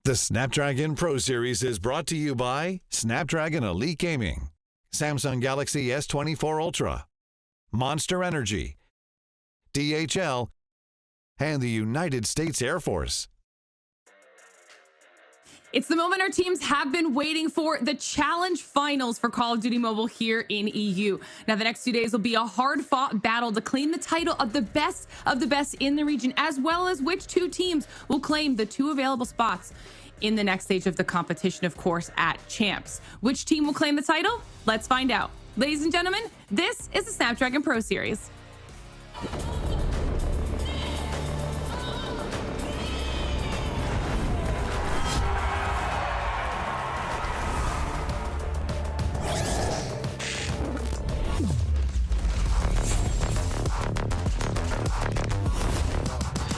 The Snapdragon Pro Series is brought to you by Snapdragon Elite Gaming, Samsung Galaxy S24 Ultra, Monster Energy, DHL, and the United States Air Force. It's the moment our teams have been waiting for, the challenge finals for Call of Duty Mobile here in EU. Now, the next 2 days will be a hard-fought battle to claim the title of the best in the region, as well as which two teams will claim the two available spots in the next stage of the competition, of course, at Champs. Which team will claim the title? Let's find out. Ladies and gentlemen, this is the Snapdragon Pro Series.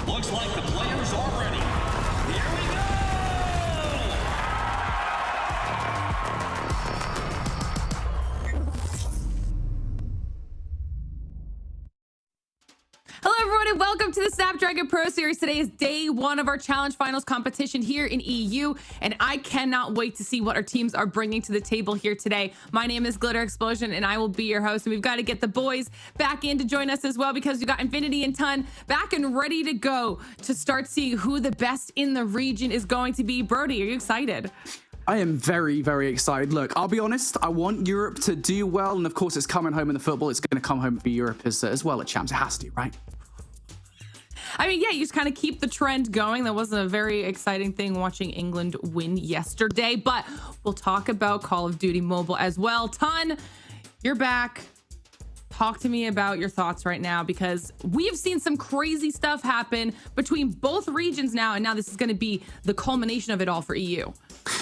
Looks like the players are ready. Here we go! Hello, everyone, and welcome to the Snapdragon Pro Series. Today is day one of our Challenge Finals competition here in EU, and I cannot wait to see what our teams are bringing to the table here today. My name is Glitter Explosion, and I will be your host, and we've got to get the boys back in to join us as well, because we've got Infinity and Ton back and ready to go to start seeing who the best in the region is going to be. Brody, are you excited? I am very, very excited. Look, I'll be honest, I want Europe to do well, and of course it's coming home in the football. It's going to come home for Europe as well at Champs. It has to, right? I mean, yeah, you just kind of keep the trend going. That wasn't a very exciting thing watching England win yesterday, but we'll talk about Call of Duty Mobile as well. Ton, you're back. Talk to me about your thoughts right now, because we've seen some crazy stuff happen between both regions now, and now this is going to be the culmination of it all for EU.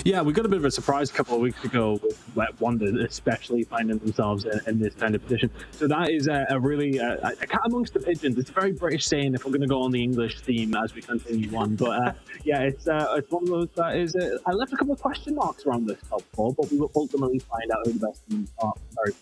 Yeah, we got a bit of a surprise a couple of weeks ago with Wet Wonder, especially finding themselves in this kind of position. So that is a really a cat amongst the pigeons. It's a very British saying if we're going to go on the English theme as we continue on. But yeah, it's one of those that is. I left a couple of question marks around this top four, but we will ultimately find out who the best teams are very.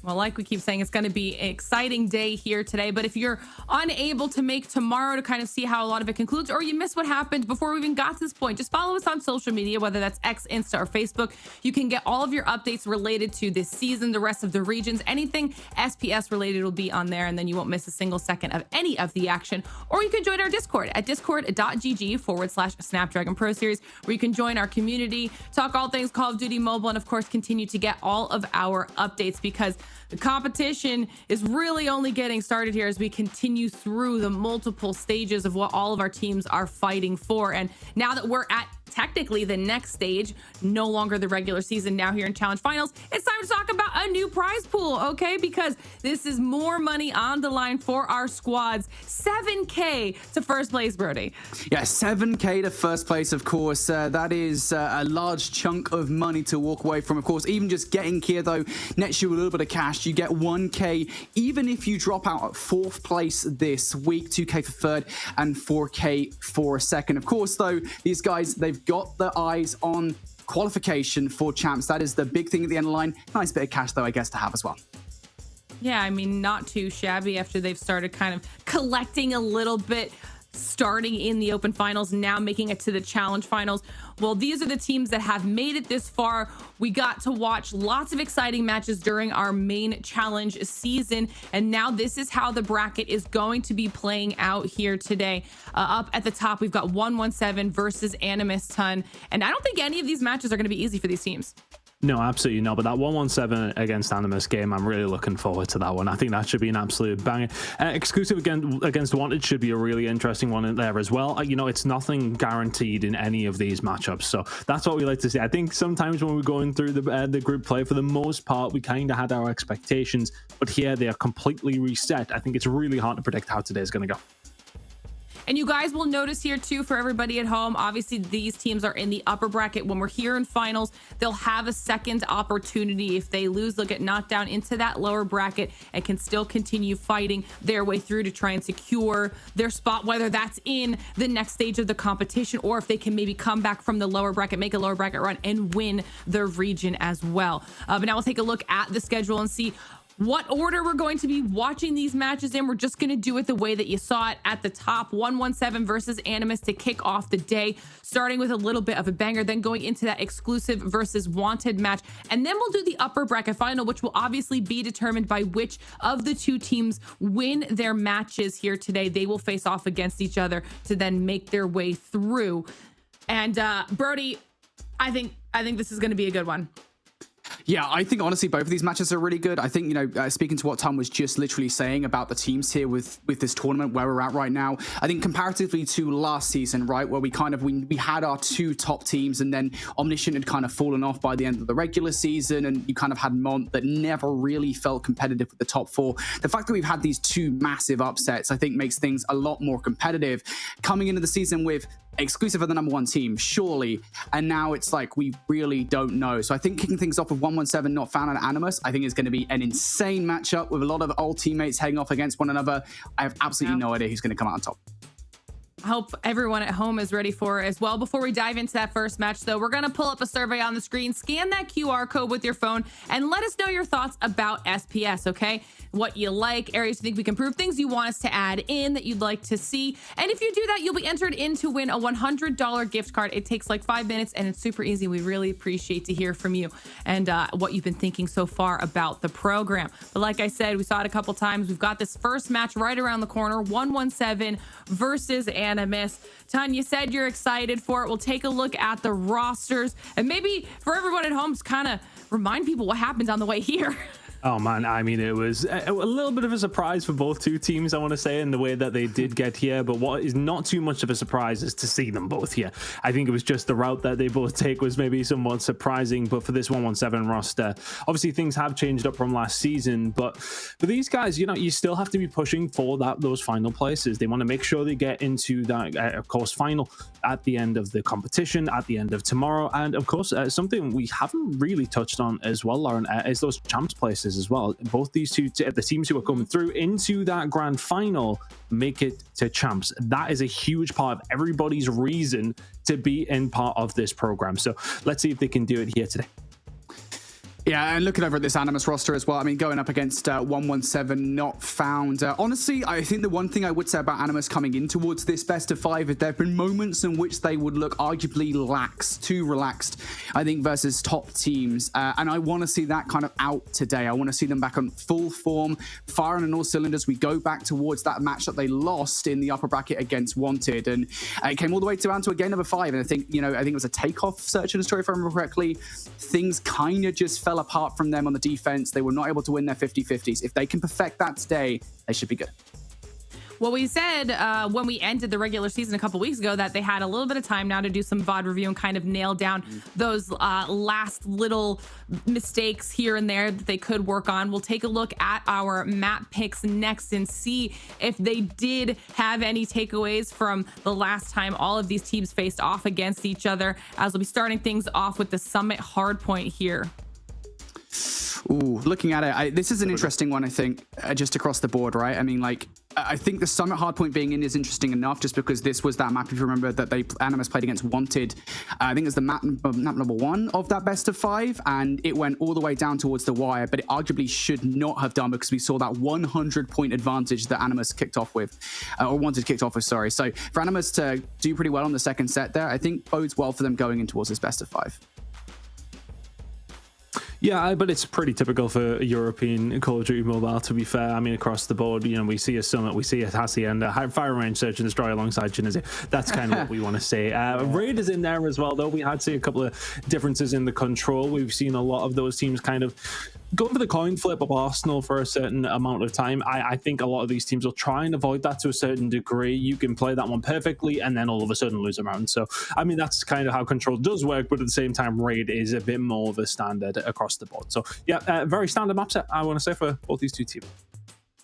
Well, like we keep saying, it's going to be an exciting day here today. But if you're unable to make tomorrow to kind of see how a lot of it concludes, or you miss what happened before we even got to this point, just follow us on social media, whether that's X, Insta, or Facebook. You can get all of your updates related to this season, the rest of the regions, anything SPS related will be on there, and then you won't miss a single second of any of the action. Or you can join our Discord at discord.gg/Snapdragon Pro Series, where you can join our community, talk all things Call of Duty Mobile, and of course, continue to get all of our updates, because the competition is really only getting started here as we continue through the multiple stages of what all of our teams are fighting for. And now that we're at technically the next stage, no longer the regular season, now here in Challenge Finals, it's time to talk about a new prize pool, okay? Because this is more money on the line for our squads. 7K to first place, Brody. Yeah, 7K to first place, of course. That is a large chunk of money to walk away from. Of course, even just getting here, though, nets you a little bit of cash. You get 1K, even if you drop out at 4th place this week, 2K for 3rd, and 4K for 2nd. Of course, though, these guys, they've got their eyes on qualification for champs. That is the big thing at the end of the line. Nice bit of cash, though, I guess, to have as well. Yeah, I mean, not too shabby after they've started kind of collecting a little bit, starting in the open finals, now making it to the challenge finals. Well, these are the teams that have made it this far. We got to watch lots of exciting matches during our main challenge season, and now this is how the bracket is going to be playing out here today. Up at the top, we've got 117 versus Animus Ton, and I don't think any of these matches are going to be easy for these teams. No, absolutely not. But that 117 against Animus game, I'm really looking forward to that one. I think that should be an absolute banger. Exclusive against Wanted should be a really interesting one in there as well. You know, it's nothing guaranteed in any of these matchups, so that's what we like to see. I think sometimes when we're going through the group play, for the most part, we kind of had our expectations, but here they are completely reset. I think it's really hard to predict how today's going to go. And you guys will notice here too, for everybody at home, obviously these teams are in the upper bracket. When we're here in finals, they'll have a second opportunity. If they lose, they'll get knocked down into that lower bracket and can still continue fighting their way through to try and secure their spot, whether that's in the next stage of the competition, or if they can maybe come back from the lower bracket, make a lower bracket run, and win the region as well. But now we'll take a look at the schedule and see what order we're going to be watching these matches in. We're just going to do it the way that you saw it at the top. 117 versus Animus to kick off the day, starting with a little bit of a banger, then going into that exclusive versus Wanted match. And then we'll do the upper bracket final, which will obviously be determined by which of the two teams win their matches here today. They will face off against each other to then make their way through. And Brody, I think this is going to be a good one. Yeah, I think honestly both of these matches are really good. I think, you know, speaking to what Tom was just literally saying about the teams here with this tournament where we're at right now, I think comparatively to last season, right, where we had our two top teams, and then Omniscient had kind of fallen off by the end of the regular season, and you kind of had Mont that never really felt competitive with the top four. The fact that we've had these two massive upsets, I think, makes things a lot more competitive. Coming into the season with exclusive of the #1 team, surely, and now it's like we really don't know. So I think kicking things off with 117 not found on Animus, I think is going to be an insane matchup with a lot of old teammates heading off against one another. I have absolutely no idea who's going to come out on top. I hope everyone at home is ready for it as well. Before we dive into that first match, though, we're going to pull up a survey on the screen, scan that QR code with your phone, and let us know your thoughts about SPS, okay? What you like, areas you think we can improve, things you want us to add in that you'd like to see. And if you do that, you'll be entered in to win a $100 gift card. It takes like 5 minutes, and it's super easy. We really appreciate to hear from you and what you've been thinking so far about the program. But like I said, we saw it a couple times. We've got this first match right around the corner, 117 versus Animus. Ton, you said you're excited for it. We'll take a look at the rosters, and maybe for everyone at home, just kind of remind people what happened on the way here. Oh man, I mean, it was a little bit of a surprise for both two teams, I want to say, in the way that they did get here. But what is not too much of a surprise is to see them both here. I think it was just the route that they both take was maybe somewhat surprising. But for this 117 roster, obviously things have changed up from last season. But for these guys, you know, you still have to be pushing for those final places. They want to make sure they get into that, of course, final at the end of the competition, at the end of tomorrow. And of course, something we haven't really touched on as well, Lauren, is those champs places as well. Both these two, the teams who are coming through into that grand final, make it to champs. That is a huge part of everybody's reason to be in part of this program. So let's see if they can do it here today. Yeah, and looking over at this Animus roster as well, I mean, going up against 117 not found. Honestly, I think the one thing I would say about Animus coming in towards this best of 5 is there have been moments in which they would look arguably too relaxed, I think, versus top teams. And I want to see that kind of out today. I want to see them back on full form, firing on all cylinders. We go back towards that match that they lost in the upper bracket against Wanted. And it came all the way down to a game number 5. And I think, I think it was a takeoff search and story, if I remember correctly. Things kind of just fell apart from them on the defense. They were not able to win their 50-50s. If they can perfect that today, they should be good. Well, we said when we ended the regular season a couple weeks ago that they had a little bit of time now to do some VOD review and kind of nail down those last little mistakes here and there that they could work on. We'll take a look at our map picks next and see if they did have any takeaways from the last time all of these teams faced off against each other, as we'll be starting things off with the Summit hardpoint here. Ooh, looking at it, this is an interesting one, I think, just across the board, right? I mean, like, I think the Summit hardpoint being in is interesting enough just because this was that map, if you remember, that Animus played against Wanted. I think it's the map number 1 of that best of 5, and it went all the way down towards the wire, but it arguably should not have done because we saw that 100-point advantage that Animus kicked off with, or Wanted kicked off with, sorry. So for Animus to do pretty well on the second set there, I think bodes well for them going in towards this best of 5. Yeah, but it's pretty typical for European Call of Duty Mobile, to be fair. I mean, across the board, we see a Summit, we see a Hacienda, fire range, search and destroy alongside Tunisia. That's kind of what we want to see. Raid is in there as well, though. We had seen a couple of differences in the control. We've seen a lot of those teams kind of going for the coin flip of Arsenal for a certain amount of time. I think a lot of these teams will try and avoid that to a certain degree. You can play that one perfectly and then all of a sudden lose a round. So, I mean, that's kind of how control does work, but at the same time, Raid is a bit more of a standard across the board. So, yeah, very standard map set, I want to say, for both these two teams.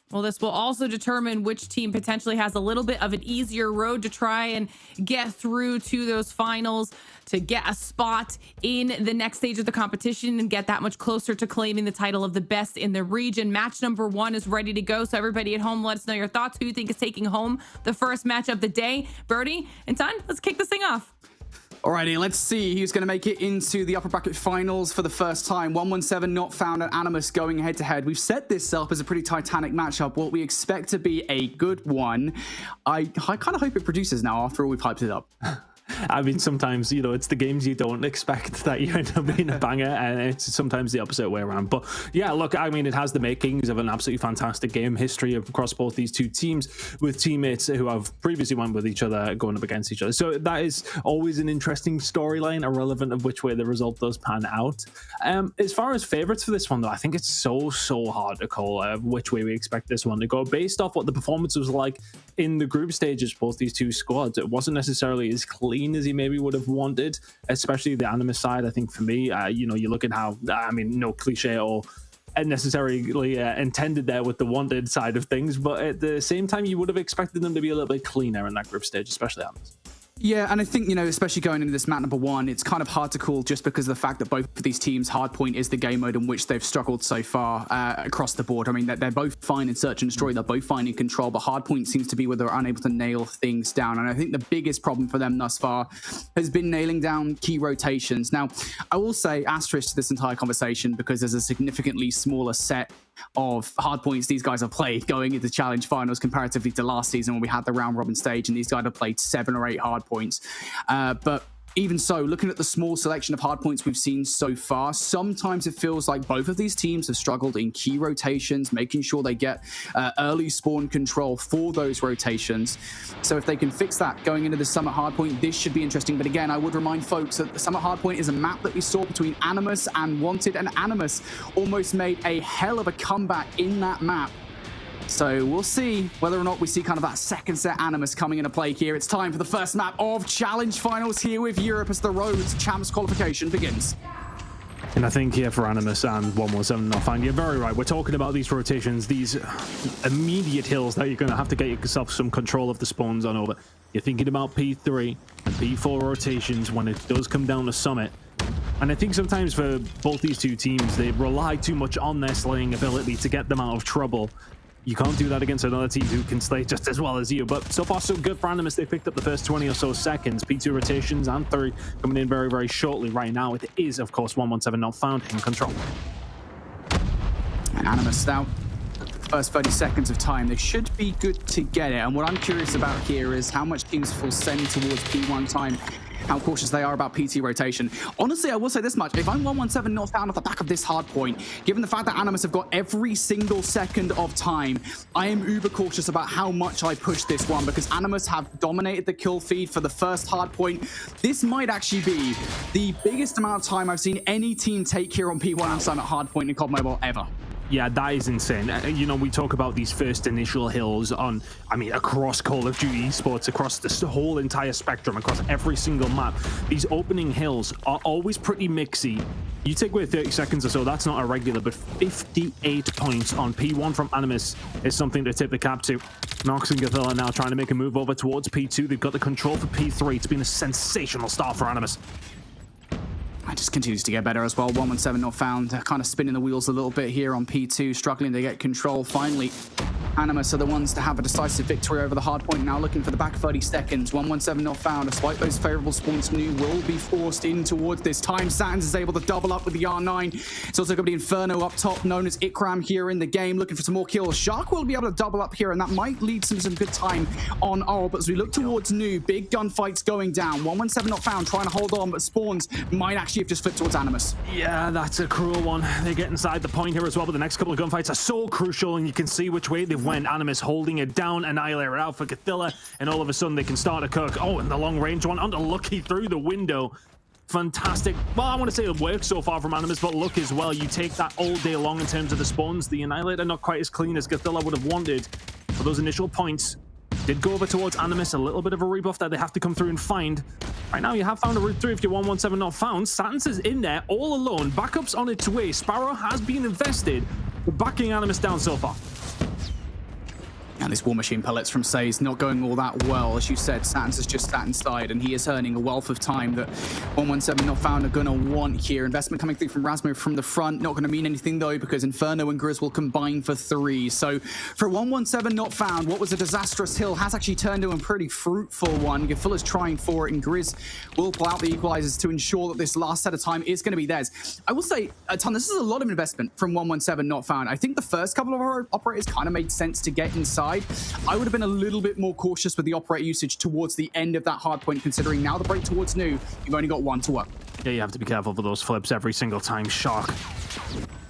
Well, this will also determine which team potentially has a little bit of an easier road to try and get through to those finals, to get a spot in the next stage of the competition and get that much closer to claiming the title of the best in the region. Match number 1 is ready to go. So everybody at home, let us know your thoughts. Who you think is taking home the first match of the day? Birdie and Ton, let's kick this thing off. Alrighty, let's see who's going to make it into the upper bracket finals for the first time. 117 not found and Animus going head to head. We've set this up as a pretty titanic matchup, what we expect to be a good one. I kind of hope it produces now after all we've hyped it up. I mean, sometimes, it's the games you don't expect that you end up being a banger, and it's sometimes the opposite way around. But yeah, look, I mean, it has the makings of an absolutely fantastic game history across both these two teams, with teammates who have previously won with each other going up against each other. So that is always an interesting storyline, irrelevant of which way the result does pan out. As far as favorites for this one, though, I think it's so hard to call which way we expect this one to go based off what the performance was like in the group stages for both these two squads. It wasn't necessarily as clean as he maybe would have wanted, especially the Animus side. I think for me, you look at how, I mean, no cliche or necessarily intended there with the Wanted side of things, but at the same time, you would have expected them to be a little bit cleaner in that group stage, especially Animus. Yeah, and I think, especially going into this map number 1, it's kind of hard to call just because of the fact that both of these teams, hardpoint is the game mode in which they've struggled so far across the board. I mean, they're both fine in search and destroy, they're both fine in control, but hardpoint seems to be where they're unable to nail things down. And I think the biggest problem for them thus far has been nailing down key rotations. Now, I will say asterisk to this entire conversation because there's a significantly smaller set of hardpoints these guys have played going into challenge finals comparatively to last season when we had the round robin stage and these guys have played 7 or 8 hardpoints. But even so, looking at the small selection of hardpoints we've seen so far, sometimes it feels like both of these teams have struggled in key rotations, making sure they get early spawn control for those rotations. So if they can fix that going into the Summit hardpoint, this should be interesting. But again, I would remind folks that the Summit hardpoint is a map that we saw between Animus and Wanted, and Animus almost made a hell of a comeback in that map. So we'll see whether or not we see kind of that second set Animus coming into play here. It's time for the first map of Challenge Finals here with Europe as the road to Champs qualification begins. And I think here for Animus and 117 not found, you're very right. We're talking about these rotations, these immediate hills that you're going to have to get yourself some control of the spawns on over. You're thinking about P3 and P4 rotations when it does come down to Summit. And I think sometimes for both these two teams, they rely too much on their slaying ability to get them out of trouble. You can't do that against another team who can slay just as well as you. But so far, so good for Animus. They picked up the first 20 or so seconds. P2 rotations and 3 coming in very, very shortly. Right now, it is, of course, 117 not found in control. And Animus now, first 30 seconds of time, they should be good to get it. And what I'm curious about here is how much teams will send towards P1 time, how cautious they are about PT rotation. Honestly, I will say this much. If I'm 117 not found off the back of this hard point, given the fact that Animus have got every single second of time, I am uber cautious about how much I push this one, because Animus have dominated the kill feed for the first hard point. This might actually be the biggest amount of time I've seen any team take here on P1 and Summit hard point in COD Mobile ever. Yeah, that is insane. You know, we talk about these first initial hills on, I mean, across Call of Duty esports, across the whole entire spectrum, across every single map. These opening hills are always pretty mixy. You take away 30 seconds or so, that's not irregular, but 58 points on P1 from Animus is something to tip the cap to. Nox and Gothilla now trying to make a move over towards P2. They've got the control for P3. It's been a sensational start for Animus. It just continues to get better as well. 117 not found. Kind of spinning the wheels a little bit here on P2, struggling to get control. Finally, Animus are the ones to have a decisive victory over the hard point. Now looking for the back 30 seconds. 117 not found. Despite those favorable spawns, New will be forced in towards this time. Satins is able to double up with the R9. It's also going to be Inferno up top, known as Ikram here in the game, looking for some more kills. Shark will be able to double up here, and that might lead to some good time on Oral. But as we look towards New, big gunfights going down. 117 not found, trying to hold on, but spawns might actually have just flipped towards Animus. Yeah, that's a cruel one. They get inside the point here as well, but the next couple of gunfights are so crucial, and you can see which way they've went. Animus holding it down, Annihilator out for Gothilla, and all of a sudden they can start to cook. Oh, and the long range one under Lucky through the window. Fantastic. Well, I want to say it works so far from Animus, but look as well. You take that all day long in terms of the spawns. The Annihilator not quite as clean as Gothilla would have wanted, but those initial points did go over towards Animus. A little bit of a rebuff that they have to come through and find. Right now, you have found a route through if you're 117 not found. Satins is in there all alone. Backup's on its way. Sparrow has been invested, but backing Animus down so far. And this War Machine pellets from Say's not going all that well. As you said, Satins has just sat inside, and he is earning a wealth of time that 117 not found are going to want here. Investment coming through from Rasmo from the front. Not going to mean anything, though, because Inferno and Grizz will combine for 3. So for 117 not found, what was a disastrous hill has actually turned into a pretty fruitful one. Gafilla's trying for it, and Grizz will pull out the equalizers to ensure that this last set of time is going to be theirs. I will say, Ton, this is a lot of investment from 117 not found. I think the first couple of our operators kind of made sense to get inside. I would have been a little bit more cautious with the operator usage towards the end of that hard point, considering now the break towards New, you've only got 1 to work. Yeah, you have to be careful for those flips every single time. Shark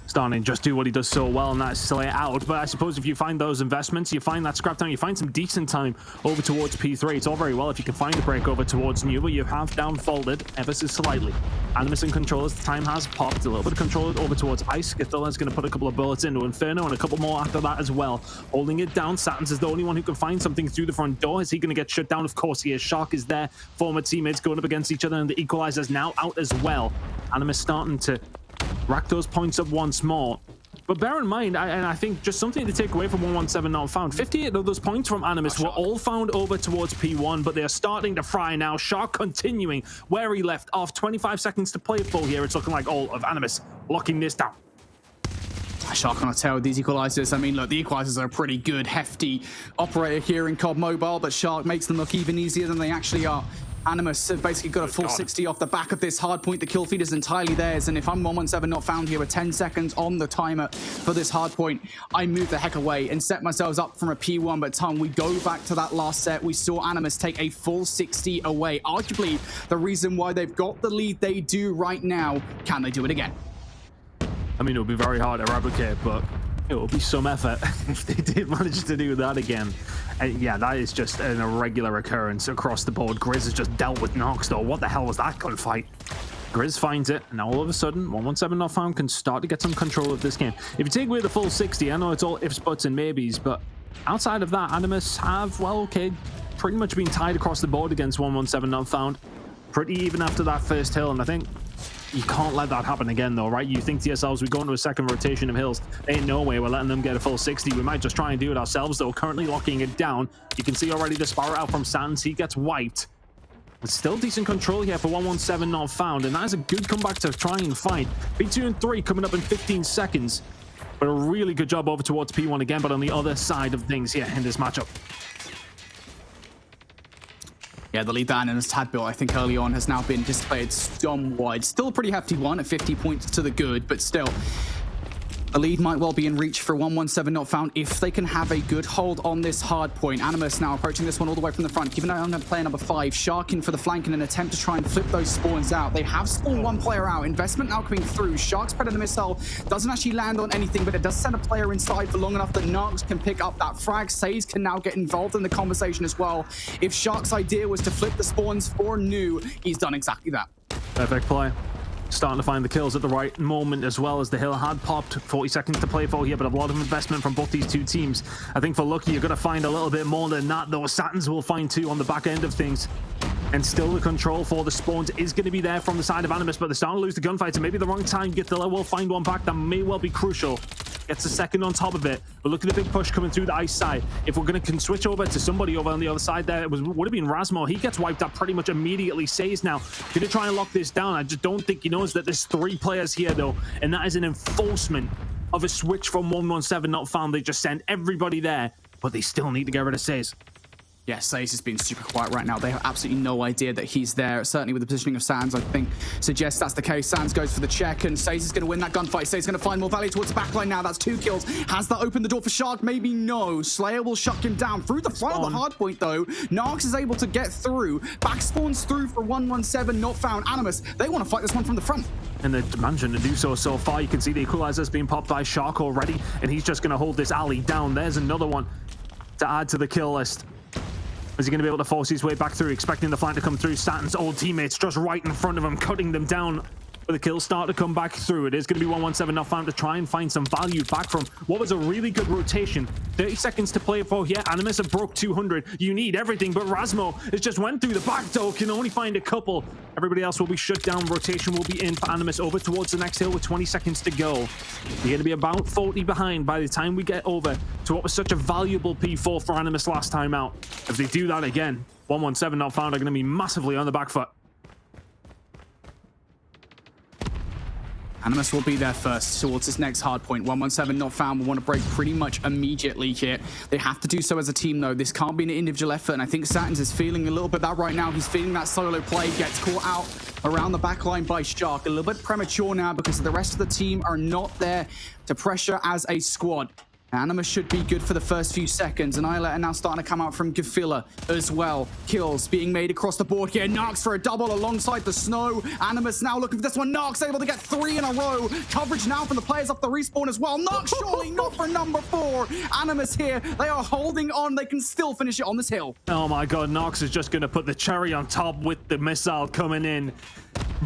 starting to just do what he does so well, and that's slay it out. But I suppose if you find those investments, you find that scrap down, you find some decent time over towards P3. It's all very well if you can find a break over towards New, but you have downfolded ever so slightly. Animus and controllers, the time has popped. A little bit of control over towards Ice. Gathilla's going to put a couple of bullets into Inferno and a couple more after that as well. Holding it down, Satins is the only one who can find something through the front door. Is he going to get shut down? Of course he is. Shark is there. Former teammates going up against each other, and the equalizer's now out as well. Animus starting to rack those points up once more. But bear in mind, and I think just something to take away from 117 not found, 58 of those points from Animus were all found over towards P1, but they're starting to fry now. Shark continuing where he left off. 25 seconds to play full here. It's looking like all of Animus locking this down. Shark on a tail with these equalizers. I mean, look, the equalizers are a pretty good, hefty operator here in COD Mobile, but Shark makes them look even easier than they actually are. Animus have basically got a full 60 off the back of this hard point. The kill feed is entirely theirs, and if I'm 117 not found here with 10 seconds on the timer for this hard point, I move the heck away and set myself up from a P1. But Tom, we go back to that last set. We saw Animus take a full 60 away. Arguably the reason why they've got the lead they do right now. Can they do it again? I mean, it would be very hard to replicate, but it will be some effort if they did manage to do that again. And yeah, that is just an irregular occurrence across the board. Grizz has just dealt with Nox, though. What the hell was that gunfight? Grizz finds it, and now all of a sudden, 117 not found can start to get some control of this game. If you take away the full 60, I know it's all ifs, buts, and maybes, but outside of that, Animus have, well, okay, pretty much been tied across the board against 117 not found. Pretty even after that first hill, and I think you can't let that happen again, though, right? You think to yourselves, we go into a second rotation of hills. Ain't no way we're letting them get a full 60. We might just try and do it ourselves, though. Currently locking it down. You can see already the Sparrow out from Sands. He gets wiped. But still decent control here for 117 not found, and that is a good comeback to try and fight. B2 and 3 coming up in 15 seconds. But a really good job over towards P1 again, but on the other side of things here in this matchup. Yeah, the lead that Animus had built, I think, early on has now been displayed somewhat. Still a pretty hefty one at 50 points to the good, but still, the lead might well be in reach for 117 not found if they can have a good hold on this hard point. Animus now approaching this one all the way from the front. Keep an eye on player number 5. Shark in for the flank in an attempt to try and flip those spawns out. They have spawned one player out. Investment now coming through. Shark's Predator missile doesn't actually land on anything, but it does send a player inside for long enough that Narks can pick up that frag. Saze can now get involved in the conversation as well. If Shark's idea was to flip the spawns for Nu, he's done exactly that. Perfect play. Starting to find the kills at the right moment as well, as the hill had popped. 40 seconds to play for here, but a lot of investment from both these two teams. I think for Lucky, you're going to find a little bit more than that, though. Satins will find too on the back end of things. And still the control for the spawns is going to be there from the side of Animus, but they're starting to lose the gunfight, so maybe the wrong time. Githilla will find one back. That may well be crucial. Gets a second on top of it. But look at the big push coming through the ice side. If we're going to switch over to somebody over on the other side there, it would have been Rasmo. He gets wiped up pretty much immediately. Says now going to try and lock this down. I just don't think he knows that there's 3 players here, though, and that is an enforcement of a switch from 117 not found. They just send everybody there, but they still need to get rid of Saze. Yeah, Saze has been super quiet right now. They have absolutely no idea that he's there. Certainly with the positioning of Sands, I think, suggests that's the case. Sands goes for the check, and Saze is going to win that gunfight. Saze is going to find more value towards the backline now. That's 2 kills. Has that opened the door for Shark? Maybe no. Slayer will shut him down. Through the front of the hard point, though, Narks is able to get through. Back spawns through for 117 not found. Animus, they want to fight this one from the front. And they're managing to do so far. You can see the equalizer's being popped by Shark already, and he's just going to hold this alley down. There's another one to add to the kill list. Is he going to be able to force his way back through, expecting the flank to come through? Satin's old teammates just right in front of him, cutting them down. But the kills start to come back through. It is going to be 117 not found to try and find some value back from what was a really good rotation. 30 seconds to play for here. Animus have broke 200. You need everything, but Rasmo has just went through the back door, can only find a couple. Everybody else will be shut down. Rotation will be in for Animus over towards the next hill with 20 seconds to go. You're going to be about 40 behind by the time we get over to what was such a valuable P4 for Animus last time out. If they do that again, 117 not found are going to be massively on the back foot. Animus will be there first towards this next hard point. 117 not found. We want to break pretty much immediately here. They have to do so as a team, though. This can't be an individual effort, and I think Satins is feeling a little bit that right now. He's feeling that solo play. Gets caught out around the back line by Shark. A little bit premature now because the rest of the team are not there to pressure as a squad. Animus should be good for the first few seconds. Annihilator now starting to come out from Githilla as well. Kills being made across the board here. Narks for a double alongside the snow. Animus now looking for this one. Narks able to get 3 in a row. Coverage now from the players off the respawn as well. Narks surely not for number 4. Animus here. They are holding on. They can still finish it on this hill. Oh my god, Narks is just going to put the cherry on top with the missile coming in.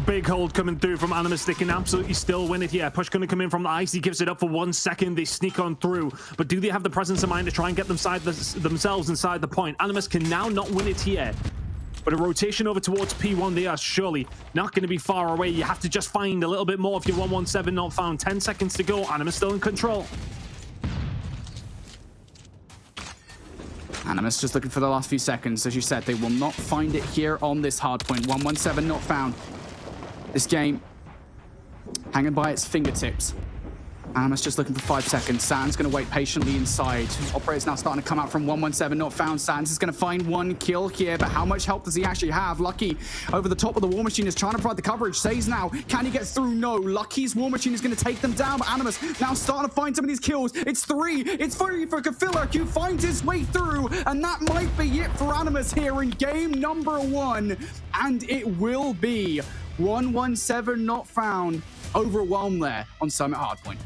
Big hold coming through from Animus. They can absolutely still win it here. Push going to come in from the ice. He gives it up for 1 second. They sneak on through. But do they have the presence of mind to try and get themselves inside the point? Animus can now not win it here. But a rotation over towards P1, they are surely not going to be far away. You have to just find a little bit more if you're 117 not found. 10 seconds to go. Animus still in control. Animus just looking for the last few seconds. As you said, they will not find it here on this hard point. 117 not found. This game hanging by its fingertips. Animus just looking for 5 seconds. Sands going to wait patiently inside. Operator's now starting to come out from 117 not found. Sands is going to find 1 kill here, but how much help does he actually have? Lucky over the top of the War Machine is trying to provide the coverage. Says now, can he get through? No. Lucky's War Machine is going to take them down, but Animus now starting to find some of these kills. It's 3. It's 3 for Githilla. Q finds his way through, and that might be it for Animus here in game number 1. And it will be 117 not found. Overwhelmed there on Summit Hardpoint.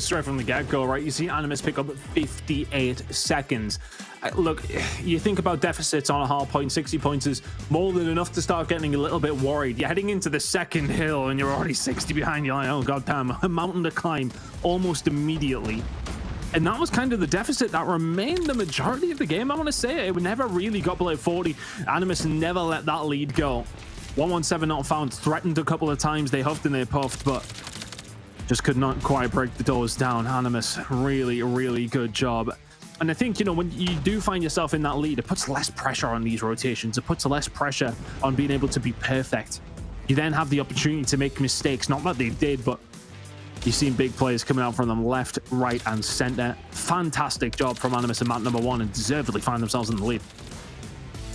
Straight from the get-go, right? You see Animus pick up 58 seconds. Look, you think about deficits on a hard point, 60 points is more than enough to start getting a little bit worried. You're heading into the second hill and you're already 60 behind. You're like, oh goddamn, a mountain to climb almost immediately. And that was kind of the deficit that remained the majority of the game. I want to say it never really got below 40. Animus never let that lead go. 117 not found, threatened a couple of times. They huffed and they puffed, but just could not quite break the doors down. Animus, really, really good job. And I think, you know, when you do find yourself in that lead, it puts less pressure on these rotations. It puts less pressure on being able to be perfect. You then have the opportunity to make mistakes. Not that they did, but You've seen big plays coming out from them left, right, and center. Fantastic job from Animus and map number 1, and deservedly find themselves in the lead.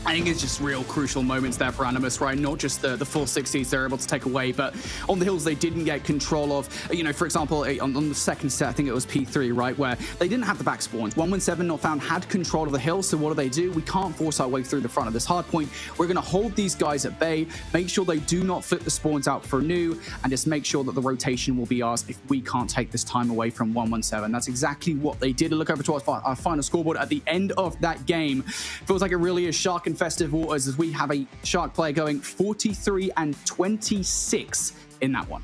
I think it's just real crucial moments there for Animus, right? Not just the full 60s they're able to take away, but on the hills they didn't get control of. You know, for example, on the second set, I think it was P3, right? Where they didn't have the back spawns. 117 not found had control of the hill, so what do? We can't force our way through the front of this hard point. We're going to hold these guys at bay, make sure they do not flip the spawns out for new, and just make sure that the rotation will be ours if we can't take this time away from 117. That's exactly what they did. Look over to our final scoreboard at the end of that game. Feels like it really is shark infested waters as we have a Shark player going 43 and 26 in that one.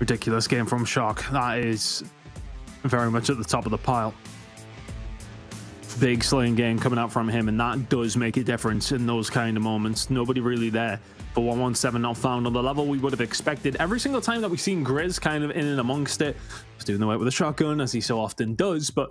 Ridiculous game from Shark. That is very much at the top of the pile. Big slaying game coming out from him, and that does make a difference in those kind of moments. Nobody really there for 117 not found on the level we would have expected. Every single time that we've seen Grizz kind of in and amongst it, was doing the work with a shotgun, as he so often does, but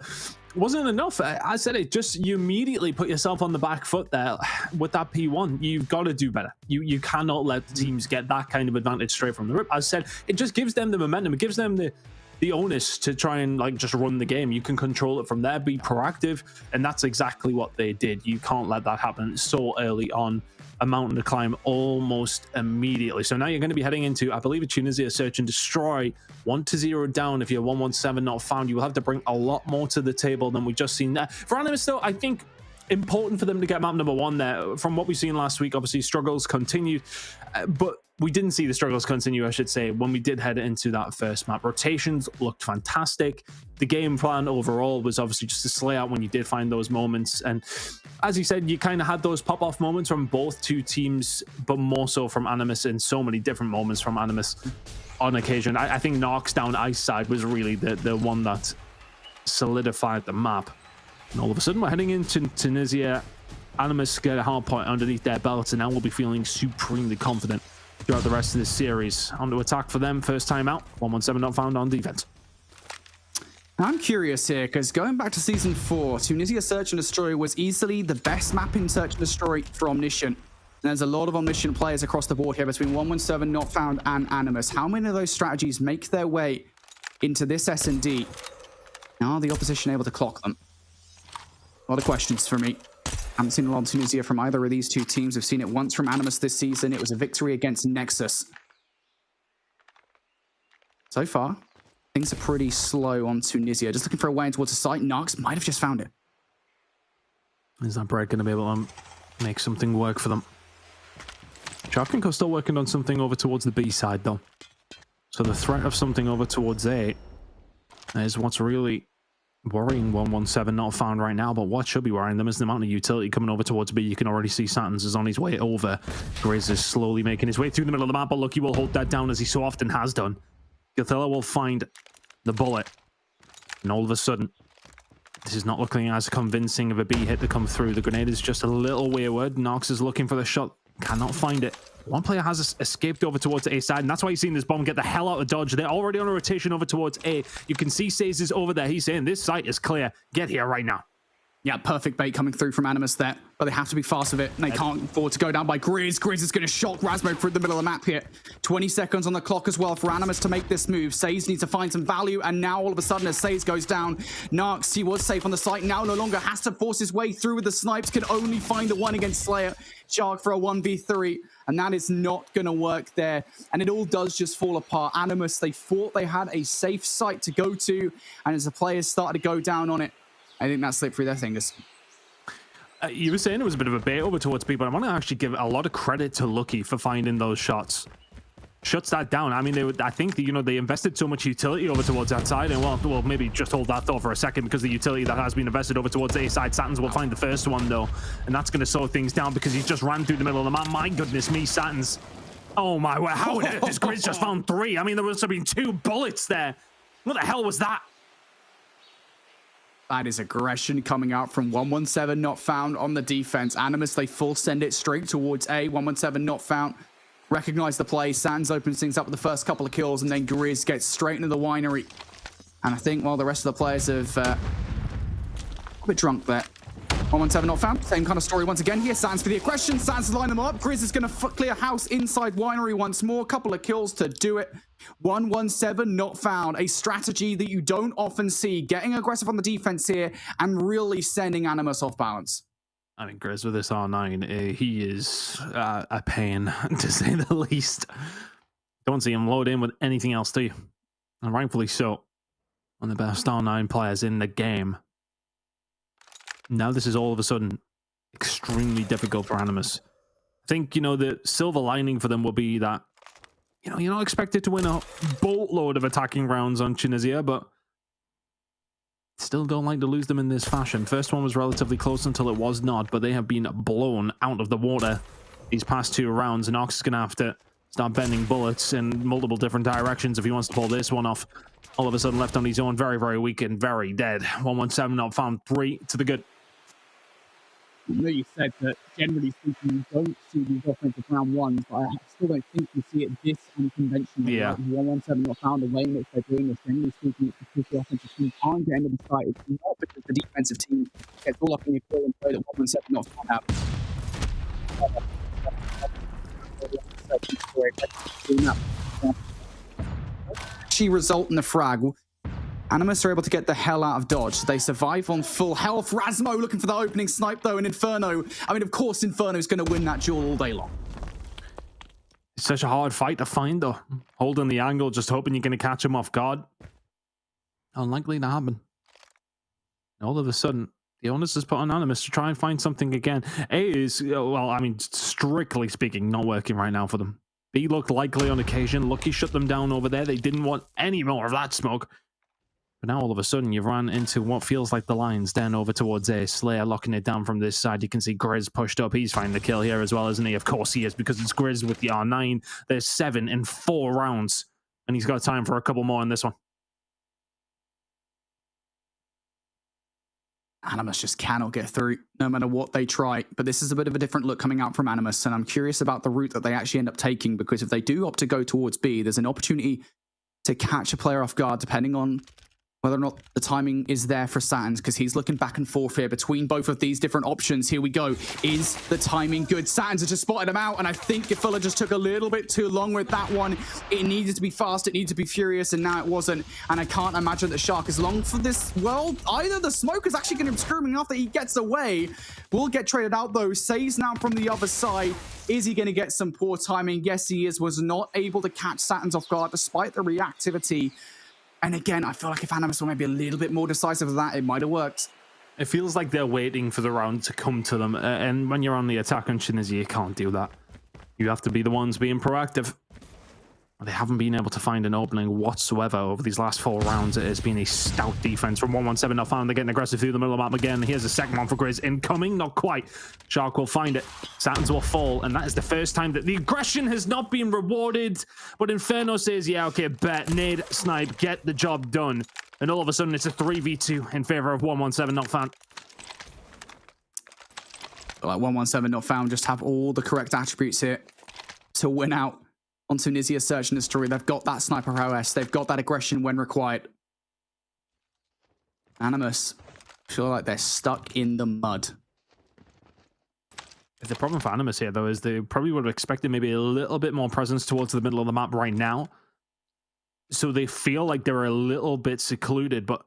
wasn't enough. I said it, just you immediately put yourself on the back foot there with that P1. You've got to do better. You cannot let the teams get that kind of advantage straight from the rip. As I said, it just gives them the momentum. It gives them the onus to try and like just run the game. You can control it from there, be proactive, and that's exactly what they did. You can't let that happen so early on. A mountain to climb almost immediately. So now you're going to be heading into, I believe, a Tunisia search and destroy. 1-0 down. If you're 117 not found, you will have to bring a lot more to the table than we just seen there. For Animus, though, I think important for them to get map number 1 there. From what we've seen last week, obviously struggles continued, but we didn't see the struggles continue, I should say, when we did head into that first map. Rotations looked fantastic. The game plan overall was obviously just to slay out when you did find those moments. And as you said, you kind of had those pop-off moments from both two teams, but more so from Animus, and so many different moments from Animus on occasion. I think Knocks down Ice Side was really the one that solidified the map. And all of a sudden, we're heading into Tunisia. Animus get a hard point underneath their belts, and now we'll be feeling supremely confident throughout the rest of this series. On to attack for them, first time out. 117 not found on defense. I'm curious here, because going back to Season 4, Tunisia Search and Destroy was easily the best map in Search and Destroy for Omniscient. And there's a lot of Omniscient players across the board here between 117 not found and Animus. How many of those strategies make their way into this S&D? Are the opposition able to clock them? A lot of questions for me. Haven't seen a lot of Tunisia from either of these two teams. We've seen it once from Animus this season. It was a victory against Nexus. So far, things are pretty slow on Tunisia. Just looking for a way in towards the site. Narcs might have just found it. Is that Brett going to be able to make something work for them? Sharkenko still working on something over towards the B side, though. So the threat of something over towards A is what's really worrying 117 not found right now, but what should be worrying them is the amount of utility coming over towards B. You can already see Satins is on his way over. Grizz is slowly making his way through the middle of the map, but Lucky will hold that down as he so often has done. Gothella will find the bullet, and all of a sudden, this is not looking as convincing of a B hit to come through. The grenade is just a little wayward. Nox is looking for the shot, cannot find it. One player has escaped over towards the A side, and that's why you've seen this bomb get the hell out of dodge. They're already on a rotation over towards A. You can see Saze is over there. He's saying, this site is clear. Get here right now. Yeah, perfect bait coming through from Animus there, but they have to be fast with it, and they can't afford to go down by Grizz. Grizz is going to shock Razmo through the middle of the map here. 20 seconds on the clock as well for Animus to make this move. Saze needs to find some value, and now all of a sudden as Saze goes down, Narcs, he was safe on the site, now no longer has to force his way through with the snipes, can only find the one against Slayer. Shark for a 1v3, and that is not going to work there, and it all does just fall apart. Animus, they thought they had a safe site to go to, and as the players started to go down on it, I think that slipped through their fingers. You were saying it was a bit of a bait over towards B, but I want to actually give a lot of credit to Lucky for finding those shots. Shuts that down. I mean, I think that, they invested so much utility over towards that side, and well, maybe just hold that thought for a second, because the utility that has been invested over towards the A side, Satins will find the first one though, and that's going to slow things down because he's just ran through the middle of the map. My goodness me, Satins. Oh my word, how did this Grizz just found 3? I mean, there must have been 2 bullets there. What the hell was that? That is aggression coming out from 117 not found on the defense. Animus, they full send it straight towards A. 117 not found. Recognize the play. Sands opens things up with the first couple of kills, and then Grizz gets straight into the winery. And I think while the rest of the players have a bit drunk there, 117 not found. Same kind of story once again here. Sans for the aggression. Sans line them up. Grizz is going to clear house inside Winery once more. Couple of kills to do it. 117 not found. A strategy that you don't often see. Getting aggressive on the defense here and really sending Animus off balance. I mean, Grizz with this R9, he is a pain, to say the least. Don't see him load in with anything else, do you? And rightfully so. One of the best R9 players in the game. Now this is all of a sudden extremely difficult for Animus. I think, you know, the silver lining for them will be that, you know, you're not expected to win a boatload of attacking rounds on Tunisia, but still don't like to lose them in this fashion. First one was relatively close until it was not, but they have been blown out of the water these past 2 rounds, and Ox is going to have to start bending bullets in multiple different directions if he wants to pull this one off. All of a sudden left on his own, very, very weak and very dead. 117 not found, 3 to the good. I know you said that generally speaking you don't see these offensive round ones, but I still don't think you see it this unconventional. Yeah. Like 117 not found, the way in which they're doing this, generally speaking, it's because the offensive team can't get into the site. It's not because the defensive team gets all up in your kill and play that 117 not found out. Actually result in the frag. Animus are able to get the hell out of dodge. They survive on full health. Rasmo looking for the opening snipe though, and Inferno. I mean, of course, Inferno's going to win that duel all day long. It's such a hard fight to find, though. Holding the angle, just hoping you're going to catch him off guard. Unlikely to happen. All of a sudden, the onus is put on Animus to try and find something again. A is, well, I mean, strictly speaking, not working right now for them. B looked likely on occasion. Lucky shut them down over there. They didn't want any more of that smoke. But now all of a sudden you've run into what feels like the lines down over towards A. Slayer locking it down from this side. You can see Grizz pushed up. He's finding the kill here as well, isn't he? Of course he is, because it's Grizz with the R9. There's 7 in 4 rounds. And he's got time for a couple more in this one. Animus just cannot get through, no matter what they try. But this is a bit of a different look coming out from Animus, and I'm curious about the route that they actually end up taking, because if they do opt to go towards B, there's an opportunity to catch a player off guard, depending on whether or not the timing is there for Satins, because he's looking back and forth here between both of these different options. Here we go. Is the timing good? Satins has just spotted him out, and I think Gefilla just took a little bit too long with that one. It needed to be fast, it needed to be furious, and now it wasn't. And I can't imagine that Shark is long for this. Well, either the smoke is actually going to be screaming after he gets away. Will get traded out, though. Saves now from the other side. Is he going to get some poor timing? Yes, he is. Was not able to catch Satins off guard despite the reactivity. And again, I feel like if Animus were maybe a little bit more decisive of that, it might have worked. It feels like they're waiting for the round to come to them. And when you're on the attack on Tunisia, you can't do that. You have to be the ones being proactive. They haven't been able to find an opening whatsoever over these last 4 rounds. It has been a stout defense from 117 not found. They're getting aggressive through the middle of the map again. Here's a second one for Grizz incoming. Not quite. Shark will find it. Satins will fall. And that is the first time that the aggression has not been rewarded. But Inferno says, yeah, okay, bet, nade, snipe, get the job done. And all of a sudden, it's a 3v2 in favor of 117 not found. Like 117 not found, just have all the correct attributes here to win out on Tunisia Search and Destroy. They've got that sniper prowess. They've got that aggression when required. Animus feel like they're stuck in the mud. The problem for Animus here, though, is they probably would have expected maybe a little bit more presence towards the middle of the map right now. So they feel like they're a little bit secluded, but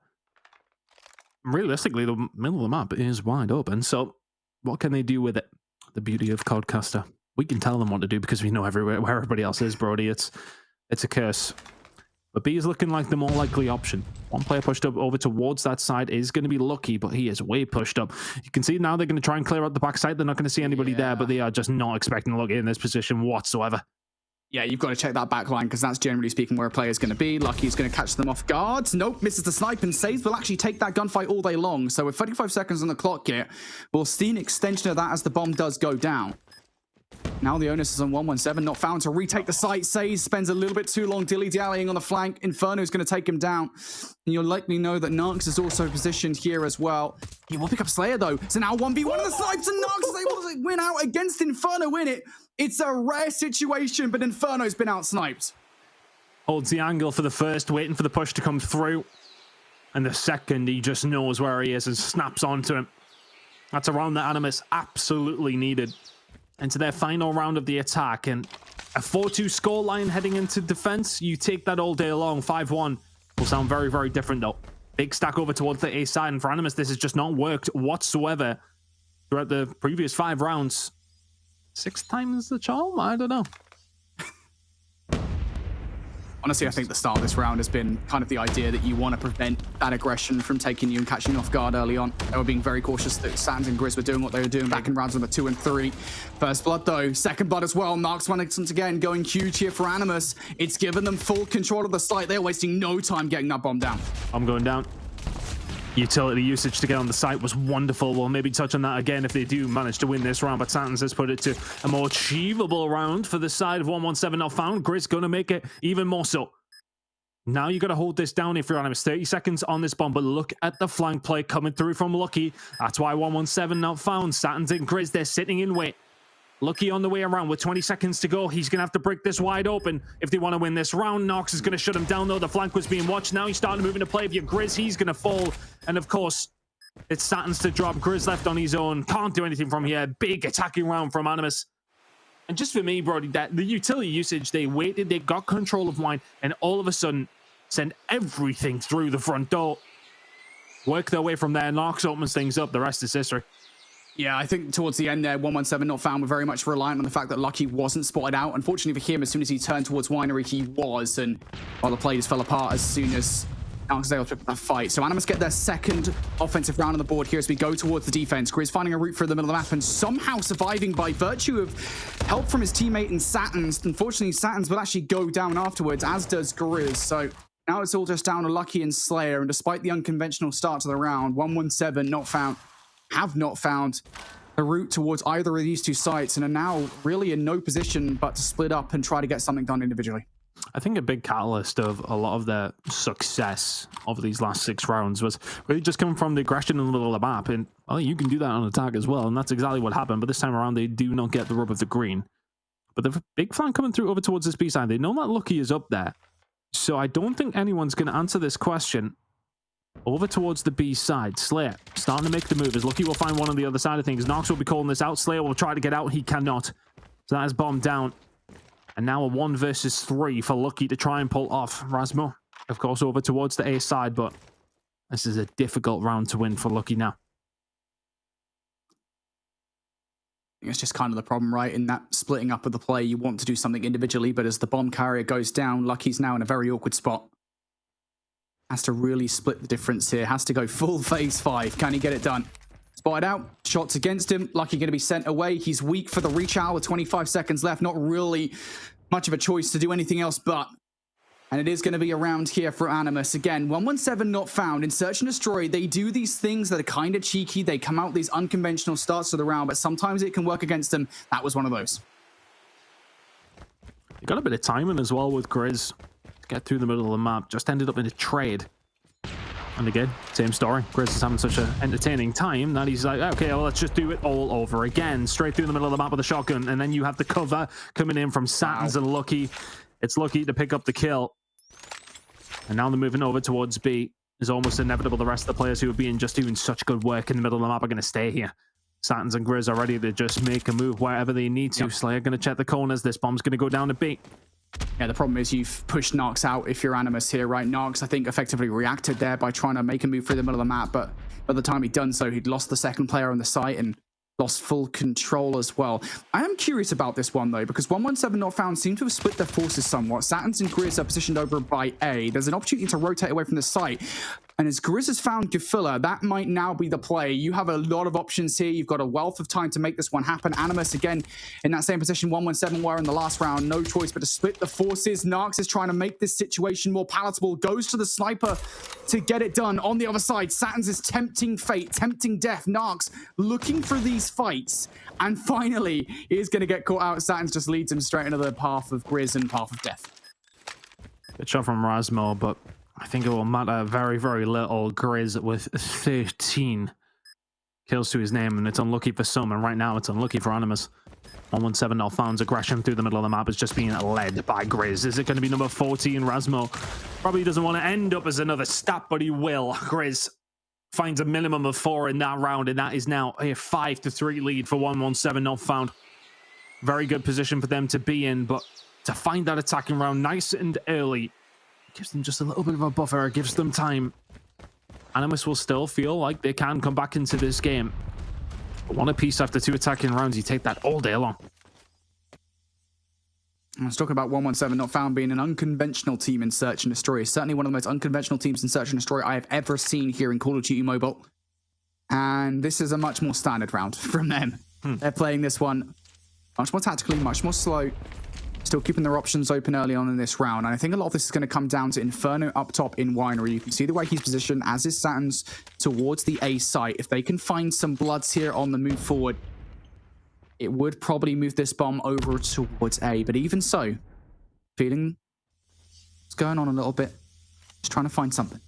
realistically, the middle of the map is wide open. So what can they do with it? The beauty of Codcaster. We can tell them what to do because we know everywhere where everybody else is, Brody. It's a curse. But B is looking like the more likely option. One player pushed up over towards that side is going to be Lucky, but he is way pushed up. You can see now they're going to try and clear out the backside. They're not going to see anybody there, but they are just not expecting Lucky in this position whatsoever. Yeah, you've got to check that back line because that's generally speaking where a player is going to be. Lucky's going to catch them off guard. Nope, misses the snipe and saves. Will actually take that gunfight all day long. So with 35 seconds on the clock here, we'll see an extension of that as the bomb does go down. Now the onus is on 117, not found to retake the site. Says spends a little bit too long dilly-dallying on the flank. Inferno's going to take him down. And you'll likely know that Narks is also positioned here as well. He will pick up Slayer though. So now 1v1 of the snipes and Narks is able to win out against Inferno in it. It's a rare situation, but Inferno's been out-sniped. Holds the angle for the first, waiting for the push to come through. And the second, he just knows where he is and snaps onto him. That's a round that Animus absolutely needed into their final round of the attack. And a 4-2 scoreline heading into defense, you take that all day long. 5-1 will sound very, very different though. Big stack over towards the A side, and for Animus, this has just not worked whatsoever throughout the previous 5 rounds. 6 times the charm? I don't know. Honestly, I think the start of this round has been kind of the idea that you want to prevent that aggression from taking you and catching you off guard early on. They were being very cautious that Sans and Grizz were doing what they were doing back in rounds number 2 and 3. First blood, though. Second blood as well. Narcs once again going huge here for Animus. It's given them full control of the site. They're wasting no time getting that bomb down. I'm going down. Utility usage to get on the site was wonderful. We'll maybe touch on that again if they do manage to win this round, but Satins has put it to a more achievable round for the side of 117 not found. Grizz going to make it even more so. Now you got to hold this down if you're Animus. 30 seconds on this bomb, but look at the flank play coming through from Lucky. That's why 117 not found. Satins and Grizz, they're sitting in wait. Lucky on the way around with 20 seconds to go. He's going to have to break this wide open if they want to win this round. Nox is going to shut him down, though. The flank was being watched. Now he's starting to move into play. If you're Grizz, he's going to fall. And, of course, it's Satins to drop. Grizz left on his own. Can't do anything from here. Big attacking round from Animus. And just for me, Brody, that the utility usage, they waited, they got control of wine, and all of a sudden send everything through the front door. Work their way from there. Nox opens things up. The rest is history. Yeah, I think towards the end there, 117 not found were very much reliant on the fact that Lucky wasn't spotted out. Unfortunately for him, as soon as he turned towards Winery, he was, and the play just fell apart as soon as Alex Dale took that fight. So Animus get their second offensive round on the board here as we go towards the defense. Grizz finding a route through the middle of the map and somehow surviving by virtue of help from his teammate in Satins. Unfortunately, Satins will actually go down afterwards, as does Grizz. So now it's all just down to Lucky and Slayer, and despite the unconventional start to the round, 117 not found. Have not found a route towards either of these two sites and are now really in no position but to split up and try to get something done individually. I think a big catalyst of a lot of their success over these last 6 rounds was really just coming from the aggression in the middle of the map. And well, you can do that on attack as well, and that's exactly what happened. But this time around, they do not get the rub of the green. But the big flank coming through over towards this B side. They know that Lucky is up there. So I don't think anyone's going to answer this question. Over towards the B side, Slayer starting to make the move as Lucky will find one on the other side of things. Nox will be calling this out. Slayer will try to get out. He cannot. So that is bombed down. And now a 1 versus 3 for Lucky to try and pull off. Rasmo, of course, over towards the A side, but this is a difficult round to win for Lucky now. I think it's just kind of the problem, right? In that splitting up of the play, you want to do something individually, but as the bomb carrier goes down, Lucky's now in a very awkward spot. Has to really split the difference here. Has to go full phase 5. Can he get it done? Spotted out. Shots against him. Lucky going to be sent away. He's weak for the reach out with 25 seconds left. Not really much of a choice to do anything else but. And it is going to be around here for Animus. Again, 117 not found. In Search and Destroy, they do these things that are kind of cheeky. They come out with these unconventional starts to the round, but sometimes it can work against them. That was one of those. You got a bit of timing as well with Grizz. Get through the middle of the map, just ended up in a trade. And again, same story. Grizz is having such an entertaining time that he's like, okay, well, let's just do it all over again. Straight through the middle of the map with a shotgun, and then you have the cover coming in from Satins and Lucky. It's Lucky to pick up the kill. And now they're moving over towards B. It's almost inevitable the rest of the players who have been just doing such good work in the middle of the map are going to stay here. Satins and Grizz are ready to just make a move wherever they need to. Yep. Slayer going to check the corners. This bomb's going to go down to B. Yeah, the problem is you've pushed Narcs out if you're Animus here, right? Narcs, I think, effectively reacted there by trying to make a move through the middle of the map, but by the time he'd done so, he'd lost the second player on the site and lost full control as well. I am curious about this one, though, because 117 not found seem to have split their forces somewhat. Satins and Grizz are positioned over by A. There's an opportunity to rotate away from the site. And as Grizz has found Gefilla, that might now be the play. You have a lot of options here. You've got a wealth of time to make this one happen. Animus, again, in that same position 117 were in the last round. No choice but to split the forces. Narcs is trying to make this situation more palatable. Goes to the sniper to get it done. On the other side, Satins is tempting fate, tempting death. Narcs looking for these fights. And finally, he is going to get caught out. Satins just leads him straight into the path of Grizz and path of death. Good shot from Rasmo, but I think it will matter very, very little. Grizz with 13 kills to his name, and it's unlucky for some, and right now it's unlucky for Animus. 117 not found's aggression through the middle of the map is just being led by Grizz. Is it going to be number 14, Rasmo? Probably doesn't want to end up as another stat, but he will. Grizz finds a minimum of 4 in that round, and that is now a 5-3 lead for 117 Not Found. Very good position for them to be in, but to find that attacking round nice and early gives them just a little bit of a buffer, gives them time. Animus will still feel like they can come back into this game. But 1 apiece after 2 attacking rounds, you take that all day long. I was talking about 117 Not Found being an unconventional team in Search and Destroy. Certainly one of the most unconventional teams in Search and Destroy I have ever seen here in Call of Duty Mobile. And this is a much more standard round from them. They're playing this one much more tactically, much more slow. Still keeping their options open early on in this round. And I think a lot of this is going to come down to Inferno up top in Winery. You can see the way he's positioned, as is Saturn's, towards the A site. If they can find some bloods here on the move forward, it would probably move this bomb over towards A. But even so, feeling what's going on a little bit. Just trying to find something.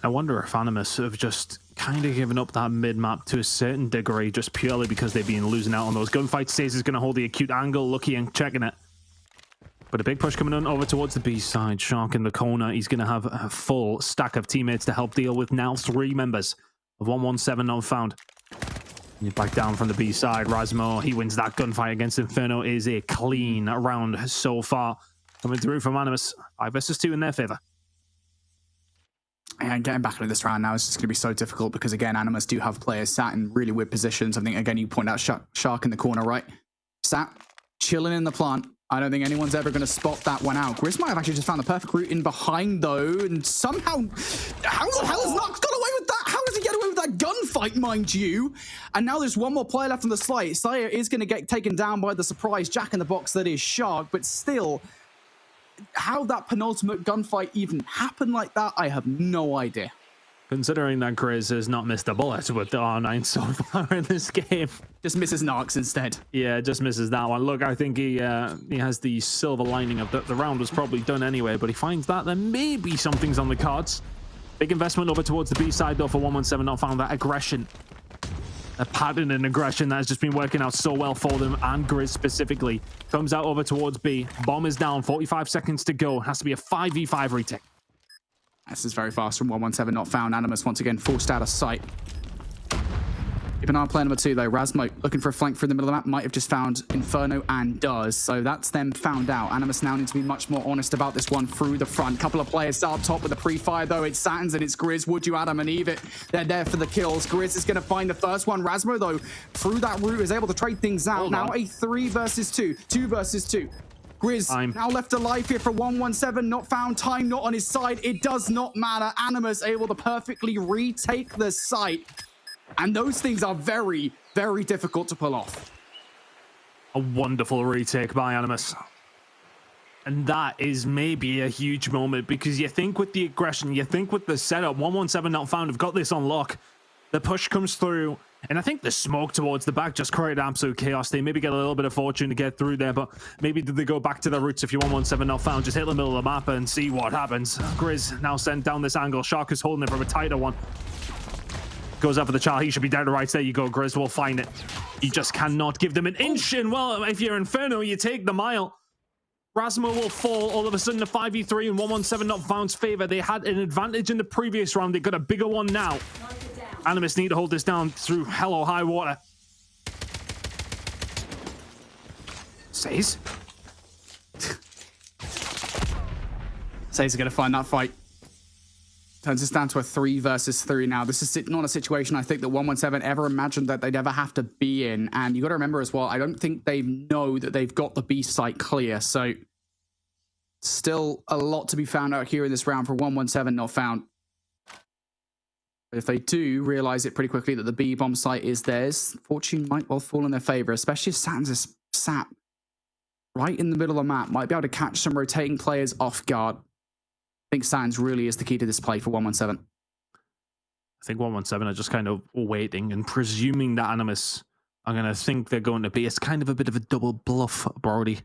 I wonder if Animus have just kind of given up that mid-map to a certain degree just purely because they've been losing out on those gunfights. Stays is going to hold the acute angle, Lucky and checking it. But a big push coming on over towards the B side. Shark in the corner. He's going to have a full stack of teammates to help deal with now 3 members of 117 Not Found. You back down from the B side. Rasmo, he wins that gunfight against Inferno. Is a clean round so far. Coming through from Animus. 5 versus 2 in their favor. And getting back into this round now is just going to be so difficult because, again, Animus do have players sat in really weird positions. I think, again, you point out Shark in the corner, right? Sat, chilling in the plant. I don't think anyone's ever going to spot that one out. Grizz might have actually just found the perfect route in behind, though, and somehow... How the hell has Nox got away with that? How does he get away with that gunfight, mind you? And now there's one more player left on the slate. Slayer is going to get taken down by the surprise jack-in-the-box that is Shark, but still... How that penultimate gunfight even happened like that, I have no idea. Considering that Grizz has not missed a bullet with the R9 so far in this game. Just misses Narcs instead. Yeah, just misses that one. Look, I think he has the silver lining of the round was probably done anyway, but he finds that there may be something's on the cards. Big investment over towards the B side, though, for 117 Not Found. That aggression. A pattern in aggression that has just been working out so well for them, and Grizz specifically. Comes out over towards B. Bomb is down, 45 seconds to go. Has to be a 5v5 retake. This is very fast from 117 Not Found. Animus once again forced out of sight. Keep an eye on player number 2, though. Rasmo looking for a flank through the middle of the map. Might have just found Inferno and does. So that's them found out. Animus now need to be much more honest about this one through the front. Couple of players up top with the pre-fire, though. It's Satins and it's Grizz. Would you, Adam, and Eve it? They're there for the kills. Grizz is going to find the first one. Rasmo, though, through that route is able to trade things out. Now a 3 versus 2. 2 versus 2. Grizz now left alive here for 117 Not Found. Time not on his side. It does not matter. Animus able to perfectly retake the site. And those things are very, very difficult to pull off. A wonderful retake by Animus. And that is maybe a huge moment because you think with the aggression, you think with the setup, 117 Not Found have got this on lock. The push comes through, and I think the smoke towards the back just created absolute chaos. They maybe get a little bit of fortune to get through there, but maybe did they go back to their roots if you 117 Not Found? Just hit the middle of the map and see what happens. Grizz now sent down this angle. Shark is holding it from a tighter one. Goes up for the child. He should be dead to rights. There you go, Grizz will find it. You just cannot give them an inch. And well, if you're Inferno, you take the mile. Rasmo will fall all of a sudden to 5v3 in 117 Not Found's favor. They had an advantage in the previous round. They got a bigger one now. Animus need to hold this down through hell or high water. Says. Says going to find that fight. Turns this down to a 3 versus 3 now. This is not a situation I think that 117 ever imagined that they'd ever have to be in. And you got to remember as well, I don't think they know that they've got the B site clear. So still a lot to be found out here in this round for 117 Not Found. But if they do realize it pretty quickly that the B bomb site is theirs, fortune might well fall in their favor, especially if Satins is sat right in the middle of the map. Might be able to catch some rotating players off guard. I think Sands really is the key to this play for 117. I think 117 are just kind of waiting and presuming that Animus are going to think they're going to be. It's kind of a bit of a double bluff, Brody.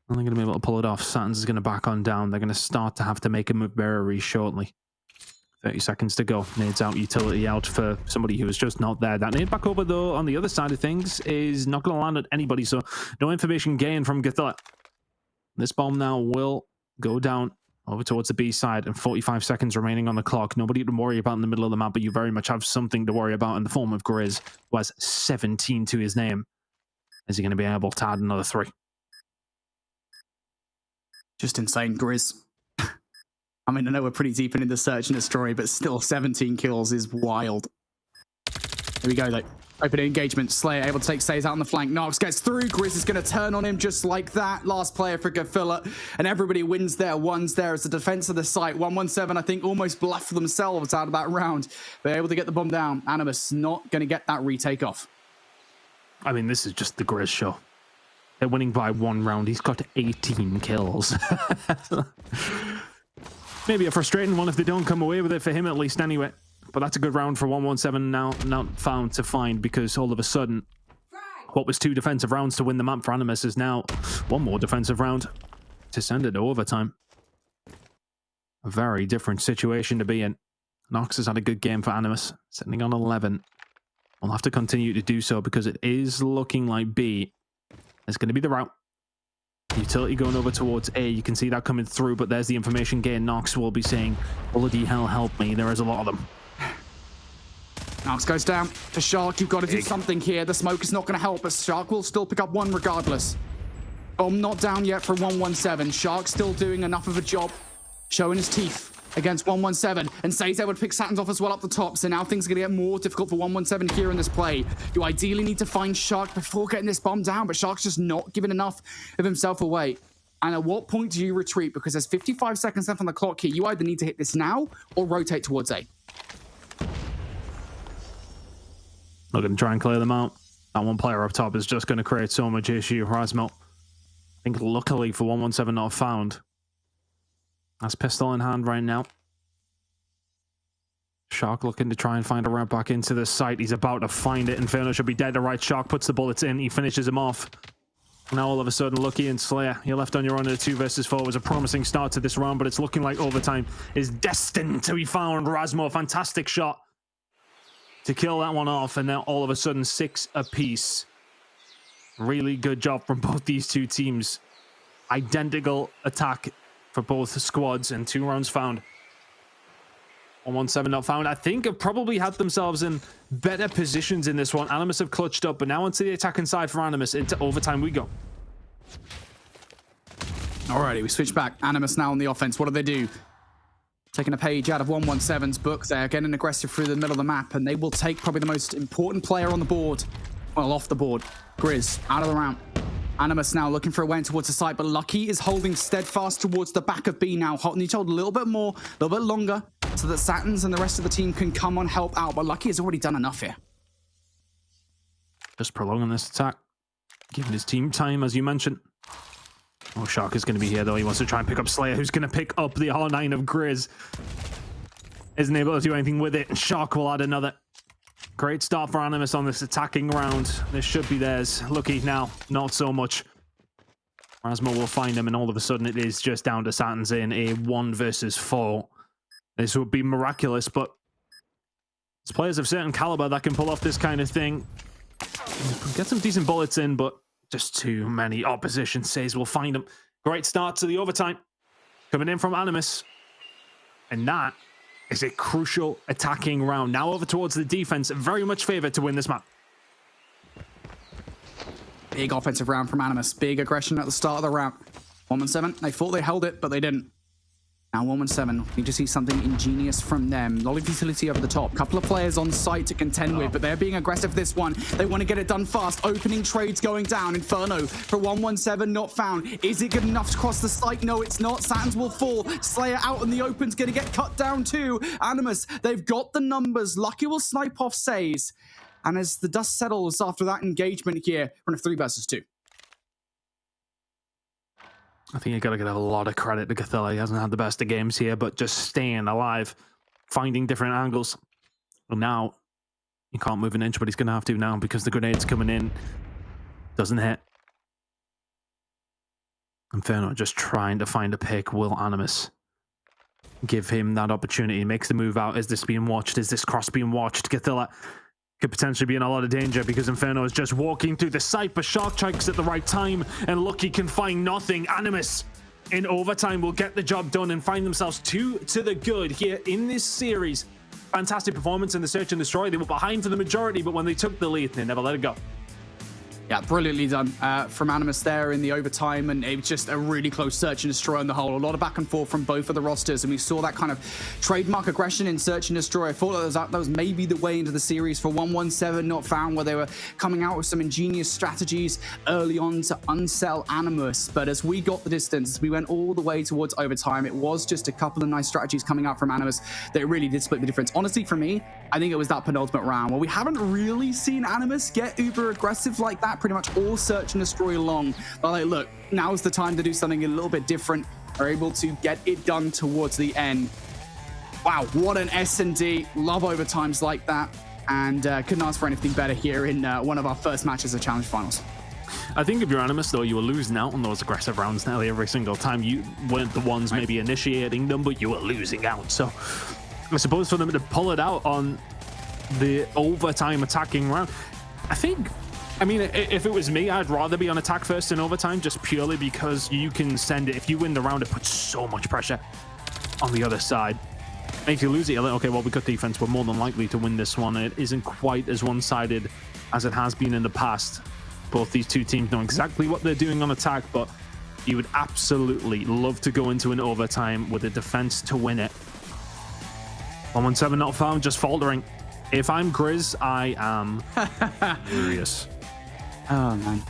I'm not going to be able to pull it off. Satins is going to back on down. They're going to start to have to make a move very shortly. 30 seconds to go. Nades out, utility out for somebody who is just not there. That nade back over, though, on the other side of things is not going to land at anybody, so no information gained from Gathilla. This bomb now will go down over towards the B side, and 45 seconds remaining on the clock. Nobody to worry about in the middle of the map, but you very much have something to worry about in the form of Grizz, who has 17 to his name. Is he going to be able to add another 3? Just insane, Grizz. I mean, I know we're pretty deep into the search and destroy, but still 17 kills is wild. Here we go, though. Open engagement. Slayer able to take Says out on the flank. Nox gets through. Grizz is going to turn on him just like that. Last player for Gafilla. And everybody wins their ones there as the defense of the site. 117, I think, almost bluffed themselves out of that round. They're able to get the bomb down. Animus not going to get that retake off. I mean, this is just the Grizz show. They're winning by 1 round. He's got 18 kills. Maybe a frustrating one if they don't come away with it, for him at least anyway. But that's a good round for 117 now not found to find, because all of a sudden, what was 2 defensive rounds to win the map for Animus is now 1 more defensive round to send it to overtime. A very different situation to be in. Nox has had a good game for Animus, sitting on 11. We'll have to continue to do so because it is looking like B is going to be the route. Utility going over towards A. You can see that coming through, but there's the information gain. Nox will be saying, bloody hell, help me. There is a lot of them. Nox goes down for Shark. You've got to do something here. The smoke is not going to help us. Shark will still pick up 1 regardless. Bomb not down yet for 117. Shark still doing enough of a job, showing his teeth against 117, and Says able to pick Saturns off as well up the top, so now things are going to get more difficult for 117 here in this play. You ideally need to find Shark before getting this bomb down, but Shark's just not giving enough of himself away. And at what point do you retreat? Because there's 55 seconds left on the clock here. You either need to hit this now or rotate towards A. Not going to try and clear them out. That 1 player up top is just going to create so much issue. Rasmo, I think luckily for 117 not found. That's pistol in hand right now. Shark looking to try and find a route back into the site. He's about to find it. Inferno should be dead to right. Shark puts the bullets in. He finishes him off. Now all of a sudden, Lucky and Slayer, you're left on your own in a 2 versus 4. It was a promising start to this round, but it's looking like overtime is destined to be found. Rasmo, fantastic shot to kill that one off, and now all of a sudden 6 apiece. Really good job from both these 2 teams. Identical attack for both squads, and 2 rounds found. 117 not found. I think have probably had themselves in better positions in this one. Animus have clutched up, but now onto the attacking side for Animus. Into overtime we go. Alrighty, we switch back. Animus now on the offense. What do they do? Taking a page out of 117's book. They're getting aggressive through the middle of the map, and they will take probably the most important player on the board. Well, off the board. Grizz, out of the round. Animus now looking for a way in towards the side, but Lucky is holding steadfast towards the back of B now. Need to hold a little bit more, a little bit longer, so that Saturns and the rest of the team can come on, help out. But Lucky has already done enough here. Just prolonging this attack. Giving his team time, as you mentioned. Oh, Shark is going to be here, though. He wants to try and pick up Slayer, who's going to pick up the R9 of Grizz. Isn't able to do anything with it, and Shark will add another. Great start for Animus on this attacking round. This should be theirs. Lucky now, not so much. Rasmo will find him, and all of a sudden it is just down to Saturns in a 1 versus 4. This would be miraculous, but it's players of certain caliber that can pull off this kind of thing. Get some decent bullets in, but just too many opposition. Says will find him. Great start to the overtime. Coming in from Animus. And that is a crucial attacking round. Now over towards the defense. Very much favored to win this map. Big offensive round from Animus. Big aggression at the start of the round. 117, they thought they held it, but they didn't. Now 117, need to see something ingenious from them. A lot of utility over the top. Couple of players on site to contend with, but they're being aggressive this one. They want to get it done fast. Opening trades going down. Inferno for 117, not found. Is it good enough to cross the site? No, it's not. Saturns will fall. Slayer out in the open's going to get cut down too. Animus, they've got the numbers. Lucky will snipe off Says. And as the dust settles after that engagement here, we're in a 3 versus 2. I think you got to give a lot of credit to Cathella. He hasn't had the best of games here, but just staying alive, finding different angles. Well, now, he can't move an inch, but he's going to have to now because the grenade's coming in. Doesn't hit. Inferno just trying to find a pick. Will Animus give him that opportunity? He makes the move out. Is this being watched? Is this cross being watched? Cathella could potentially be in a lot of danger because Inferno is just walking through the site, but Shark strikes at the right time, and Lucky can find nothing. Animus in overtime will get the job done and find themselves 2 to the good here in this series. Fantastic performance in the search and destroy. They were behind for the majority, but when they took the lead, they never let it go. Yeah, brilliantly done from Animus there in the overtime, and it was just a really close search and destroy on the whole. A lot of back and forth from both of the rosters, and we saw that kind of trademark aggression in search and destroy. I thought that was maybe the way into the series for 117 Not Found, where they were coming out with some ingenious strategies early on to unsell Animus. But as we got the distance, as we went all the way towards overtime, it was just a couple of nice strategies coming out from Animus that really did split the difference. Honestly, for me, I think it was that penultimate round where we haven't really seen Animus get uber aggressive like that, pretty much all search and destroy long. But like, look, now's the time to do something a little bit different. Are able to get it done towards the end. Wow, what an S&D. Love overtimes like that. And couldn't ask for anything better here in one of our first matches of Challenge Finals. I think if you're Animus, though, you were losing out on those aggressive rounds nearly every single time. You weren't the ones maybe initiating them, but you were losing out. So I suppose for them to pull it out on the overtime attacking round, I mean, if it was me, I'd rather be on attack first in overtime, just purely because you can send it. If you win the round, it puts so much pressure on the other side. And if you lose it, you're like, okay, well, we got defense. We're more than likely to win this one. It isn't quite as one-sided as it has been in the past. Both these two teams know exactly what they're doing on attack, but you would absolutely love to go into an overtime with a defense to win it. 117 Not Found, just faltering. If I'm Grizz, I am furious. Oh, man.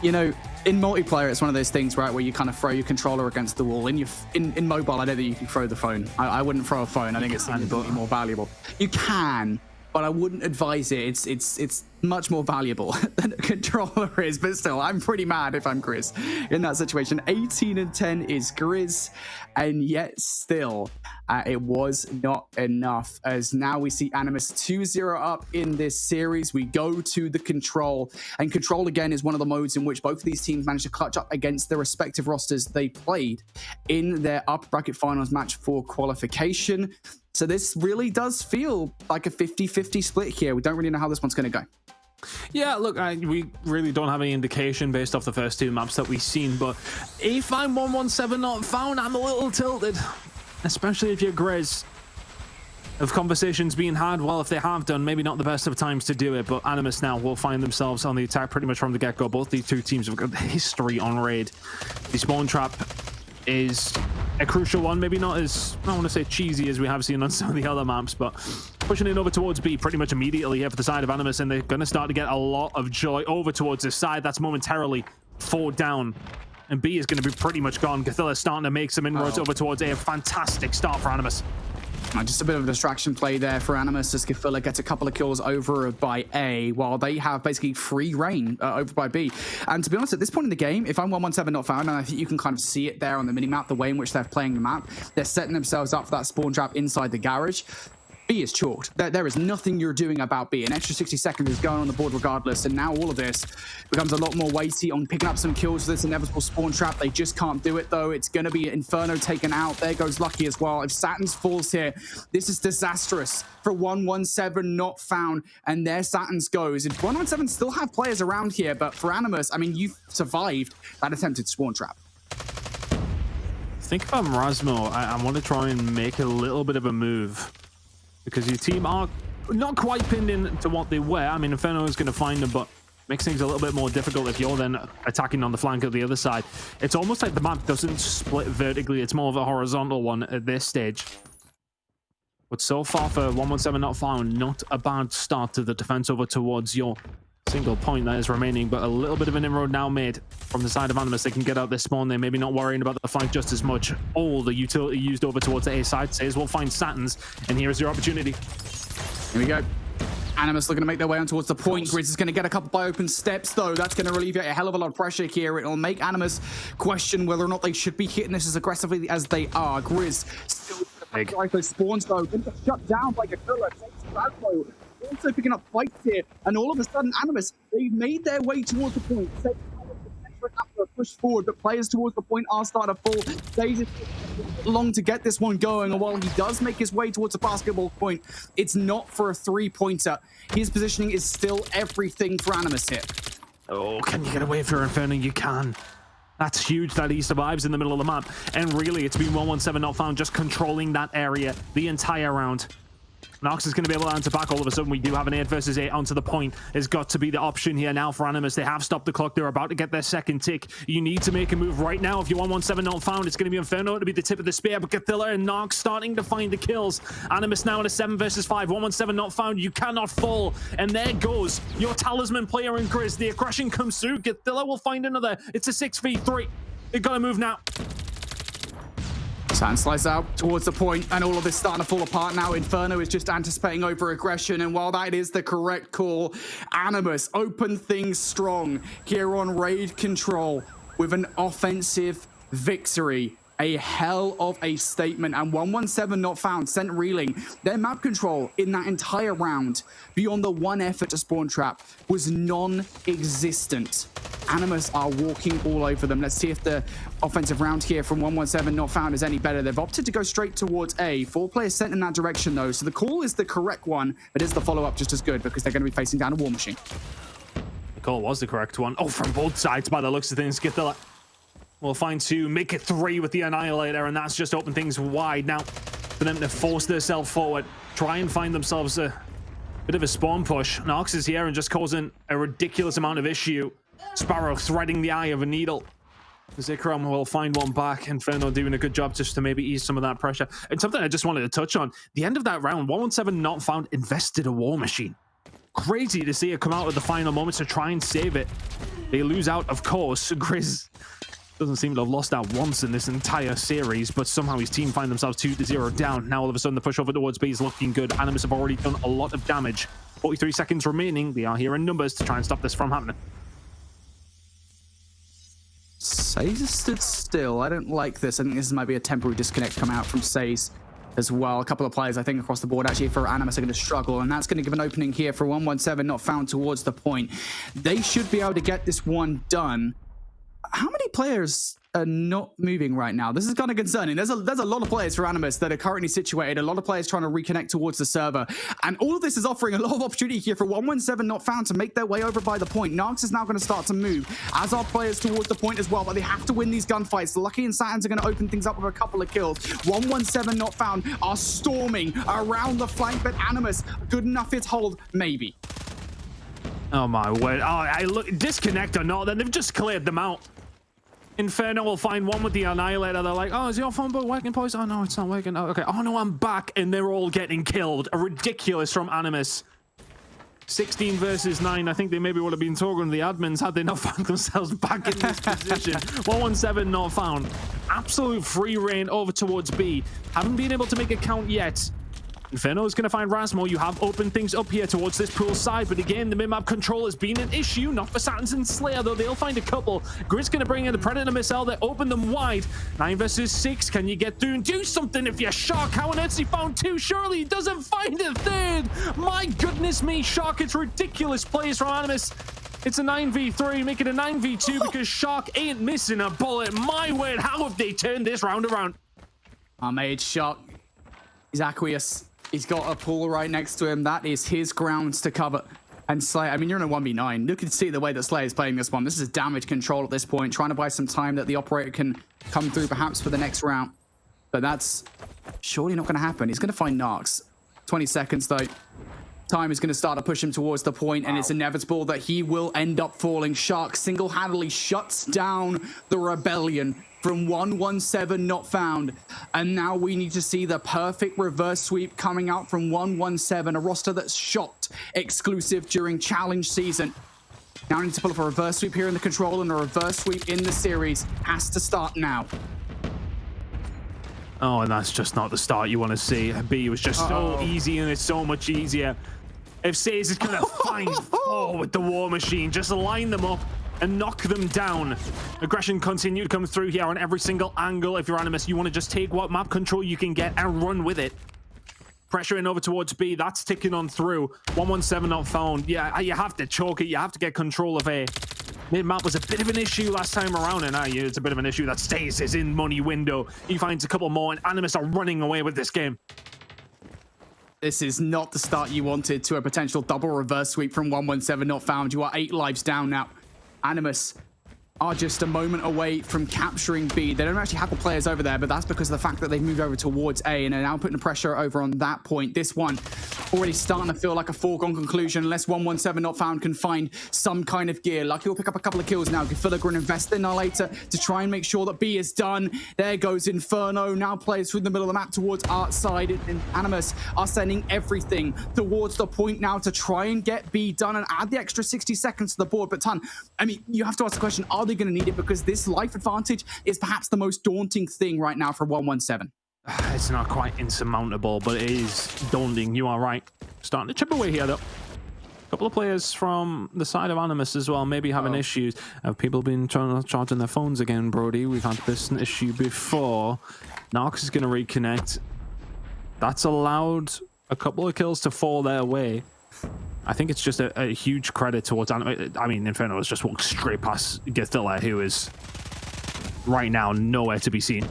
You know, in multiplayer, it's one of those things, right, where you kind of throw your controller against the wall. In mobile, I don't think you can throw the phone. I wouldn't throw a phone. I think it's significantly more valuable. You can, but I wouldn't advise it. It's much more valuable than a controller is. But still, I'm pretty mad if I'm Grizz in that situation. 18-10 is Grizz, and yet still, it was not enough, as now we see Animus 2-0 up in this series. We go to the Control, and Control again is one of the modes in which both of these teams managed to clutch up against their respective rosters they played in their upper bracket finals match for qualification. So this really does feel like a 50-50 split here. We don't really know how this one's going to go. Yeah, look, we really don't have any indication based off the first two maps that we've seen, but if I'm 117 Not Found, I'm a little tilted, especially if you're Grizz. Of conversations being had, well, if they have done, maybe not the best of times to do it, but Animus now will find themselves on the attack pretty much from the get-go. Both these two teams have got history on raid. The spawn trap is a crucial one, maybe not as, I don't want to say cheesy as we have seen on some of the other maps, but pushing it over towards B pretty much immediately here for the side of Animus, and they're going to start to get a lot of joy over towards this side. That's momentarily 4 down, and B is going to be pretty much gone. Gathilla's starting to make some inroads over towards A. A fantastic start for Animus. Just a bit of a distraction play there for Animus as Gatilla gets a couple of kills over by A, while they have basically free reign over by B. And to be honest, at this point in the game, if I'm 117 Not Found, and I think you can kind of see it there on the minimap, the way in which they're playing the map, they're setting themselves up for that spawn trap inside the garage. B is chalked. There is nothing you're doing about B. An extra 60 seconds is going on the board regardless, and now all of this becomes a lot more weighty on picking up some kills for this inevitable spawn trap. They just can't do it, though. It's going to be Inferno taken out. There goes Lucky as well. If Saturn's falls here, this is disastrous for 117 Not Found, and there Saturn's goes. And 117 still have players around here, but for Animus, I mean, you've survived that attempted spawn trap. I think if I'm Rasmo, I want to try and make a little bit of a move, because your team are not quite pinned in to what they were. I mean, Inferno is going to find them, but makes things a little bit more difficult if you're then attacking on the flank of the other side. It's almost like the map doesn't split vertically. It's more of a horizontal one at this stage. But so far for 117 Not Found, not a bad start to the defense over towards your single point that is remaining, but a little bit of an inroad now made from the side of Animus. They can get out this spawn. They're maybe not worrying about the flank just as much. All the utility used over towards the A side says we'll find Saturn's, and here is your opportunity. Here we go. Animus looking to make their way on towards the point. Grizz is going to get a couple by open steps, though. That's going to alleviate a hell of a lot of pressure here. It'll make Animus question whether or not they should be hitting this as aggressively as they are. Grizz still like those spawns, though. Going to get shut down by Gatilla. Also picking up fights here, and all of a sudden Animus, they've made their way towards the point. After a push forward, but players towards the point are starting to fall. Daisy long to get this one going, and while he does make his way towards the basketball point, it's not for a 3-pointer. His positioning is still everything for Animus here. Oh, can you get away from Inferno? You can. That's huge that he survives in the middle of the map. And really, it's been 117 not found, just controlling that area the entire round. Nox is going to be able to answer back. All of a sudden, we do have an 8 versus 8 onto the point. Has got to be the option here now for Animus. They have stopped the clock. They're about to get their second tick. You need to make a move right now. If you want 117 not found, it's going to be Inferno to be the tip of the spear. But Cathilla and Nox starting to find the kills. Animus now in a 7 versus 5. 117 not found. You cannot fall. And there goes your talisman player in Grizz. The aggression comes through. Cathilla will find another. It's a 6v3. They've got to move now. Sand slice out towards the point, and all of this starting to fall apart now. Inferno is just anticipating over aggression, and while that is the correct call, Animus open things strong here on raid control with an offensive victory. A hell of a statement, and 117 not found sent reeling. Their map control in that entire round, beyond the one effort to spawn trap, was non-existent. Animus are walking all over them. Let's see if the offensive round here from 117 not found is any better. They've opted to go straight towards A. 4 players sent in that direction though, so the call is the correct one, but is the follow-up just as good because they're going to be facing down a war machine? The call was the correct one. Oh, from both sides by the looks of things. Cathilla will find 2, make it 3 with the Annihilator, and that's just opened things wide now for them to force themselves forward, try and find themselves a bit of a spawn push. Nox is here and just causing a ridiculous amount of issue. Sparrow threading the eye of a needle. Zikram will find one back. Inferno doing a good job just to maybe ease some of that pressure. And something I just wanted to touch on, the end of that round, 117 not found invested a war machine. Crazy to see it come out at the final moments to try and save it. They lose out, of course. Grizz doesn't seem to have lost out once in this entire series, but somehow his team find themselves 2-0 down. Now all of a sudden the push over towards B is looking good. Animus have already done a lot of damage. 43 seconds remaining. They are here in numbers to try and stop this from happening. Saze stood still. I don't like this. I think this might be a temporary disconnect come out from Saze as well. A couple of players, I think, across the board actually for Animus are going to struggle, and that's going to give an opening here for 117 not found towards the point. They should be able to get this one done. How many players are not moving right now? This is kind of concerning. There's a lot of players for Animus that are currently situated, a lot of players trying to reconnect towards the server, and all of this is offering a lot of opportunity here for 117 not found to make their way over by the point. Narcs is now going to start to move, as are players towards the point as well, but they have to win these gunfights. Lucky and Satins are going to open things up with a couple of kills. 117 not found are storming around the flank, but Animus, good enough hit hold, maybe. Oh my word. Oh, I look, disconnect or not, then they've just cleared them out. Inferno will find one with the Annihilator. They're like, oh, is your phone book working, boys? Oh, no, it's not working. Oh, okay. Oh, no, I'm back. And they're all getting killed. A ridiculous from Animus. 16 versus 9. I think they maybe would have been talking to the admins had they not found themselves back in this position. 117 not found. Absolute free reign over towards B. Haven't been able to make a count yet. Inferno is going to find Rasmo. You have opened things up here towards this pool side, but again, the mid-map control has been an issue. Not for Satins and Slayer, though. They'll find a couple. Grid's going to bring in the Predator missile. They open them wide. 9 versus 6. Can you get through and do something if you're Shark? How on earth he found 2? Surely he doesn't find a 3rd. My goodness me, Shark. It's ridiculous plays from Animus. It's a 9v3. Make it a 9v2 because Shark ain't missing a bullet. My word, how have they turned this round around? Our mage Shark. He's aqueous. He's got a pool right next to him. That is his grounds to cover. And Slayer, I mean, you're in a 1v9. You can see the way that Slayer is playing this one. This is damage control at this point, trying to buy some time that the operator can come through perhaps for the next round. But that's surely not going to happen. He's going to find Narcs. 20 seconds, though. Time is going to start to push him towards the point, and it's inevitable that he will end up falling. Shark single-handedly shuts down the rebellion from 117 not found. And now we need to see the perfect reverse sweep coming out from 117, a roster that's shocked exclusive during challenge season. Now we need to pull up a reverse sweep here in the control, and a reverse sweep in the series has to start now. Oh, and that's just not the start you want to see. B was just so easy, and it's so much easier. If Saze is going to find with the War Machine, just line them up and knock them down. Aggression continue to come through here on every single angle. If you're Animus, you want to just take what map control you can get and run with it. Pressure in over towards B. That's ticking on through. 117 not found. Yeah, you have to choke it. You have to get control of A. Mid-map was a bit of an issue last time around, and it's a bit of an issue that Stays is in money window. He finds a couple more, and Animus are running away with this game. This is not the start you wanted to a potential double reverse sweep from 117 not found. You are 8 lives down now. Animus are just a moment away from capturing B. They don't actually have the players over there, but that's because of the fact that they've moved over towards A and are now putting the pressure over on that point. This one already starting to feel like a foregone conclusion unless 117 Not Found can find some kind of gear. Lucky will pick up a couple of kills now. Gifilla going to invest in now later to try and make sure that B is done. There goes Inferno. Now plays through the middle of the map towards Art side. And Animus are sending everything towards the point now to try and get B done and add the extra 60 seconds to the board. But Tun, I mean, you have to ask the question, are they going to need it? Because this life advantage is perhaps the most daunting thing right now for 117. It's not quite insurmountable, but it is daunting. You are right. Starting to chip away here, though. A couple of players from the side of Animus as well, maybe having issues. Have people been charging their phones again, Brody? We've had this issue before. Nox is going to reconnect. That's allowed a couple of kills to fall their way. I think it's just a huge credit towards Animus. I mean, Inferno has just walked straight past Githilla, who is right now nowhere to be seen.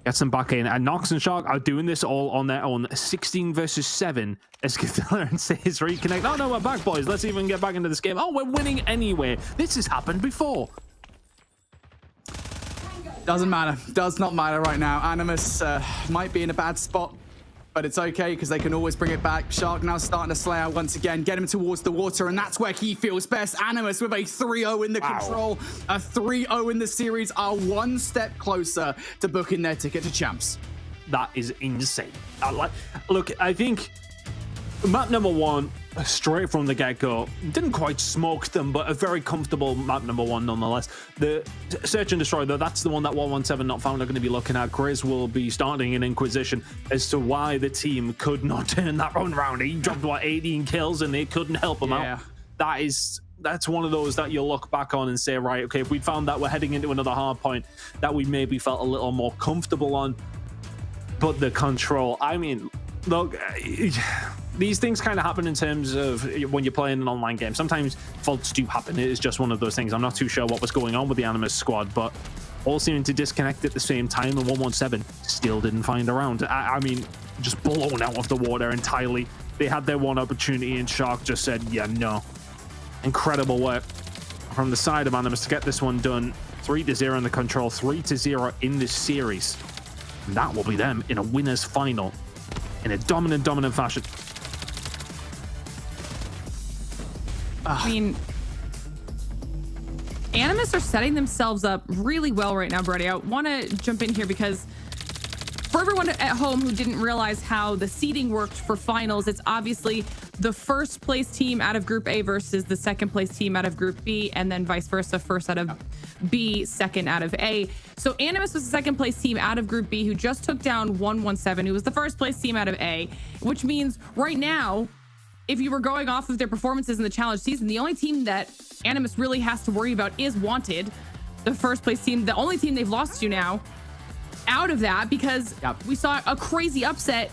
Gets them back in, and Nox and Shark are doing this all on their own. 16 versus 7 as Githilla and Says reconnect. Oh no, we're back, boys. Let's even get back into this game. Oh, we're winning anyway. This has happened before. Doesn't matter. Does not matter right now. Animus might be in a bad spot, but it's okay because they can always bring it back. Shark now starting to slay out once again, get him towards the water, and that's where he feels best. Animus with a 3-0 in the control, a 3-0 in the series, are one step closer to booking their ticket to champs. That is insane. Look, I think map number 1, straight from the get-go, didn't quite smoke them, but a very comfortable map number 1 nonetheless. The Search and Destroy, though, that's the one that 117 Not Found are going to be looking at. Grizz will be starting an inquisition as to why the team could not turn that run around. He dropped, what, 18 kills, and they couldn't help him out. That's one of those that you'll look back on and say, right, okay, if we found that we're heading into another hard point that we maybe felt a little more comfortable on. But the control, I mean, look, these things kind of happen in terms of when you're playing an online game. Sometimes faults do happen. It is just one of those things. I'm not too sure what was going on with the Animus squad, but all seeming to disconnect at the same time, and 117 still didn't find a round. I mean, just blown out of the water entirely. They had their one opportunity, and Shark just said, yeah, no. Incredible work from the side of Animus to get this one done. 3-0 in the control, 3-0 in this series. And that will be them in a winner's final in a dominant fashion. I mean, Animus are setting themselves up really well right now, Brody. I want to jump in here because for everyone at home who didn't realize how the seeding worked for finals, it's obviously the first place team out of Group A versus the second place team out of Group B, and then vice versa, first out of B, second out of A. So Animus was the second place team out of Group B who just took down 117, who was the first place team out of A, which means right now, if you were going off of their performances in the challenge season, the only team that Animus really has to worry about is Wanted, the first place team, the only team they've lost to now out of that, because we saw a crazy upset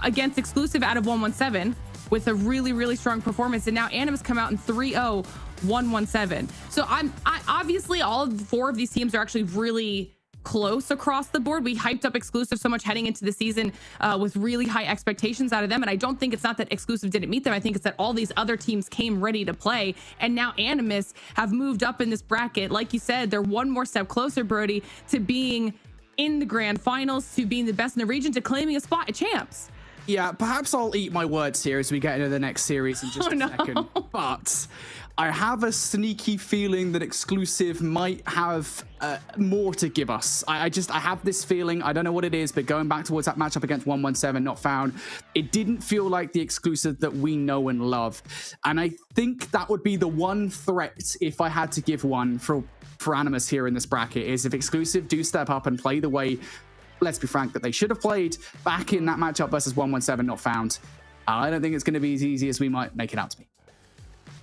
against Exclusive out of 117 with a really strong performance, and now Animus come out in 3-0 117. So I obviously all of 4 of these teams are actually really close across the board. We hyped up Exclusive so much heading into the season with really high expectations out of them, and I don't think it's not that Exclusive didn't meet them. I think it's that all these other teams came ready to play, and now Animus have moved up in this bracket. Like you said, they're one more step closer, Brody, to being in the grand finals, to being the best in the region, to claiming a spot at champs. Yeah, perhaps I'll eat my words here as we get into the next series in just a second. But I have a sneaky feeling that Exclusive might have more to give us. I have this feeling. I don't know what it is, but going back towards that matchup against 117 Not Found, it didn't feel like the Exclusive that we know and love. And I think that would be the one threat, if I had to give one for Animus here in this bracket, is if Exclusive do step up and play the way, let's be frank, that they should have played back in that matchup versus 117 Not Found. I don't think it's going to be as easy as we might make it out to be.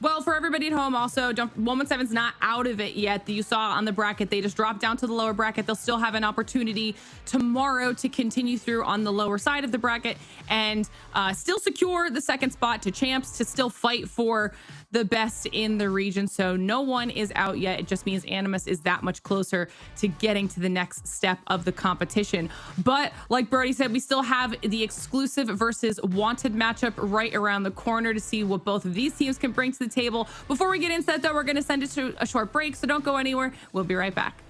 Well, for everybody at home, also, 117's not out of it yet. You saw on the bracket, they just dropped down to the lower bracket. They'll still have an opportunity tomorrow to continue through on the lower side of the bracket and still secure the second spot to champs, to still fight for the best in the region. So no one is out yet. It just means Animus is that much closer to getting to the next step of the competition. But like Brody said, we still have the exclusive versus wanted matchup right around the corner to see what both of these teams can bring to the table. Before we get into that, though, we're going to send it to a short break, so don't go anywhere. We'll be right back.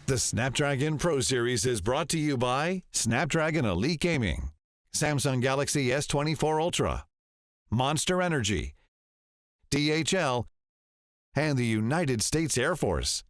The Snapdragon Pro Series is brought to you by Snapdragon Elite Gaming, Samsung Galaxy S24 Ultra, Monster Energy, DHL, and the United States Air Force.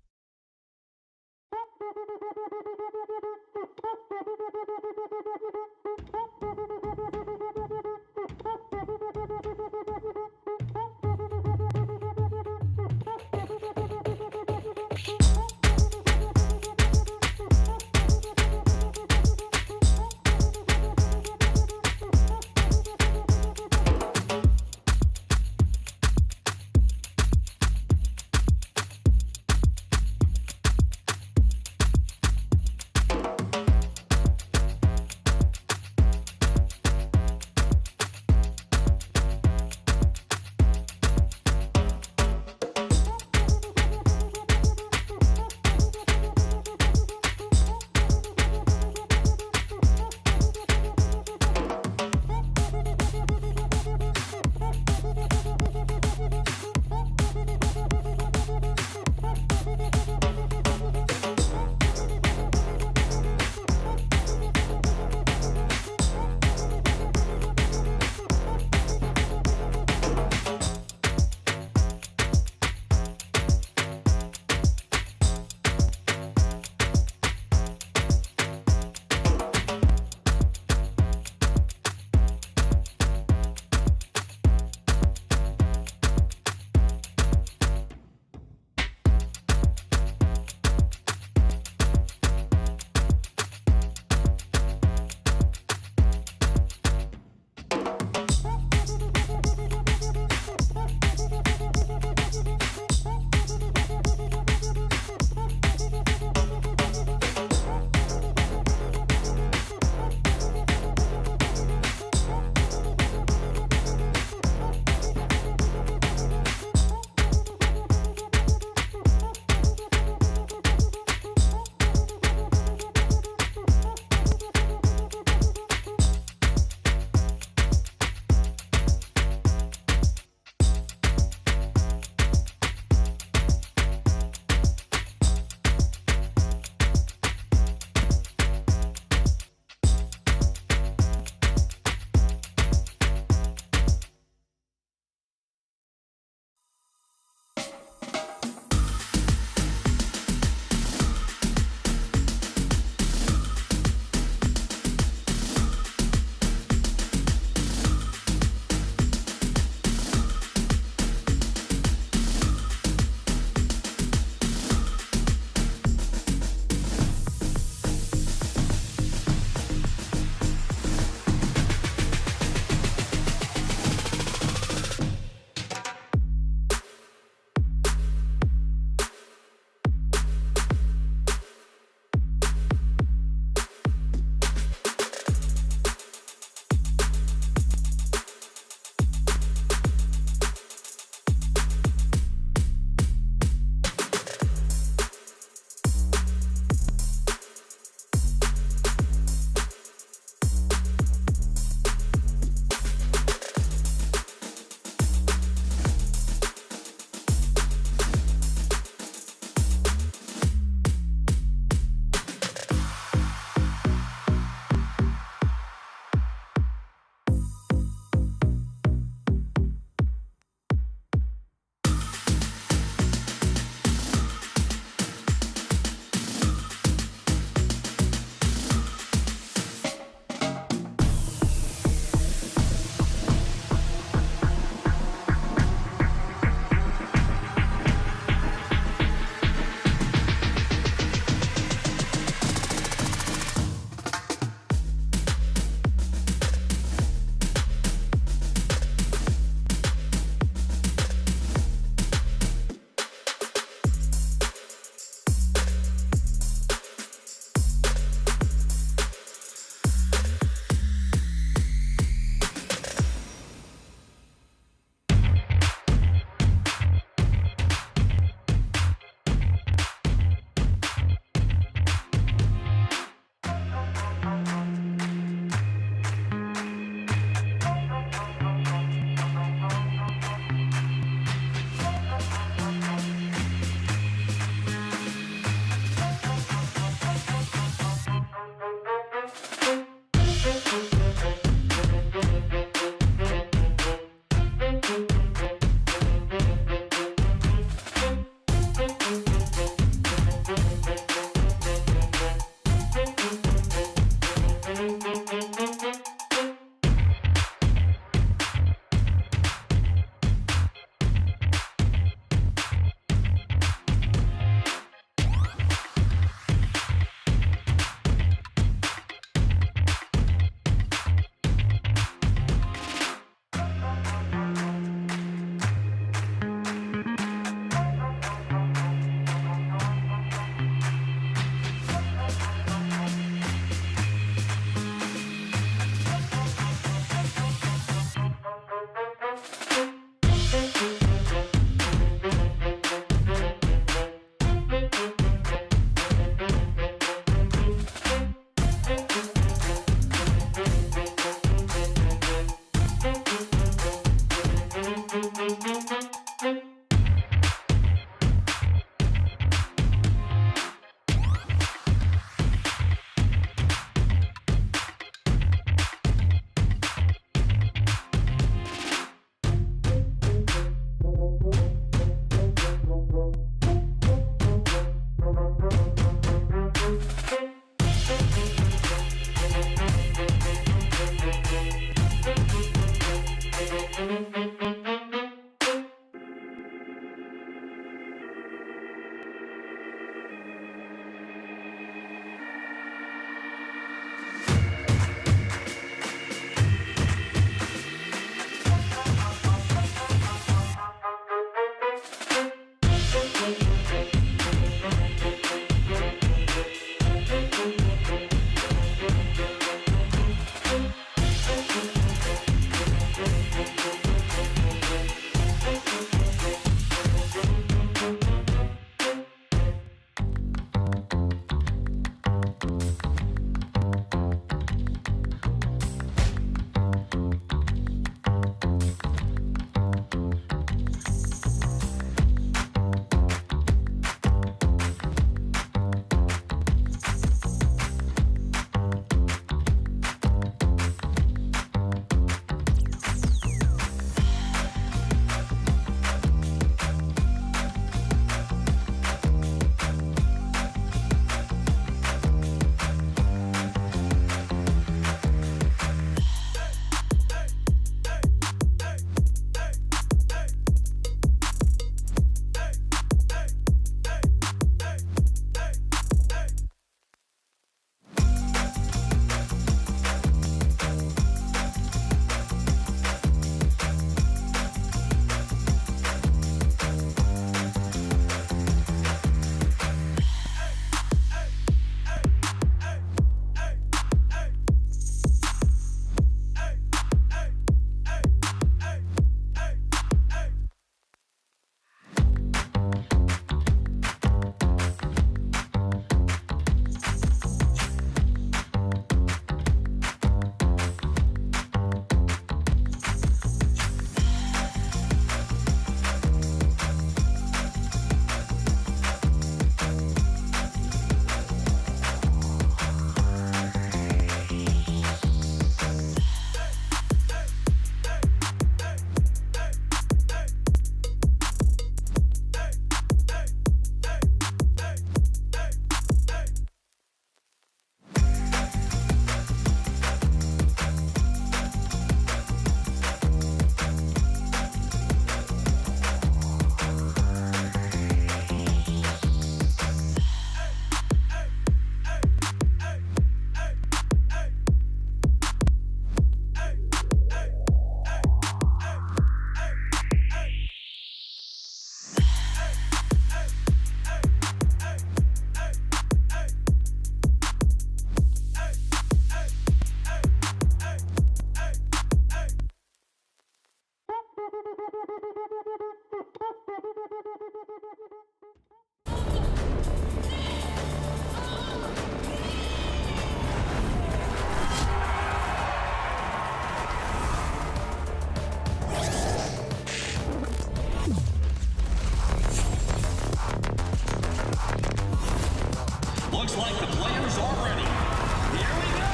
like the players are ready. Here we go!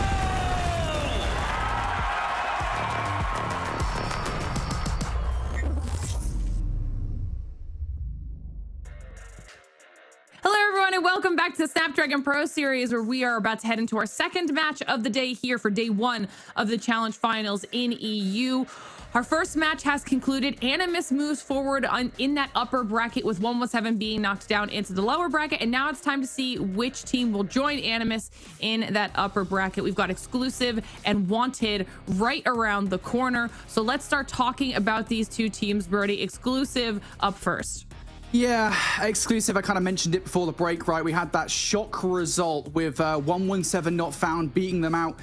Hello, everyone, and welcome back to the Snapdragon Pro Series, where we are about to head into our second match of the day here for day one of the Challenge Finals in EU. Our first match has concluded. Animus moves forward in that upper bracket, with 117 being knocked down into the lower bracket. And now it's time to see which team will join Animus in that upper bracket. We've got Exclusive and Wanted right around the corner. So let's start talking about these two teams, Brody. Exclusive up first. Yeah, Exclusive, I kind of mentioned it before the break, right? We had that shock result with 117 not found, beating them out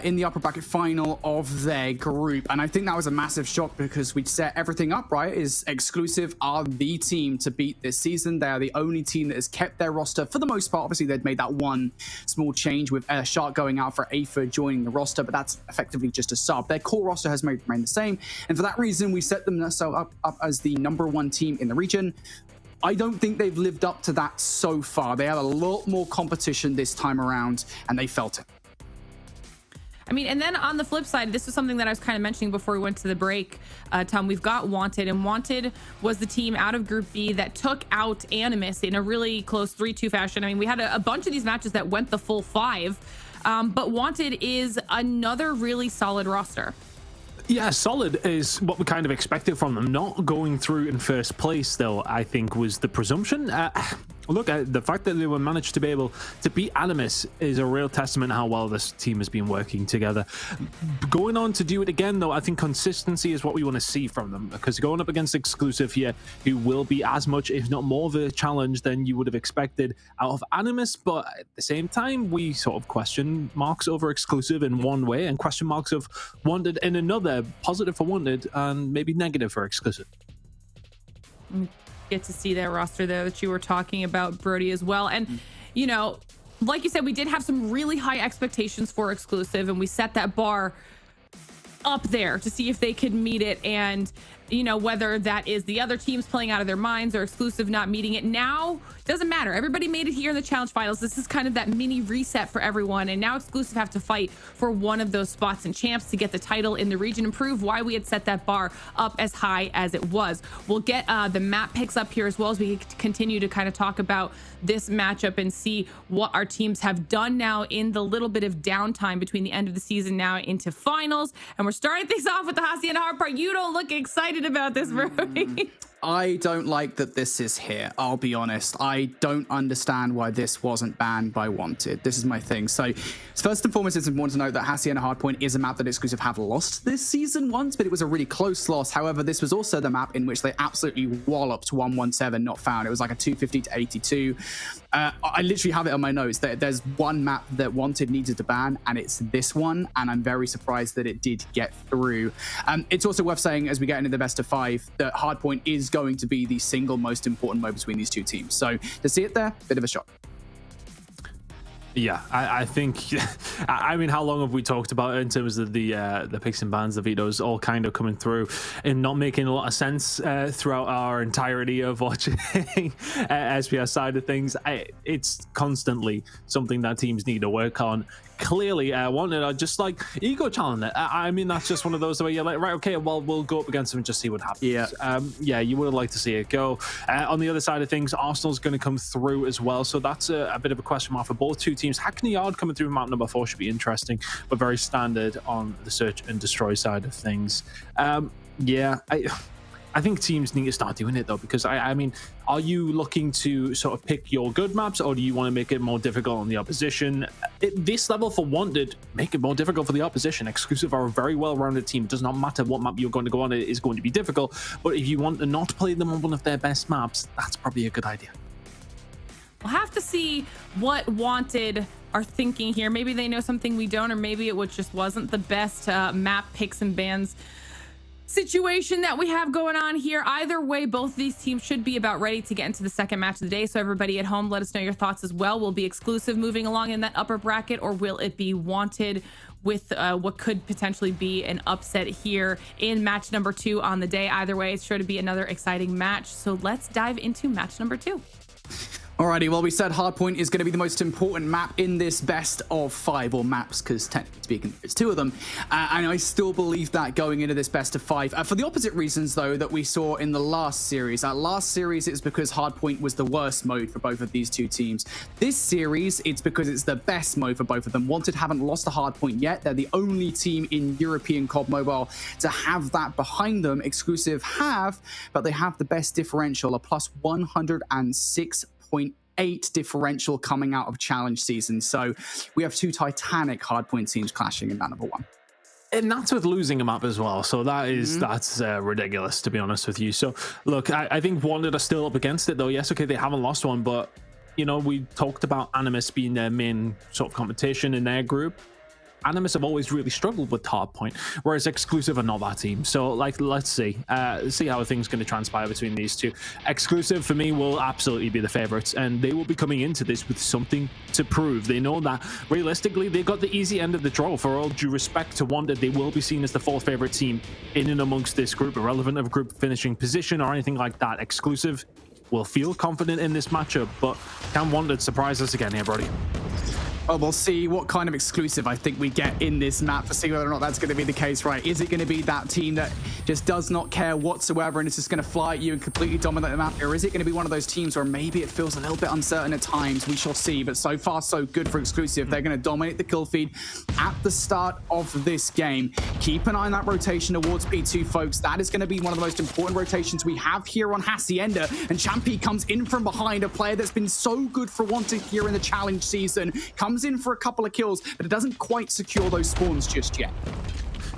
in the upper bracket final of their group. And I think that was a massive shock because we'd set everything up, right? Is Exclusive are the team to beat this season. They are the only team that has kept their roster for the most part. Obviously, they'd made that one small change with Shark going out for Aether joining the roster, but that's effectively just a sub. Their core roster has remained the same. And for that reason, we set them up as the #1 team in the region. I don't think they've lived up to that so far. They had a lot more competition this time around, and they felt it. I mean, and then on the flip side, this is something that I was kind of mentioning before we went to the break, Tom. We've got Wanted, and Wanted was the team out of Group B that took out Animus in a really close 3-2 fashion. I mean, we had a bunch of these matches that went the full 5, but Wanted is another really solid roster. Yeah, solid is what we kind of expected from them. Not going through in first place, though, I think was the presumption. Look, the fact that they were managed to be able to beat Animus is a real testament to how well this team has been working together. Going on to do it again, though, I think consistency is what we want to see from them, because going up against Exclusive here, who will be as much, if not more, of a challenge than you would have expected out of Animus. But at the same time, we sort of question marks over Exclusive in one way and question marks of Wanted in another. Positive for Wanted and maybe negative for Exclusive. Get to see that roster there that you were talking about, Brody, as well. And you know, like you said, we did have some really high expectations for Exclusive, and we set that bar up there to see if they could meet it. And you know, whether that is the other teams playing out of their minds or Exclusive not meeting it, now doesn't matter. Everybody made it here in the Challenge Finals. This is kind of that mini reset for everyone, and now Exclusive have to fight for one of those spots and champs to get the title in the region and prove why we had set that bar up as high as it was. We'll get the map picks up here as well as we continue to kind of talk about this matchup and see what our teams have done now in the little bit of downtime between the end of the season now into finals. And we're starting things off with the Hacienda hardpoint. You don't look excited about this, Brody. I don't like that this is here, I'll be honest. I don't understand why this wasn't banned by Wanted. This is my thing. So first and foremost, it's important to note that Hacienda Hardpoint is a map that Exclusive have lost this season once, but it was a really close loss. However, this was also the map in which they absolutely walloped 117 not found. It was like a 250 to 82. I literally have it on my notes that there's one map that Wanted needed to ban, and it's this one, and I'm very surprised that it did get through. It's also worth saying, as we get into the best of 5, that Hardpoint is going to be the single most important mode between these two teams. So to see it there, bit of a shock. Yeah, I think, I mean, how long have we talked about it in terms of the picks and bans, the vetoes, all kind of coming through and not making a lot of sense throughout our entirety of watching SPS side of things. It's constantly something that teams need to work on. Clearly, Wanted are just like ego challenge. I mean, that's just one of those where you're like, right, okay, well, we'll go up against them and just see what happens. Yeah, you would have liked to see it go. On the other side of things, Arsenal's going to come through as well, so that's a bit of a question mark for both two teams. Hackney Yard coming through map number 4 should be interesting, but very standard on the search and destroy side of things. Yeah, I think teams need to start doing it though, because I mean, are you looking to sort of pick your good maps, or do you want to make it more difficult on the opposition? At this level for Wanted, make it more difficult for the opposition. Exclusive are a very well-rounded team. It does not matter what map you're going to go on, it is going to be difficult. But if you want to not play them on one of their best maps, that's probably a good idea. We'll have to see what Wanted are thinking here. Maybe they know something we don't, or maybe it just wasn't the best map picks and bans situation that we have going on here. Either way, both these teams should be about ready to get into the second match of the day. So everybody at home, let us know your thoughts as well. Will be Exclusive moving along in that upper bracket, or will it be Wanted with what could potentially be an upset here in match number 2 on the day? Either way, it's sure to be another exciting match. So let's dive into match number 2. Alrighty, well, we said hardpoint is going to be the most important map in this best of 5, or maps, because technically speaking, it's 2 of them. And I still believe that going into this best of 5. For the opposite reasons, though, that we saw in the last series. Last series, it's because hardpoint was the worst mode for both of these 2 teams. This series, it's because it's the best mode for both of them. Wanted haven't lost a hardpoint yet. They're the only team in European COD Mobile to have that behind them. Exclusive have, but they have the best differential, a plus 106.8 differential coming out of challenge season. So we have 2 titanic hardpoint teams clashing in that number 1. And that's with losing a map as well. So that is that's ridiculous, to be honest with you. So look, I think Wanted are still up against it, though. Yes, okay, they haven't lost one, but you know, we talked about Animus being their main sort of competition in their group. Animus have always really struggled with hardpoint, whereas Exclusive are not that team. So, like, let's see how things going to transpire between these 2. Exclusive, for me, will absolutely be the favorites, and they will be coming into this with something to prove. They know that, realistically, they got the easy end of the draw. For all due respect to Wanted, they will be seen as the 4th favorite team in and amongst this group, irrelevant of group finishing position or anything like that. Exclusive will feel confident in this matchup, but can Wanted surprise us again here, Brody? Well, we'll see what kind of exclusive I think we get in this map to see whether or not that's going to be the case, right? Is it going to be that team that just does not care whatsoever and is just going to fly at you and completely dominate the map? Or is it going to be one of those teams where maybe it feels a little bit uncertain at times? We shall see, but so far so good for exclusive. They're going to dominate the kill feed at the start of this game. Keep an eye on that rotation towards P2, folks. That is going to be one of the most important rotations we have here on Hacienda. And Champy comes in from behind, a player that's been so good for Wanted here in the challenge season. Comes in for a couple of kills, but it doesn't quite secure those spawns just yet.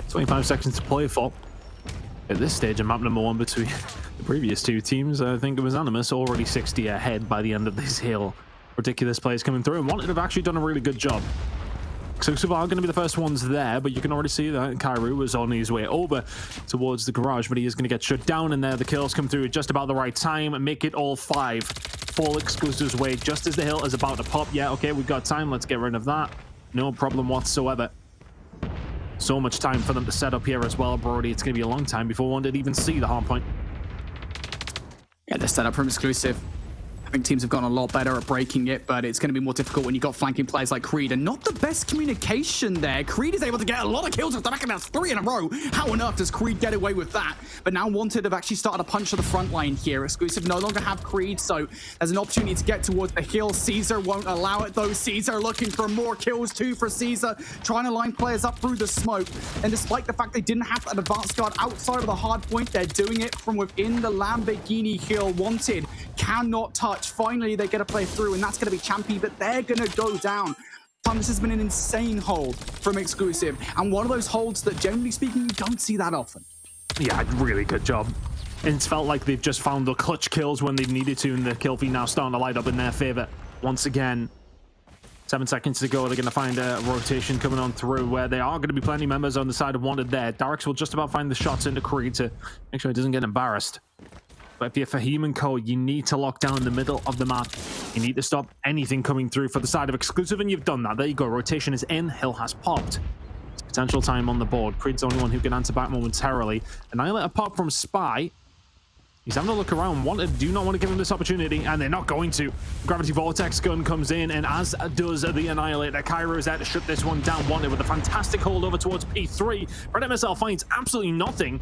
25 seconds to play for. At this stage, in map number 1 between the previous 2 teams, I think it was Animus already 60 ahead by the end of this hill. Ridiculous players coming through, and Wanted have actually done a really good job. Exclusive are going to be the first ones there, but you can already see that Kairu was on his way over towards the garage, but he is going to get shut down in there. The kills come through at just about the right time and make it all 5. Fall Exclusive's way just as the hill is about to pop. Yeah, okay, we've got time. Let's get rid of that. No problem whatsoever. So much time for them to set up here as well, Brody. It's going to be a long time before one did even see the hard point. Yeah, the setup from Exclusive. I think teams have gotten a lot better at breaking it, but it's going to be more difficult when you've got flanking players like Creed, and not the best communication there. Creed is able to get a lot of kills off the back, and that's 3 in a row. How on earth does Creed get away with that? But now Wanted have actually started a punch to the front line here. Exclusive no longer have Creed, so there's an opportunity to get towards the hill. Caesar won't allow it, though. Caesar looking for more kills, too, for Caesar, trying to line players up through the smoke. And despite the fact they didn't have an advanced guard outside of the hard point, they're doing it from within the Lamborghini hill. Wanted cannot touch. Finally, they get a play through, and that's going to be Champy, but they're going to go down. This has been an insane hold from Exclusive, and one of those holds that, generally speaking, you don't see that often. Yeah, really good job. It's felt like they've just found the clutch kills when they needed to, and the kill feed now starting to light up in their favor. Once again, 7 seconds to go. They're going to find a rotation coming on through where they are going to be plenty members on the side of Wanted there. Darix will just about find the shots into Creed to make sure he doesn't get embarrassed. But if you're Fahim and Co, you need to lock down the middle of the map. You need to stop anything coming through for the side of Exclusive, and you've done that. There you go. Rotation is in. Hill has popped. It's potential time on the board. Creed's the only one who can answer back momentarily. Annihilator pop from Spy. He's having a look around. Wanted do not want to give him this opportunity, and they're not going to. Gravity Vortex gun comes in, and as does the Annihilator. Cairo is there to shut this one down. Wanted with a fantastic hold over towards P3. Red MSL finds absolutely nothing.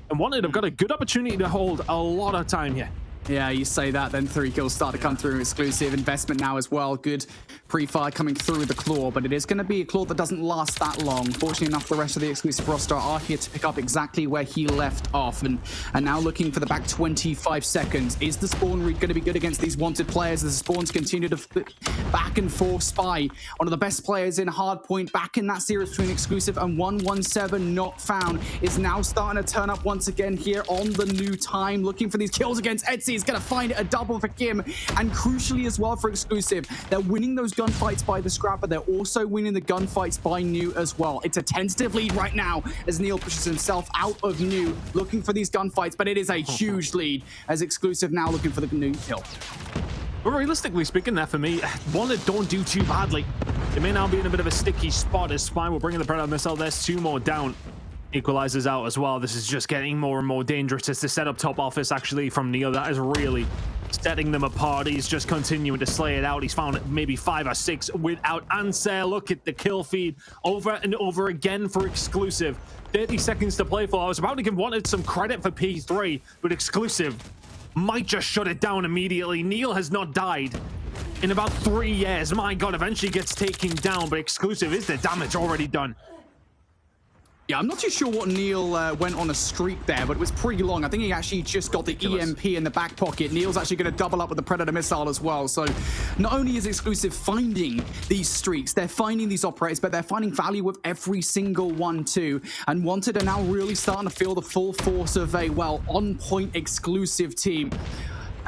And Wanted have got a good opportunity to hold a lot of time here. Yeah, you say that, then 3 kills start to come through. Exclusive investment now as well. Good pre-fire coming through the claw, but it is going to be a claw that doesn't last that long. Fortunately enough, the rest of the Exclusive roster are here to pick up exactly where he left off, and now looking for the back 25 seconds. Is the spawn read going to be good against these Wanted players as the spawns continue to flip back and forth? Spy, one of the best players in hardpoint, back in that series between Exclusive and 117 not found, is now starting to turn up once again here on the new time, looking for these kills against Etsy. Is going to find a double for Kim, and crucially as well for Exclusive, they're winning those gunfights by the scrapper. They're also winning the gunfights by New as well. It's a tentative lead right now as Neil pushes himself out of New, looking for these gunfights, but it is a huge lead as Exclusive now looking for the New kill. But realistically speaking, there for me, Wanted don't do too badly. They may now be in a bit of a sticky spot as Spy will bring in the Predator missile. There's 2 more down. Equalizes out as well. This is just getting more and more dangerous as the setup top office actually from Neo. That is really setting them apart. He's just continuing to slay it out. He's found maybe 5 or 6 without answer. Look at the kill feed over and over again for Exclusive. 30 seconds to play for. I was about to give Wanted some credit for P3, but Exclusive might just shut it down immediately. Neil has not died in about 3 years. My God, eventually gets taken down, but Exclusive, is the damage already done? Yeah, I'm not too sure what Neil went on a streak there, but it was pretty long. I think he actually just got the EMP in the back pocket. Neil's actually going to double up with the Predator missile as well. So not only is Exclusive finding these streaks, they're finding these operators, but they're finding value with every single one too. And Wanted are now really starting to feel the full force of a, well, on-point Exclusive team.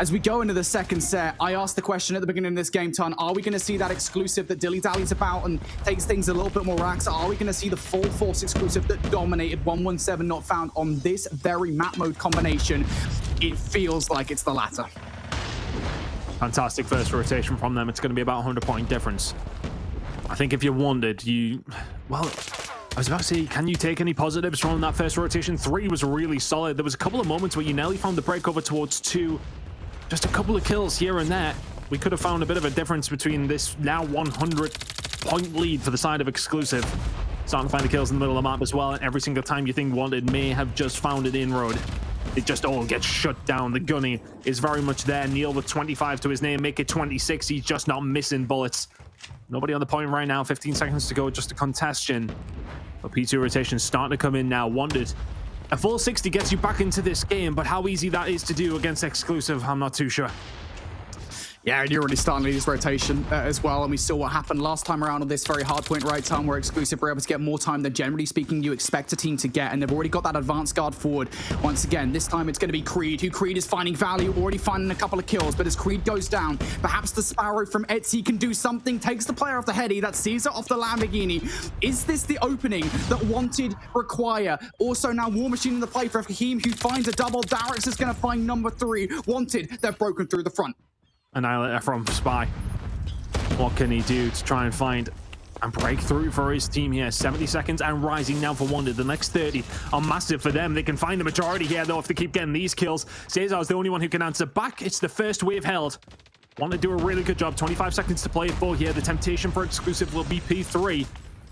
As we go into the second set, I asked the question at the beginning of this game, Ton, are we going to see that Exclusive that dilly-dallies about and takes things a little bit more relaxed? Are we going to see the full force Exclusive that dominated 117 Not Found on this very map mode combination? It feels like it's the latter. Fantastic first rotation from them. It's going to be about 100-point difference. I think if you wanted, well, I was about to say, can you take any positives from that first rotation? 3 was really solid. There was a couple of moments where you nearly found the break over towards 2. Just a couple of kills here and there. We could have found a bit of a difference between this now 100-point lead for the side of Exclusive. Starting to find the kills in the middle of the map as well. And every single time you think Wanted may have just found an inroad, it just all gets shut down. The gunny is very much there. Neil with 25 to his name, make it 26. He's just not missing bullets. Nobody on the point right now. 15 seconds to go, just a congestion. But P2 rotation starting to come in now. Wanted. A full 60 gets you back into this game, but how easy that is to do against Exclusive, I'm not too sure. Yeah, and you're already starting to lead this rotation as well, and we saw what happened last time around on this very hard point right time where Exclusive were able to get more time than generally speaking you expect a team to get, and they've already got that advanced guard forward. Once again, this time it's going to be Creed, who Creed is finding value, already finding a couple of kills, but as Creed goes down, perhaps the Sparrow from Etsy can do something, takes the player off the heady, that Caesar off the Lamborghini. Is this the opening that Wanted require? Also now War Machine in the play for Hakeem, who finds a double. Darix is going to find number 3. Wanted, they're broken through the front. Annihilator from Spy. What can he do to try and find and break through for his team here? 70 seconds and rising now for Wanted. The next 30 are massive for them. They can find the majority here, though, if they keep getting these kills. Cesar's the only one who can answer back. It's the first wave held. Want to do a really good job. 25 seconds to play for here. The temptation for Exclusive will be P3.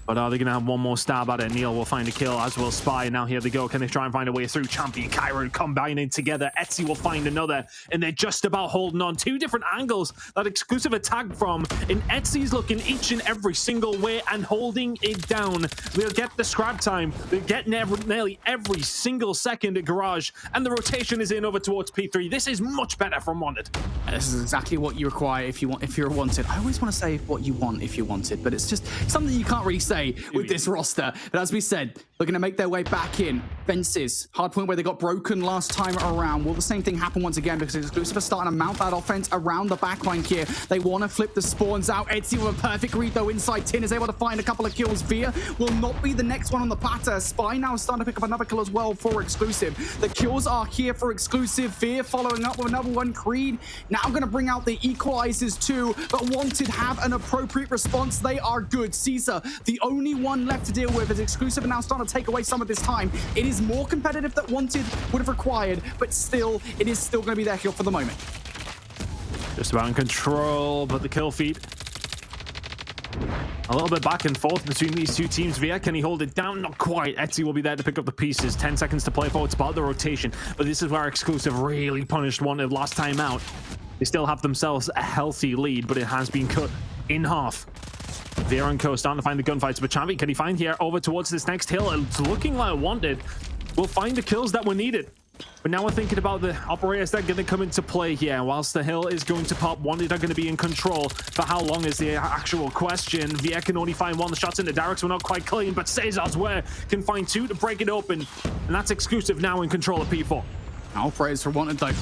But are they going to have one more stab at it? Neil will find a kill, as will Spy. Now here they go. Can they try and find a way through? Champion, Cairo combining together. Etsy will find another. And they're just about holding on. 2 different angles that Exclusive attack from. And Etsy's looking each and every single way and holding it down. They'll get the scrap time. They'll get nearly every single second at Garage. And the rotation is in over towards P3. This is much better from Wanted. This is exactly what you require if you're Wanted. I always want to say what you want if you're Wanted, but it's just something you can't really say with this roster. But as we said, they're going to make their way back in. Fences, hardpoint where they got broken last time around. Will the same thing happen once again? Because Exclusive are starting to mount that offense around the backline here. They want to flip the spawns out. Etsy with a perfect read though inside. Tin is able to find a couple of kills. Via will not be the next one on the platter. Spy now is starting to pick up another kill as well for Exclusive. The kills are here for Exclusive. Fear following up with another one. Creed now going to bring out the equalizers too, but Wanted have an appropriate response. They are good. Caesar, the only one left to deal with, as Exclusive are now starting to take away some of this time. It is more competitive than Wanted would have required, but still, it is still going to be their kill for the moment. Just about in control, but the kill feed a little bit back and forth between these two teams. Via, can he hold it down? Not quite. Etsy will be there to pick up the pieces. 10 seconds to play for. It's part of the rotation, but this is where Exclusive really punished Wanted last time out. They still have themselves a healthy lead, but it has been cut in half. Via and Co starting to find the gunfights, but Champion, can he find here over towards this next hill? It's looking like Wanted will find the kills that were needed. But now we're thinking about the operators that are going to come into play here. Whilst the hill is going to pop, Wanted are going to be in control. For how long is the actual question? Via can only find 1. The shots in the Darix were not quite clean, but Cesar's where can find 2 to break it open. And that's Exclusive now in control of P4. Operators for Wanted though.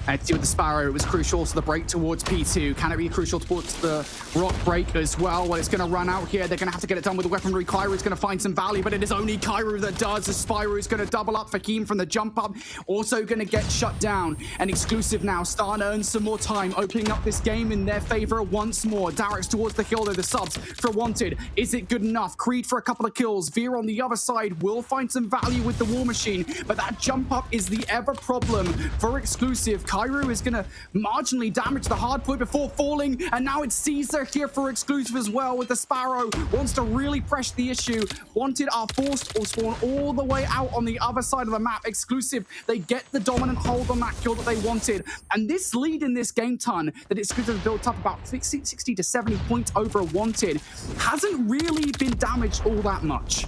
Etsy with the Sparrow, it was crucial to the break towards P2. Can it be crucial towards the rock break as well? Well, it's going to run out here. They're going to have to get it done with the weaponry. Cairo is going to find some value, but it is only Cairo that does. The Spyro is going to double up. Fakeem from the jump up, also going to get shut down. And Exclusive now starting to earn some more time, opening up this game in their favor once more. Darix towards the hill, though. The subs for Wanted. Is it good enough? Creed for a couple of kills. Veer on the other side will find some value with the War Machine, but that jump up is the ever problem for Exclusive. Cairo is going to marginally damage the hard point before falling, and now it's Caesar here for Exclusive as well with the Sparrow. Wants to really press the issue. Wanted are forced or spawn all the way out on the other side of the map. Exclusive, they get the dominant hold on that kill that they wanted. And this lead in this game ton that Exclusive built up about 60 to 70 points over Wanted hasn't really been damaged all that much.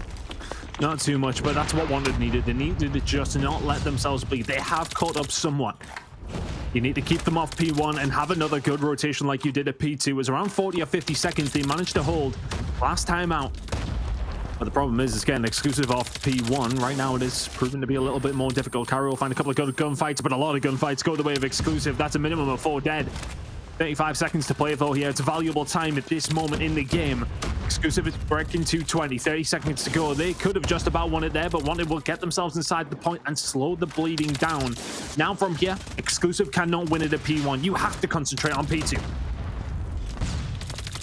Not too much, but that's what Wanted needed. They needed to just not let themselves bleed. They have caught up somewhat. You need to keep them off P1 and have another good rotation like you did at P2. It was around 40 or 50 seconds they managed to hold last time out. But the problem is getting Exclusive off P1. Right now it is proven to be a little bit more difficult. Cairo will find a couple of good gunfights, but a lot of gunfights go the way of Exclusive. That's a minimum of 4 dead. 35 seconds to play though here. It's valuable time at this moment in the game. Exclusive is breaking 220, 30 seconds to go. They could have just about won it there, but Wanted will get themselves inside the point and slow the bleeding down. Now from here, Exclusive cannot win it at P1. You have to concentrate on P2.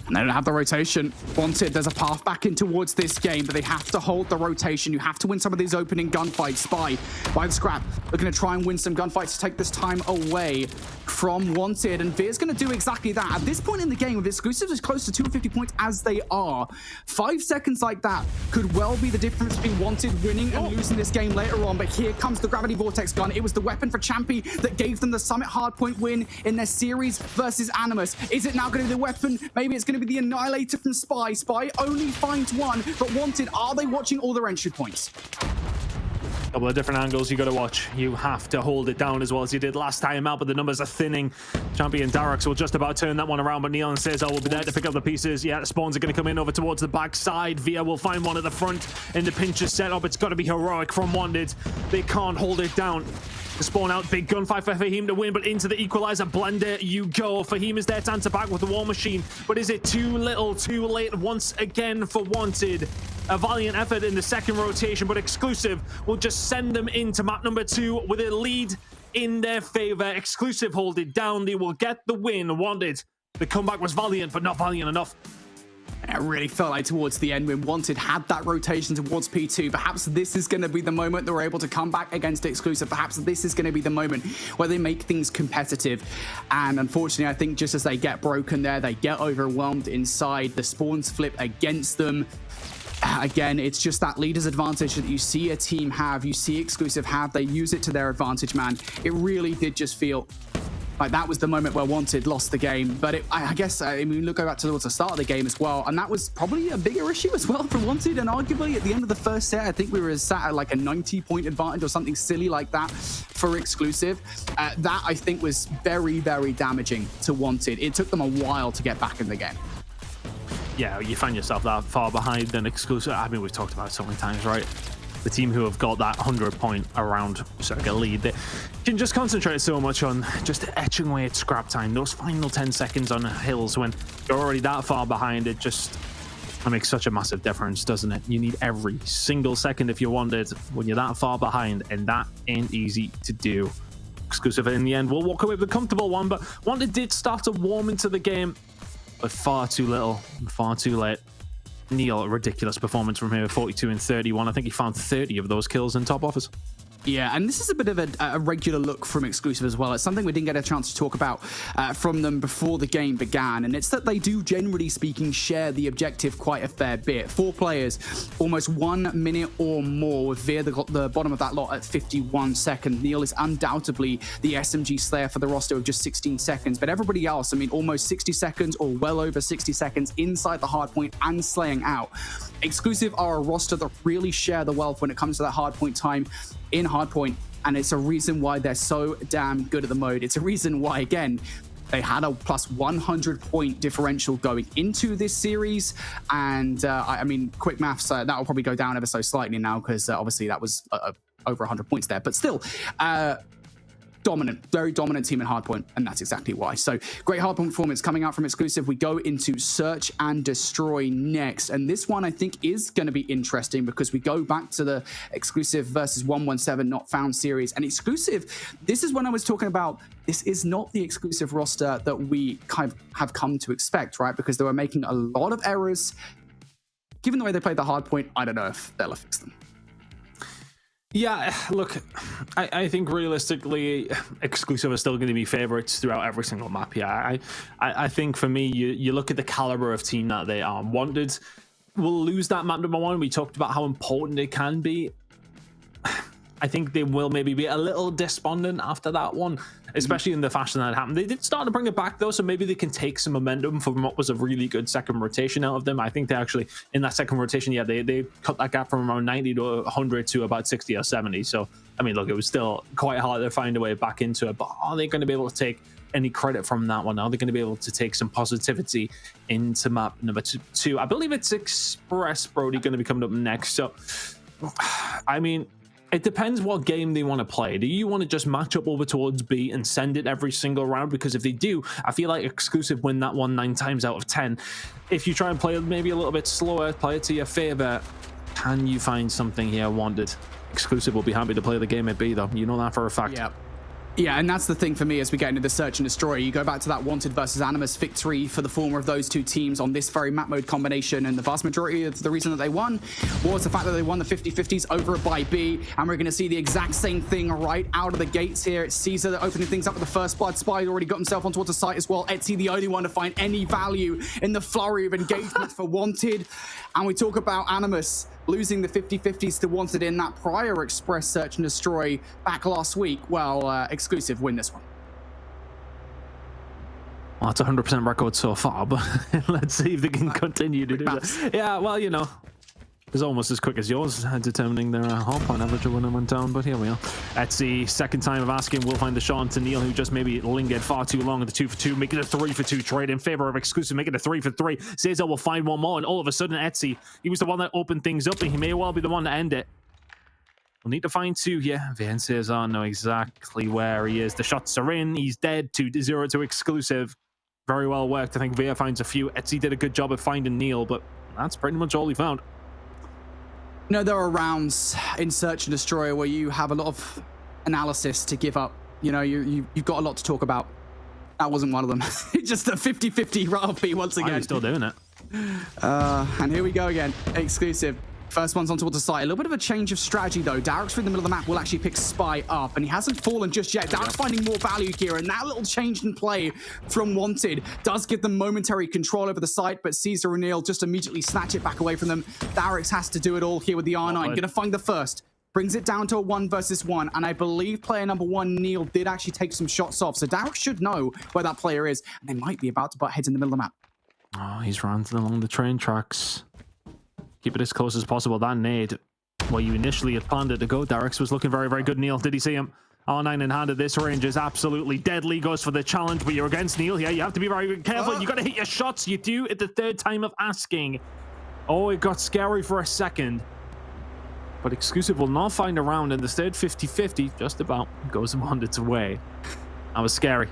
And they don't have the rotation. Wanted, there's a path back in towards this game, but they have to hold the rotation. You have to win some of these opening gunfights. Spy by the scrap, looking to try and win some gunfights to take this time away from Wanted. And Veer's going to do exactly that. At this point in the game, with Exclusives as close to 250 points as they are, 5 seconds like that could well be the difference between Wanted winning and losing this game later on. But here comes the Gravity Vortex gun. It was the weapon for Champy that gave them the Summit Hardpoint win in their series versus Animus. Is it now going to be the weapon? Maybe it's going to be the Annihilator from Spy. Spy only finds one, but Wanted, are they watching all their entry points? Couple of different angles you got to watch. You have to hold it down as well as you did last time out, but the numbers are thinning. Champion Darox will just about turn that one around, but Neon says I will be there to pick up the pieces. Yeah, the spawns are going to come in over towards the back side. Via will find one at the front in the pincher setup. It's got to be heroic from Wanted. They can't hold it down. The spawn out, big gunfight for Fahim to win, but into the equalizer blender you go. Fahim is there to answer back with the War Machine, but is it too little, too late once again for Wanted? A valiant effort in the second rotation, but Exclusive will just send them into map number 2 with a lead in their favor. Exclusive hold it down. They will get the win. Wanted. The comeback was valiant, but not valiant enough. It really felt like towards the end when Wanted had that rotation towards P2. Perhaps this is going to be the moment they're able to come back against Exclusive. Perhaps this is going to be the moment where they make things competitive. And unfortunately, I think just as they get broken there, they get overwhelmed inside. The spawns flip against them. Again, it's just that leader's advantage that you see a team have, you see Exclusive have. They use it to their advantage, man. It really did just feel like that was the moment where Wanted lost the game. But I guess, I mean, look back towards the start of the game as well, and that was probably a bigger issue as well for Wanted. And arguably at the end of the first set, I think we were sat at like a 90-point advantage or something silly like that for Exclusive. That I think was very, very damaging to Wanted. It took them a while to get back in the game. Yeah, you find yourself that far behind than Exclusive. I mean, we've talked about it so many times, right? The team who have got that 100-point around circa lead, they can just concentrate so much on just etching away at scrap time. Those final 10 seconds on hills when you're already that far behind, it makes such a massive difference, doesn't it? You need every single second if you want it when you're that far behind, and that ain't easy to do. Exclusive in the end will walk away with a comfortable one, but Wanted did start to warm into the game, but far too little, far too late. Neil, a ridiculous performance from here, 42 and 31. I think he found 30 of those kills in top offers. Yeah, and this is a bit of a regular look from Exclusive as well. It's something we didn't get a chance to talk about from them before the game began, and it's that they do, generally speaking, share the objective quite a fair bit. 4 players, almost 1 minute or more, with Veer the bottom of that lot at 51 seconds. Neil is undoubtedly the SMG Slayer for the roster of just 16 seconds, but everybody else, I mean, almost 60 seconds or well over 60 seconds inside the hardpoint and slaying out. Exclusive are a roster that really share the wealth when it comes to that hardpoint time in hardpoint, and it's a reason why they're so damn good at the mode. It's a reason why, again, they had a plus 100-point differential going into this series, and I mean, quick maths, that will probably go down ever so slightly now because obviously that was over 100 points there, but still, dominant, very dominant team in hardpoint, and that's exactly why. So great hardpoint performance coming out from Exclusive. We go into Search and Destroy next, and this one I think is going to be interesting because we go back to the Exclusive versus 117 Not Found series. And Exclusive, this is when I was talking about, this is not the Exclusive roster that we kind of have come to expect, right? Because they were making a lot of errors. Given the way they played the hardpoint, I don't know if they'll fix them. Yeah, look, I think realistically, Exclusive are still going to be favorites throughout every single map. Yeah, I think for me, you look at the caliber of team that they are. Wanted will lose that map number 1. We talked about how important it can be. I think they will maybe be a little despondent after that one, especially in the fashion that happened. They did start to bring it back though, so maybe they can take some momentum from what was a really good second rotation out of them. I think they actually, in that second rotation, yeah, they cut that gap from around 90 to 100 to about 60 or 70. So, I mean, look, it was still quite hard to find a way back into it, but are they going to be able to take any credit from that one? Are they going to be able to take some positivity into map number 2? I believe it's Express Brody going to be coming up next. So, I mean, it depends what game they want to play. Do you want to just match up over towards B and send it every single round? Because if they do, I feel like Exclusive win that one 9 times out of 10. If you try and play it maybe a little bit slower, play it to your favor, can you find something here? Wanted. Exclusive will be happy to play the game at B though. You know that for a fact. Yeah. Yeah, and that's the thing for me as we get into the Search and Destroy. You go back to that Wanted versus Animus victory for the former of those two teams on this very map mode combination, and the vast majority of the reason that they won was the fact that they won the 50-50s over by B, and we're going to see the exact same thing right out of the gates here. It's Caesar opening things up with the first blood. Spy already got himself onto the site as well. Etsy the only one to find any value in the flurry of engagements for Wanted. And we talk about Animus losing the 50-50s to Wanted in that prior Express Search and Destroy back last week. Well, Exclusive win this one. Well, it's 100% record so far, but let's see if they can continue to do that. Yeah, well, you know, it's almost as quick as yours, determining their hardpoint average when it went down, but here we are. That's the second time of asking. We'll find the shot onto Neil, who just maybe lingered far too long at the 2-for-2, making a 3-for-2 trade in favor of Exclusive, making a 3-for-3. Cesar will find one more, and all of a sudden, Etsy, he was the one that opened things up, and he may well be the one to end it. We'll need to find 2 here. Van Cesar know exactly where he is. The shots are in. He's dead. 2-0 to Exclusive. Very well worked. I think Via finds a few. Etsy did a good job of finding Neil, but that's pretty much all he found. You know, there are rounds in Search and Destroy where you have a lot of analysis to give up. You know, you've got a lot to talk about. That wasn't one of them. Just a 50-50 Ralphie once again. I'm still doing it. And here we go again. Exclusive. First one's on towards the site. A little bit of a change of strategy, though. Darrick's through the middle of the map will actually pick Spy up, and he hasn't fallen just yet. Darrick's finding more value here, and that little change in play from Wanted does give them momentary control over the site, but Caesar and Neil just immediately snatch it back away from them. Darrick's has to do it all here with the R9. Going to find the first. Brings it down to a 1 versus 1, and I believe player number 1, Neil, did actually take some shots off, so Darrick should know where that player is, and they might be about to butt heads in the middle of the map. Oh, he's running along the train tracks. Keep it as close as possible. That nade, well, you initially had planned it to go. Darrick's was looking very, very good. Neil, did he see him? R9 in hand at this range is absolutely deadly. Goes for the challenge, but you're against Neil here. You have to be very careful. You got to hit your shots. You do at the 3rd time of asking. Oh, it got scary for a second. But Exclusive will not find a round, and the third 50-50 just about goes on its way. That was scary.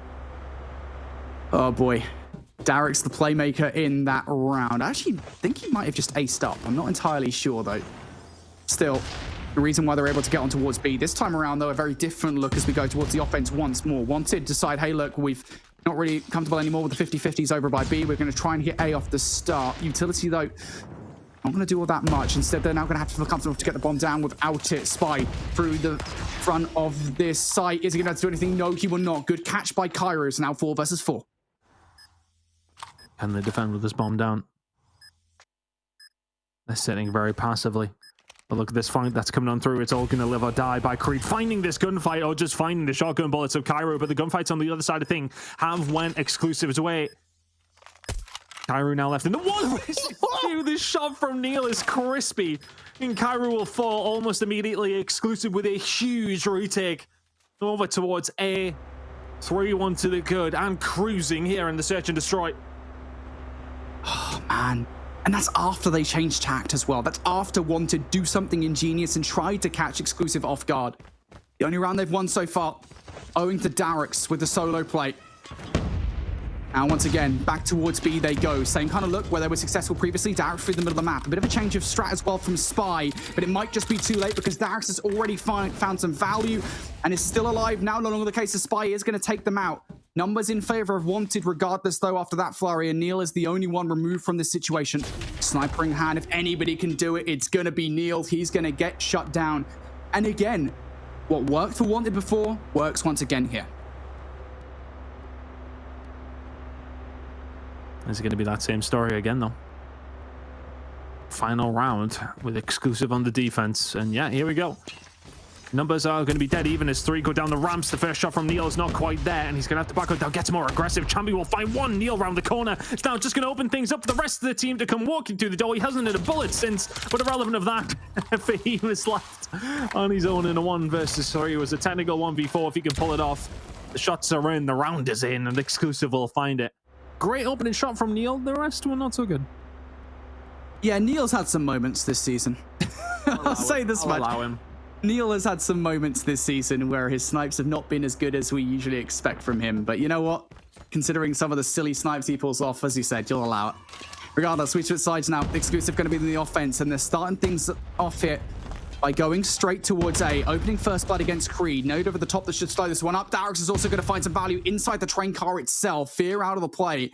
Oh, boy. Darrick's the playmaker in that round. I actually think he might have just aced up. I'm not entirely sure, though. Still, the reason why they're able to get on towards B. This time around, though, a very different look as we go towards the offense once more. Wanted decide, hey, look, we've not really comfortable anymore with the 50-50s over by B. We're going to try and hit A off the start. Utility, though, not going to do all that much. Instead, they're now going to have to feel comfortable to get the bomb down without it. Spy through the front of this site. Is he going to have to do anything? No, he will not. Good catch by Kairos. Now 4 versus 4. Can they defend with this bomb down? They're sitting very passively. But look at this fight that's coming on through. It's all going to live or die by Creed finding this gunfight, or just finding the shotgun bullets of Cairo. But the gunfight's on the other side of thing. Have went Exclusive's way. Cairo now left in the one. This shot from Neil is crispy. And Cairo will fall almost immediately. Exclusive with a huge retake over towards A. 3-1 to the good, and cruising here in the Search and Destroy. Oh, man. And that's after they changed tact as well. That's after Wanted do something ingenious and tried to catch Exclusive off guard. The only round they've won so far, owing to Darrick's with the solo play. Now, once again, back towards B they go. Same kind of look where they were successful previously. Darrick's through the middle of the map. A bit of a change of strat as well from Spy, but it might just be too late because Darrick's has already found some value and is still alive. Now, no longer the case of Spy is going to take them out. Numbers in favor of Wanted regardless, though, after that flurry, and Neil is the only one removed from this situation. Sniper in hand. If anybody can do it, it's going to be Neil. He's going to get shut down. And again, what worked for Wanted before works once again here. Is it going to be that same story again, though? Final round with exclusive on the defense. And yeah, here we go. Numbers are going to be dead even as 3 go down the ramps. The first shot from Neil is not quite there, and he's going to have to back up down, gets more aggressive. Chambi will find one. Neil round the corner. It's now just going to open things up for the rest of the team to come walking through the door. He hasn't hit a bullet since, but irrelevant of that, Fahim is left on his own in a 1 versus 3. It was a technical 1v4 if he can pull it off. The shots are in, the round is in, and exclusive will find it. Great opening shot from Neil. The rest were not so good. Yeah, Neil's had some moments this season. I'll say this much. Allow him. Neil has had some moments this season where his snipes have not been as good as we usually expect from him. But you know what? Considering some of the silly snipes he pulls off, as you said, you'll allow it. Regardless, we switch sides now. Exclusive going to be in the offense, and they're starting things off here by going straight towards A, opening first blood against Creed. Node over the top that should slow this one up. Darix is also going to find some value inside the train car itself. Fear out of the play.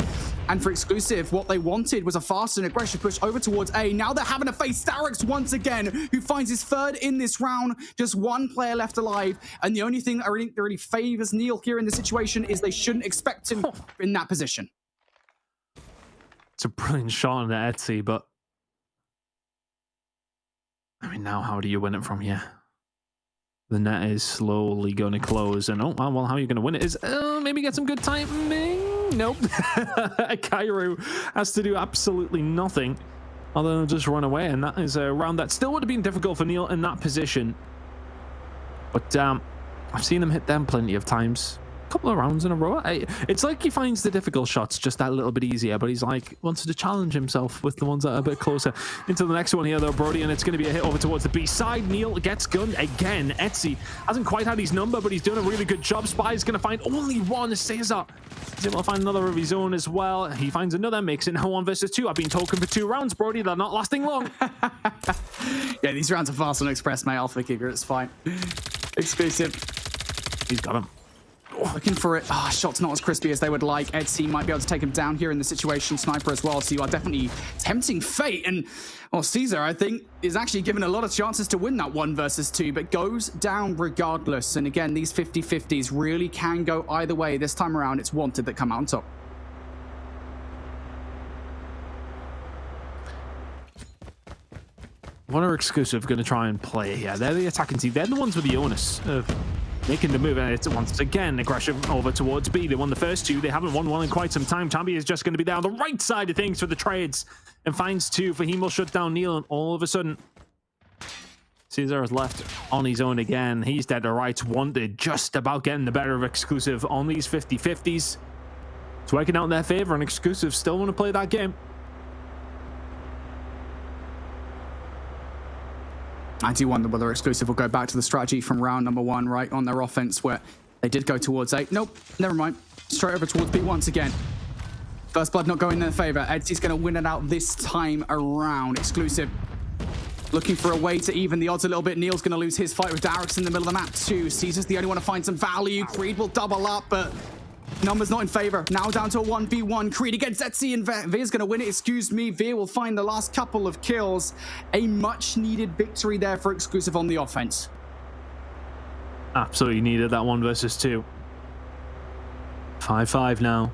And for Exclusive, what they wanted was a fast and aggressive push over towards A. Now they're having to face Darix once again, who finds his 3rd in this round. Just 1 player left alive. And the only thing that really favors Neil here in this situation is they shouldn't expect him in that position. It's a brilliant shot on the Etsy, but I mean, now how do you win it from here? The net is slowly going to close, and oh, well, how are you going to win it? Is maybe get some good timing? Nope. Cairo has to do absolutely nothing other than just run away, and that is a round that still would have been difficult for Neil in that position. But I've seen him hit them plenty of times. Couple of rounds in a row. It's like he finds the difficult shots just that little bit easier, but he's like wants to challenge himself with the ones that are a bit closer. Into the next one here though, Brody, and it's going to be a hit over towards the B side. Neil gets gunned again. Etsy hasn't quite had his number, but he's doing a really good job. Spy is going to find only one. Caesar is able to find another of his own as well. He finds another, makes it now 1 versus 2. I've been talking for 2 rounds, Brody. They're not lasting long. Yeah, these rounds are fast and express, mate. Alpha Kicker, it's fine. Exclusive. He's got him. Looking for it. Shots not as crispy as they would like. Etsy might be able to take him down here in the situation. Sniper as well. So you are definitely tempting fate. And, well, Caesar, I think, is actually given a lot of chances to win that 1 versus 2, but goes down regardless. And again, these 50-50s really can go either way. This time around, it's Wanted that come out on top. What are Exclusive going to try and play here? They're the attacking team. They're the ones with the onus of making the move, and it's once again aggression over towards B. They won the first 2. They haven't won one in quite some time. Chambi is just going to be there on the right side of things for the trades and finds 2. Fahim will shut down Neil, and all of a sudden Caesar is left on his own again. He's dead to rights. Wanted just about getting the better of Exclusive on these 50-50s. It's working out in their favor, and Exclusive still want to play that game. I do wonder whether Exclusive will go back to the strategy from round number 1, right, on their offense, where they did go towards A. Nope, never mind. Straight over towards B once again. First blood not going in their favor. Edsy's going to win it out this time around. Exclusive looking for a way to even the odds a little bit. Neil's going to lose his fight with Darix in the middle of the map too. Caesar's the only one to find some value. Creed will double up, but numbers not in favor. Now down to a 1v1. Creed against Etsy, and Veer's going to win it. Excuse me. Veer will find the last couple of kills. A much needed victory there for Exclusive on the offense. Absolutely needed that 1 versus 2. 5-5 now.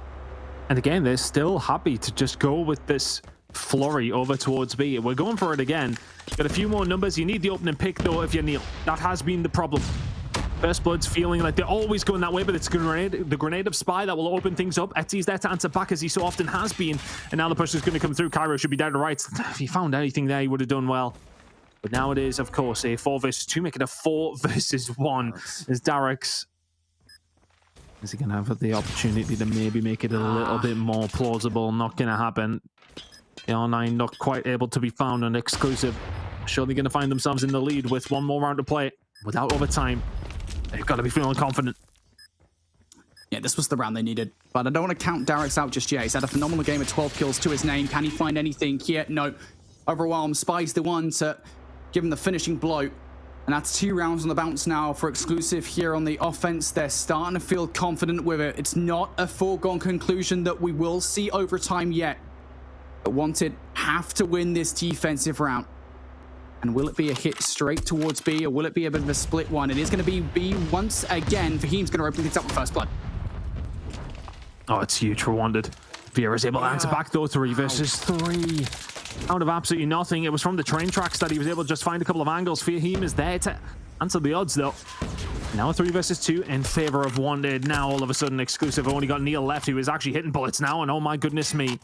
And again, they're still happy to just go with this flurry over towards B. We're going for it again. Got a few more numbers. You need the opening pick though if you're Neil. That has been the problem. First Blood's feeling like they're always going that way, but it's the grenade of Spy that will open things up. Etsy's there to answer back as he so often has been. And now the push is going to come through. Cairo should be down to right. If he found anything there, he would have done well. But now it is, of course, a 4 versus 2, making a 4 versus 1. As Darix, is he going to have the opportunity to maybe make it a little bit more plausible? Not going to happen. The R9 not quite able to be found on Exclusive. Surely going to find themselves in the lead with 1 more round to play without overtime. They've got to be feeling confident. Yeah, this was the round they needed. But I don't want to count Darix out just yet. He's had a phenomenal game of 12 kills to his name. Can he find anything here? No. Overwhelmed. Spy's the one to give him the finishing blow. And that's 2 rounds on the bounce now for Exclusive here on the offense. They're starting to feel confident with it. It's not a foregone conclusion that we will see overtime yet. But Wanted have to win this defensive round. And will it be a hit straight towards B, or will it be a bit of a split one? It is going to be B once again. Fahim's going to open things up with first blood. Oh, it's huge for Wanted. Vera is able to answer back though. 3 versus 3. Out of absolutely nothing. It was from the train tracks that he was able to just find a couple of angles. Fahim is there to answer the odds though. Now a 3 versus 2 in favor of Wanted. Now all of a sudden exclusive only got Neil left, who is actually hitting bullets now, and oh my goodness me,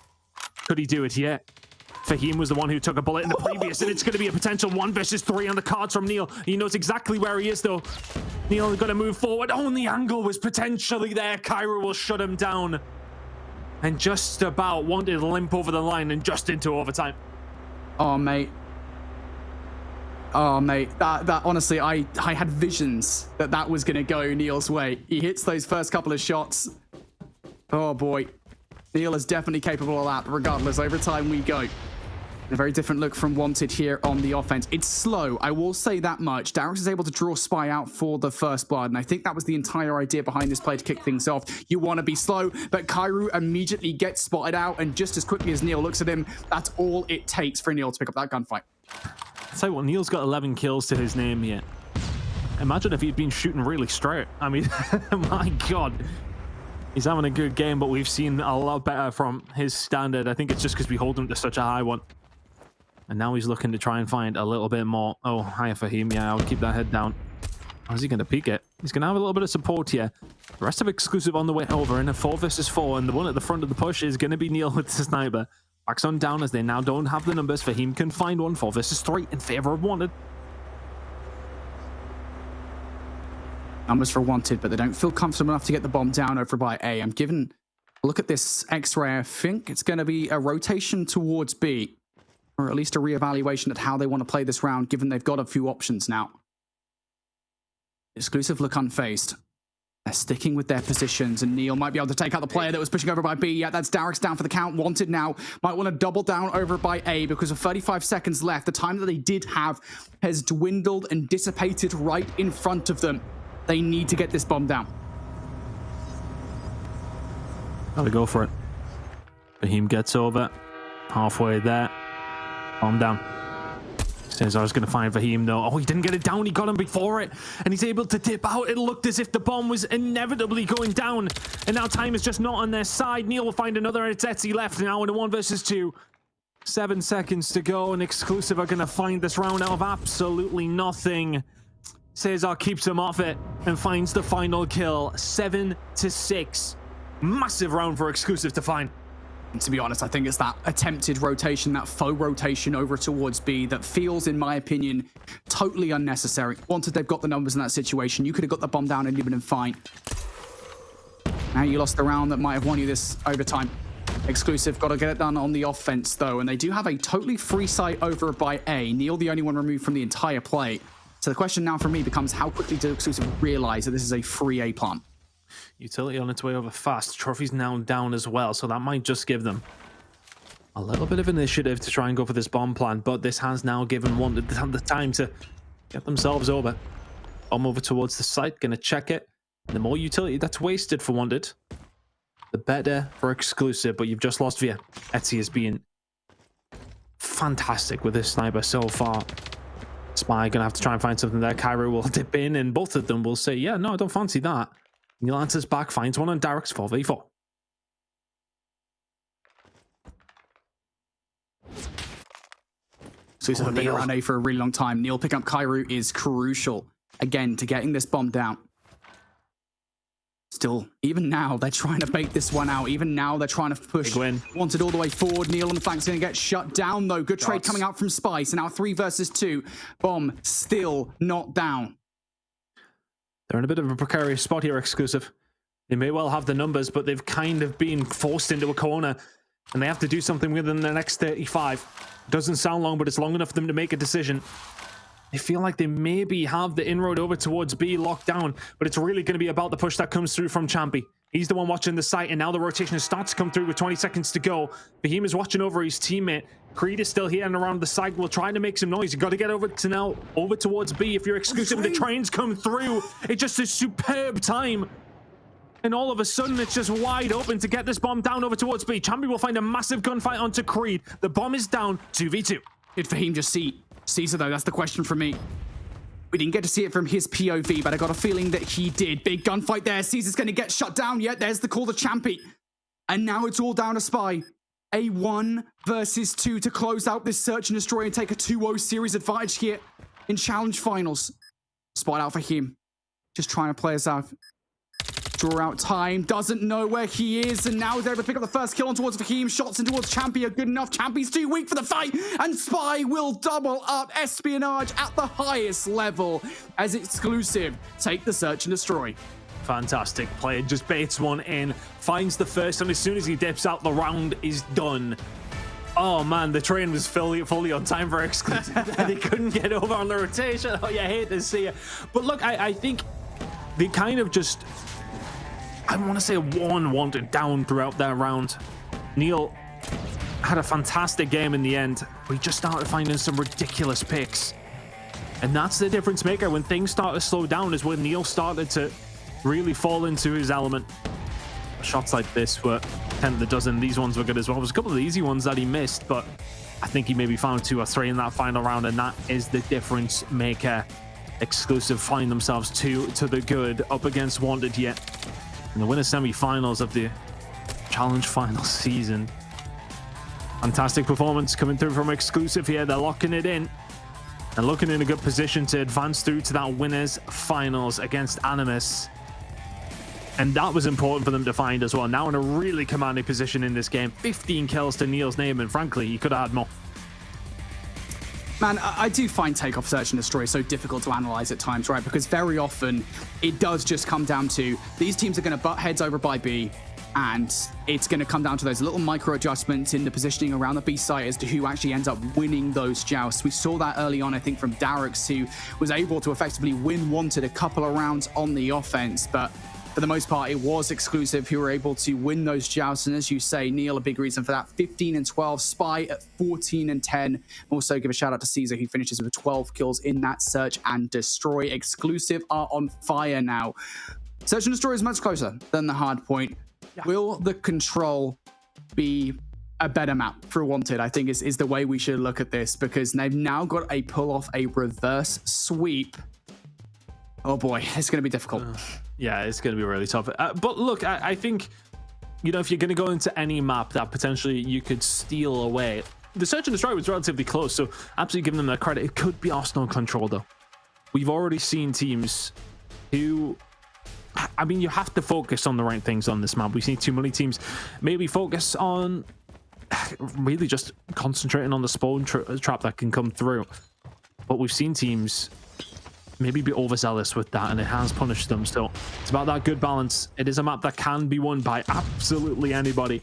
could he do it yet? Fahim was the one who took a bullet in the previous, and it's going to be a potential 1 versus 3 on the cards from Neil. He knows exactly where he is though. Neil got to move forward. Oh, and the angle was potentially there. Cairo will shut him down. And just about Wanted to limp over the line and just into overtime. Oh, mate. Oh, mate. That honestly, I had visions that was going to go Neil's way. He hits those first couple of shots. Oh, boy. Neil is definitely capable of that. Regardless, overtime we go. A very different look from Wanted here on the offense. It's slow, I will say that much. Darix is able to draw Spy out for the first blood, and I think that was the entire idea behind this play to kick things off. You want to be slow, but Cairo immediately gets spotted out, and just as quickly as Neil looks at him, that's all it takes for Neil to pick up that gunfight. I'll tell you what, Neil's got 11 kills to his name here. Imagine if he'd been shooting really straight. I mean, my God. He's having a good game, but we've seen a lot better from his standard. I think it's just because we hold him to such a high one. And now he's looking to try and find a little bit more. Oh, hiya Fahim. Yeah, I'll keep that head down. How's he going to peek it? He's going to have a little bit of support here. The rest of exclusive on the way over in a 4 versus 4. And the one at the front of the push is going to be Neil with the sniper. Backs on down as they now don't have the numbers. Fahim can find one. 4 versus 3 in favor of Wanted. Numbers for Wanted, but they don't feel comfortable enough to get the bomb down over by A. I'm given a look at this X-ray. I think it's going to be a rotation towards B. Or at least a reevaluation at how they want to play this round, given they've got a few options now. Exclusive look unfazed. They're sticking with their positions, and Neil might be able to take out the player that was pushing over by B. Yeah, that's Darix down for the count. Wanted now might want to double down over by A because of 35 seconds left. The time that they did have has dwindled and dissipated right in front of them. They need to get this bomb down. Gotta go for it. Fahim gets over. Halfway there. Bomb down. Says I was going to find Fahim though. Oh, he didn't get it down. He got him before it. And he's able to dip out. It looked as if the bomb was inevitably going down. And now time is just not on their side. Neil will find another. It's Etsy left now in a 1 versus 2. 7 seconds to go. And exclusive are going to find this round out of absolutely nothing. Cesar keeps him off it and finds the final kill. 7 to 6. Massive round for exclusive to find. And to be honest, I think it's that attempted rotation, that faux rotation over towards B that feels, in my opinion, totally unnecessary. Wanted, they've got the numbers in that situation. You could have got the bomb down and you'd been fine. Now you lost the round that might have won you this overtime. Exclusive, got to get it done on the offense, though. And they do have a totally free site over by A. Neil, the only one removed from the entire play. So the question now for me becomes, how quickly do Exclusive realize that this is a free A plant? Utility on its way over fast. Trophy's now down as well, so that might just give them a little bit of initiative to try and go for this bomb plan, but this has now given Wanted the time to get themselves over. Bomb over towards the site, gonna check it. The more utility that's wasted for Wanted, the better for exclusive, but you've just lost Via. Etsy is being fantastic with this sniper so far. Spy gonna have to try and find something there. Cairo will dip in, and both of them will say, yeah, no, I don't fancy that. Neil answers back, finds one on Darix 4v4. Exclusive have been around A for a really long time. Neil picking up Cairo is crucial, again, to getting this bomb down. Still, even now, they're trying to bait this one out. Even now, they're trying to push Wanted all the way forward. Neil on the flank's going to get shut down, though. Good trade coming out from Spy. So now 3 versus 2. Bomb still not down. They're in a bit of a precarious spot here, exclusive. They may well have the numbers, but they've kind of been forced into a corner, and they have to do something within the next 35. Doesn't sound long, but it's long enough for them to make a decision. They feel like they maybe have the inroad over towards B locked down, but it's really going to be about the push that comes through from Champy. He's the one watching the site, and now the rotation starts to come through with 20 seconds to go. Fahim is watching over his teammate. Creed is still here and around the site. We'll try to make some noise. You got to get over towards B. If you're exclusive, the trains come through. It's just a superb time. And all of a sudden, it's just wide open to get this bomb down over towards B. Champy will find a massive gunfight onto Creed. The bomb is down, 2v2. Did Fahim just see Caesar, though, that's the question for me. We didn't get to see it from his POV, but I got a feeling that he did. Big gunfight there. Caesar's going to get shut down yet. There's the call to Champy. And now it's all down to Spy. A 1 versus 2 to close out this search and destroy and take a 2-0 series advantage here in challenge finals. Spot out for him. Just trying to play us out. Draw out time, doesn't know where he is, and now he's able to pick up the first kill on towards Fahim. Shots in towards Champy are good enough. Champy's too weak for the fight, and Spy will double up espionage at the highest level as exclusive take the search and destroy. Fantastic play. Just baits one in, finds the first, and as soon as he dips out, the round is done. Oh man, the train was fully on time for exclusive. They couldn't get over on the rotation. Oh, you hate to see it. But look, I think they kind of just, I want to say, wanted down throughout that round. Neil had a fantastic game in the end. We just started finding some ridiculous picks. And that's the difference maker. When things start to slow down is when Neil started to really fall into his element. Shots like this were 10 of the dozen. These ones were good as well. There was a couple of easy ones that he missed, but I think he maybe found 2 or 3 in that final round, and that is the difference maker. Exclusive find themselves 2 to the good up against Wanted yet in the winner semi-finals of the challenge final season. Fantastic performance coming through from Exclusive here. They're locking it in and looking in a good position to advance through to that winners finals against Animus. And that was important for them to find as well. Now in a really commanding position in this game. 15 kills to Neil's name, and frankly, he could have had more. Man, I do find Takeoff Search and Destroy so difficult to analyze at times, right? Because very often it does just come down to these teams are going to butt heads over by B, and it's going to come down to those little micro adjustments in the positioning around the B site as to who actually ends up winning those jousts. We saw that early on, I think, from Darix, who was able to effectively win Wanted a couple of rounds on the offense, but for the most part, it was Exclusive who were able to win those jousts. And as you say, Neil, a big reason for that. 15 and 12, Spy at 14 and 10. Also give a shout out to Caesar, who finishes with 12 kills in that search and destroy. Exclusive are on fire now. Search and destroy is much closer than the hard point. Yeah. Will the control be a better map for Wanted? I think is the way we should look at this, because they've now got a pull off a reverse sweep. Oh boy, it's going to be difficult. Yeah, it's going to be really tough. But look, I think, you know, if you're going to go into any map that potentially you could steal away, the search and destroy was relatively close, so absolutely giving them their credit. It could be Arsenal control, though. We've already seen teams who, I mean, you have to focus on the right things on this map. We've seen too many teams maybe focus on really just concentrating on the spawn trap that can come through. But we've seen teams maybe be overzealous with that, and it has punished them. So it's about that good balance. It is a map that can be won by absolutely anybody,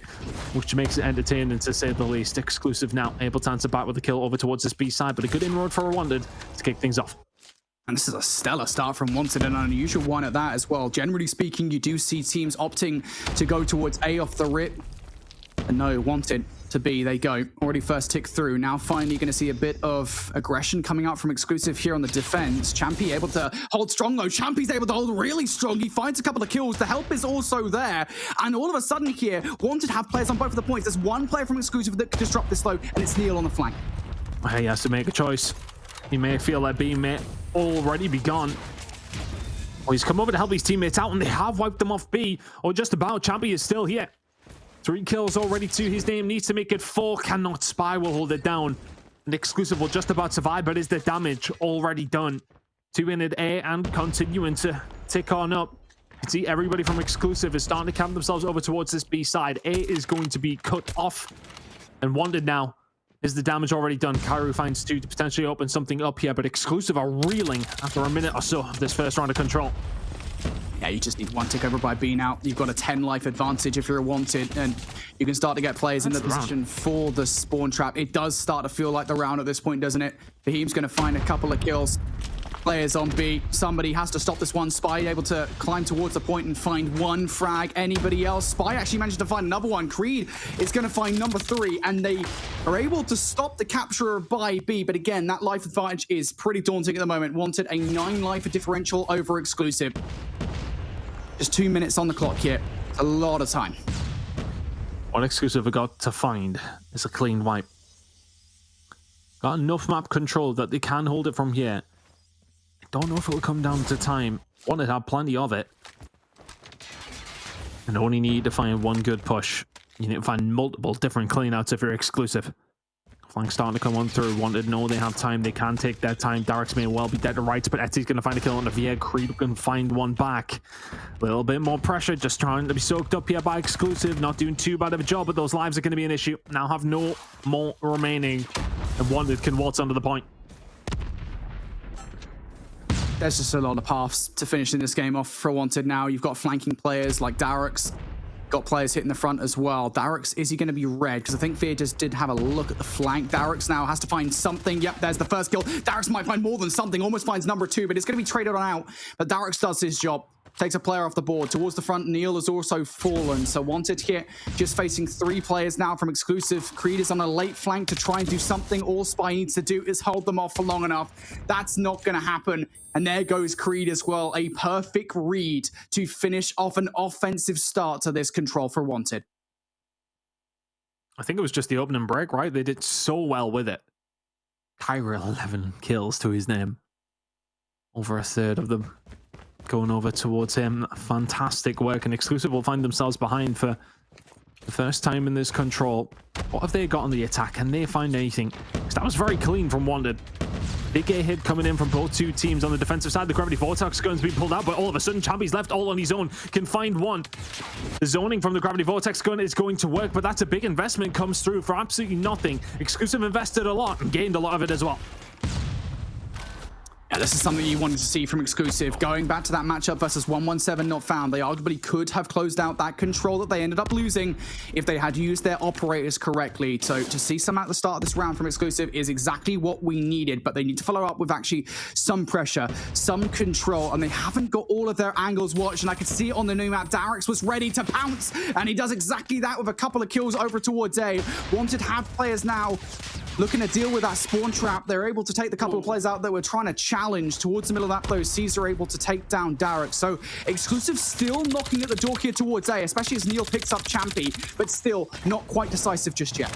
which makes it entertaining to say the least. Exclusive now able to answer back with a kill over towards this B side, but a good inroad for a Wanted to kick things off. And this is a stellar start from Wanted, and an unusual one at that as well. Generally speaking, you do see teams opting to go towards A off the rip. And no, Wanted to B they go. Already first tick through. Now finally going to see a bit of aggression coming out from Exclusive here on the defense. Champy able to hold strong though. Champy's able to hold really strong. He finds a couple of kills. The help is also there. And all of a sudden here, Wanted have players on both of the points. There's one player from Exclusive that can disrupt this though, and it's Neil on the flank. He has to make a choice. He may feel that B may already be gone. Well, he's come over to help his teammates out, and they have wiped them off B, or just about. Champy is still here. 3 kills already to his name. Needs to make it 4. Cannot. Spy will hold it down. And Exclusive will just about survive, but is the damage already done? 2 in at A and continuing to tick on up. You can see everybody from Exclusive is starting to camp themselves over towards this B side. A is going to be cut off and Wanted now. Is the damage already done? Kairu finds 2 to potentially open something up here, but Exclusive are reeling after a minute or so of this first round of control. Yeah, you just need 1 tick over by B now. You've got a 10 life advantage if you're a Wanted, and you can start to get players in the position for the spawn trap. It does start to feel like the round at this point, doesn't it? Fahim's going to find a couple of kills. Players on B. Somebody has to stop this one. Spy able to climb towards the point and find 1 frag. Anybody else? Spy actually managed to find another one. Creed is going to find number 3, and they are able to stop the capture by B. But again, that life advantage is pretty daunting at the moment. Wanted a 9 life differential over Exclusive. Just 2 minutes on the clock here. It's a lot of time. What Exclusive have got to find is a clean wipe. Got enough map control that they can hold it from here. I don't know if it will come down to time. Wanted to have plenty of it. And only need to find one good push. You need to find multiple different cleanouts if you're exclusive. Flank starting to come on through. Wanted to know they have time. They can take their time. Darix may well be dead to rights, but Etsy's going to find a kill on the Vier. Creed can find one back. A little bit more pressure. Just trying to be soaked up here by exclusive. Not doing too bad of a job, but those lives are going to be an issue. Now have no more remaining. And Wanted can waltz under the point. There's just a lot of paths to finishing this game off for Wanted now. You've got flanking players like Darix. Got players hitting the front as well. Darix, is he going to be red? Because I think Fear just did have a look at the flank. Darix now has to find something. Yep, there's the first kill. Darix might find more than something. Almost finds number 2, but it's going to be traded on out. But Darix does his job. Takes a player off the board. Towards the front, Neil has also fallen. So Wanted here, just facing 3 players now from exclusive. Creed is on a late flank to try and do something. All Spy needs to do is hold them off for long enough. That's not going to happen. And there goes Creed as well. A perfect read to finish off an offensive start to this control for Wanted. I think it was just the opening break, right? They did so well with it. Kyra, 11 kills to his name. Over a third of them going over towards him. Fantastic work, and exclusive will find themselves behind for the first time in this control. What have they got on the attack? Can they find anything? Because that was very clean from Wanted. Big A hit coming in from both 2 teams on the defensive side. The Gravity Vortex gun has been pulled out, but all of a sudden, Champy's left all on his own. Can find one. The zoning from the Gravity Vortex gun is going to work, but that's a big investment comes through for absolutely nothing. Exclusive invested a lot and gained a lot of it as well. Yeah, this is something you wanted to see from exclusive. Going back to that matchup versus 117 not found, they arguably could have closed out that control that they ended up losing if they had used their operators correctly. So to see some at the start of this round from exclusive is exactly what we needed, but they need to follow up with actually some pressure, some control, and they haven't got all of their angles watched, and I could see it on the new map. Darix was ready to pounce, and he does exactly that with a couple of kills over towards A. Wanted have players now looking to deal with that spawn trap. They're able to take the couple of players out that were trying to challenge towards the middle of that, though. Caesar able to take down Darix. So exclusive still knocking at the door here towards A, especially as Neil picks up Champy, but still not quite decisive just yet.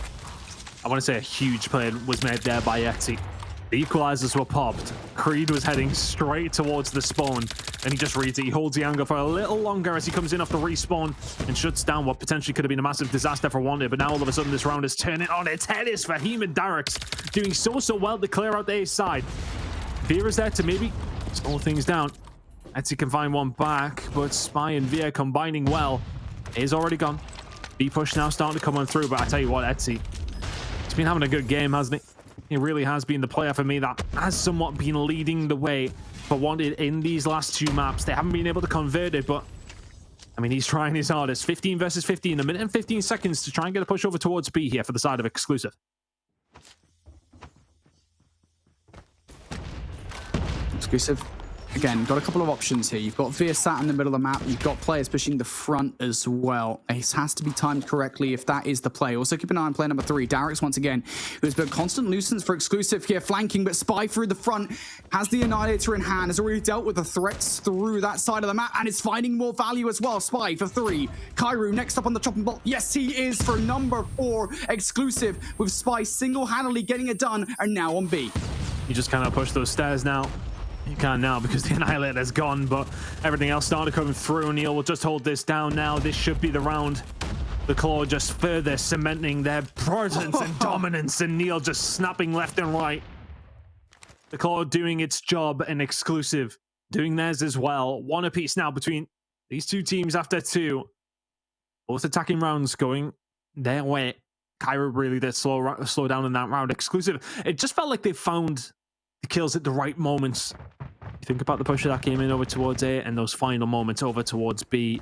I want to say a huge play was made there by Etsy. The equalizers were popped. Creed was heading straight towards the spawn, and he just reads it. He holds the angle for a little longer as he comes in off the respawn and shuts down what potentially could have been a massive disaster for Wanted. But now all of a sudden this round is turning on its head. Is Fahim and Darix doing so well to clear out the A side. Vera's there to maybe slow things down. Etsy can find one back, but Spy and Vera combining well. A's already gone. B push now starting to come on through, but I tell you what, Etsy, he's been having a good game, hasn't he? He really has been the player for me that has somewhat been leading the way for Wanted in these last 2 maps. They haven't been able to convert it, but I mean, he's trying his hardest. 15 versus 15, a minute and 15 seconds to try and get a push over towards B here for the side of exclusive. Exclusive. Again, got a couple of options here. You've got Veer sat in the middle of the map. You've got players pushing the front as well. It has to be timed correctly if that is the play. Also keep an eye on player number 3, Darix once again, who's been constant nuisance for exclusive here, flanking, but Spy through the front, has the Annihilator in hand, has already dealt with the threats through that side of the map, and is finding more value as well. Spy for 3. Kairu next up on the chopping block. Yes, he is for number 4. Exclusive with Spy single-handedly getting it done, and now on B. You just cannot push those stairs now. You can't now because the Annihilator's gone, but everything else started coming through. Neil will just hold this down now. This should be the round. The Claw just further cementing their presence and dominance, and Neil just snapping left and right. The Claw doing its job, and exclusive doing theirs as well. 1 apiece now between these 2 teams after 2. Both attacking rounds going their way. Kyra really did slow down in that round. Exclusive, it just felt like they found the kills at the right moments. You think about the push that came in over towards A and those final moments over towards B.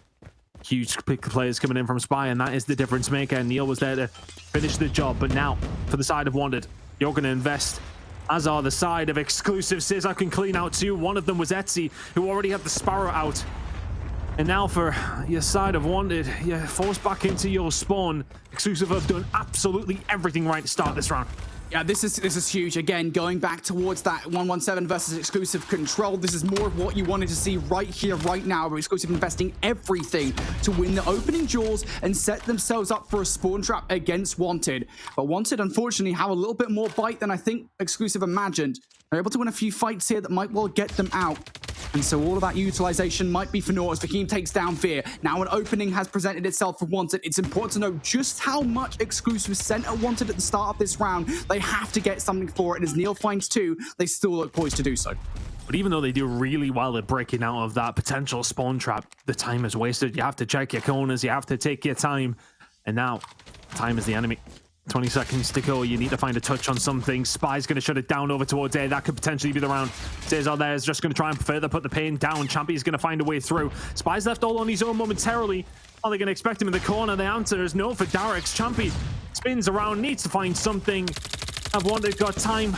Huge players coming in from Spy, and that is the difference maker. Neil was there to finish the job, but now for the side of Wanted, you're going to invest, as are the side of exclusive. Caesar can clean out 2. One of them was Etsy, who already had the Sparrow out. And now for your side of Wanted, you're forced back into your spawn. Exclusive have done absolutely everything right to start this round. Yeah, this is huge. Again, going back towards that 117 versus exclusive control. This is more of what you wanted to see right here, right now. Where exclusive investing everything to win the opening duels and set themselves up for a spawn trap against Wanted. But Wanted, unfortunately, have a little bit more bite than I think exclusive imagined. They're able to win a few fights here that might well get them out. And so all of that utilization might be for naught as Fahim takes down Veer. Now an opening has presented itself for Wanted. It's important to know just how much exclusive sent at Wanted at the start of this round. They have to get something for it, and as Neil finds two, they still look poised to do so. But even though they do really well at breaking out of that potential spawn trap, the time is wasted. You have to check your corners, you have to take your time. And now, time is the enemy. 20 seconds to go. You need to find a touch on something. Spy's going to shut it down over towards A. That could potentially be the round. Cesar there is just going to try and further put the pain down. Champy's going to find a way through. Spy's left all on his own momentarily. Are they going to expect him in the corner? The answer is no for Darix. Champy spins around, needs to find something. Have Wanted got time?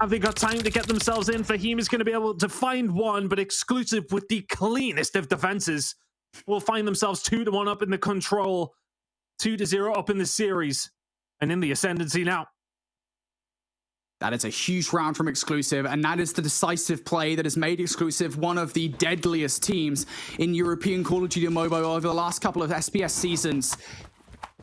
Have they got time to get themselves in? Fahim is going to be able to find one, but exclusive with the cleanest of defenses will find themselves 2-1 up in the control. 2-0 up in the series. And in the ascendancy now. That is a huge round from exclusive, and that is the decisive play that has made exclusive one of the deadliest teams in European Call of Duty Mobile over the last couple of SPS seasons.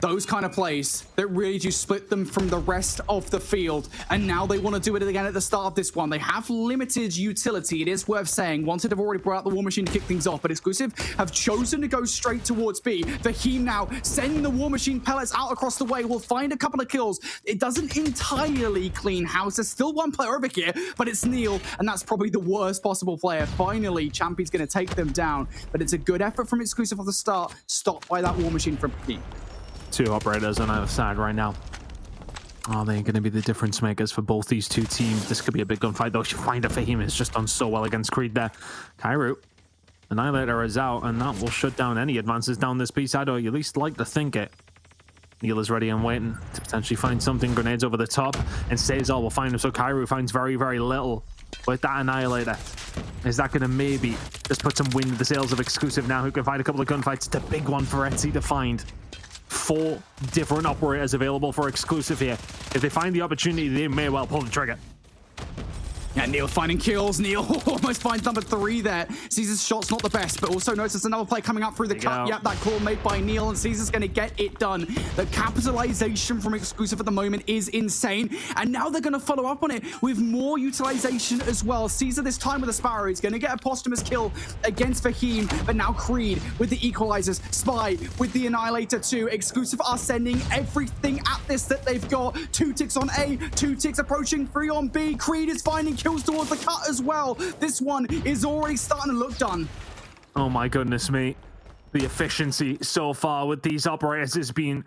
Those kind of plays that really do split them from the rest of the field. And now they want to do it again at the start of this one. They have limited utility, it is worth saying. Wanted have already brought out the War Machine to kick things off, but exclusive have chosen to go straight towards B. Fahim now sending the War Machine pellets out across the way. Will find a couple of kills. It doesn't entirely clean house. There's still one player over here, but it's Neil, and that's probably the worst possible player. Finally, Champy's going to take them down, but it's a good effort from exclusive off the start, stopped by that War Machine from Fahim. Two operators on either side right now. Are they going to be the difference makers for both these two teams? This could be a big gunfight, though. Finder Fahim has just done so well against Creed there. Kairu, Annihilator is out, and that will shut down any advances down this B side, or you at least like to think it. Neil is ready and waiting to potentially find something. Grenades over the top, and Cesar will find him. So Kairu finds very, very little with that Annihilator. Is that going to maybe just put some wind in the sails of exclusive now, who can find a couple of gunfights? It's a big one for Etsy to find. 4 different operators available for exclusive here. If they find the opportunity, they may well pull the trigger. Yeah, Neil finding kills. Neil almost finds number 3 there. Caesar's shot's not the best, but also notices another play coming up through the cut. Yep, that call made by Neil, and Caesar's going to get it done. The capitalization from exclusive at the moment is insane, and now they're going to follow up on it with more utilization as well. Caesar this time with a Sparrow. He's going to get a posthumous kill against Fahim, but now Creed with the equalizers, Spy with the Annihilator too. Exclusive are sending everything at this that they've got. 2 ticks on A, 2 ticks approaching 3 on B. Creed is finding kills towards the cut as well. This one is already starting to look done. Oh my goodness me. The efficiency so far with these operators has been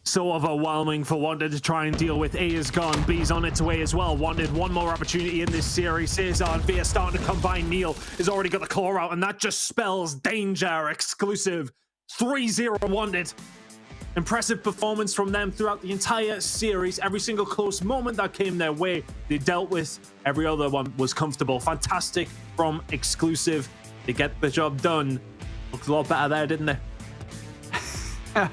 so overwhelming for Wanted to try and deal with. A is gone, B's on its way as well. Wanted one more opportunity in this series. Cesar and V are starting to combine. Neil has already got the claw out, and that just spells danger. Exclusive 3-0 Wanted. Impressive performance from them throughout the entire series. Every single close moment that came their way, they dealt with. Every other one was comfortable. Fantastic from exclusive. They get the job done. Looked a lot better there, didn't they?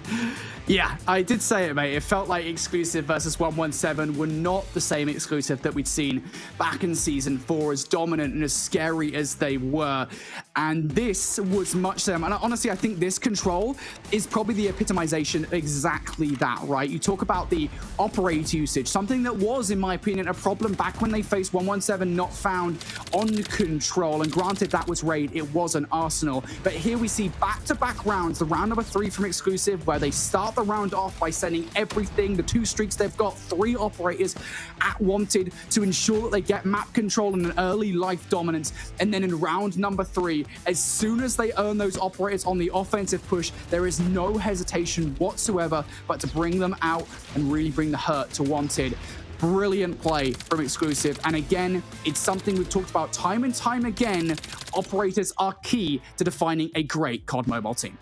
Yeah, I did say it, mate. It felt like exclusive versus 117 were not the same exclusive that we'd seen back in Season 4, as dominant and as scary as they were. And this was much them. And honestly, I think this control is probably the epitomization of exactly that, right? You talk about the operator usage, something that was, in my opinion, a problem back when they faced 117 not found on control. And granted, that was Raid, it was an Arsenal. But here we see back-to-back rounds, the round number 3 from exclusive, where they start the round off by sending everything, the 2 streaks they've got, 3 operators at Wanted to ensure that they get map control and an early life dominance. And then in round number 3, as soon as they earn those operators on the offensive push, there is no hesitation whatsoever but to bring them out and really bring the hurt to Wanted. Brilliant play from exclusive, and again, it's something we've talked about time and time again. Operators are key to defining a great COD Mobile team.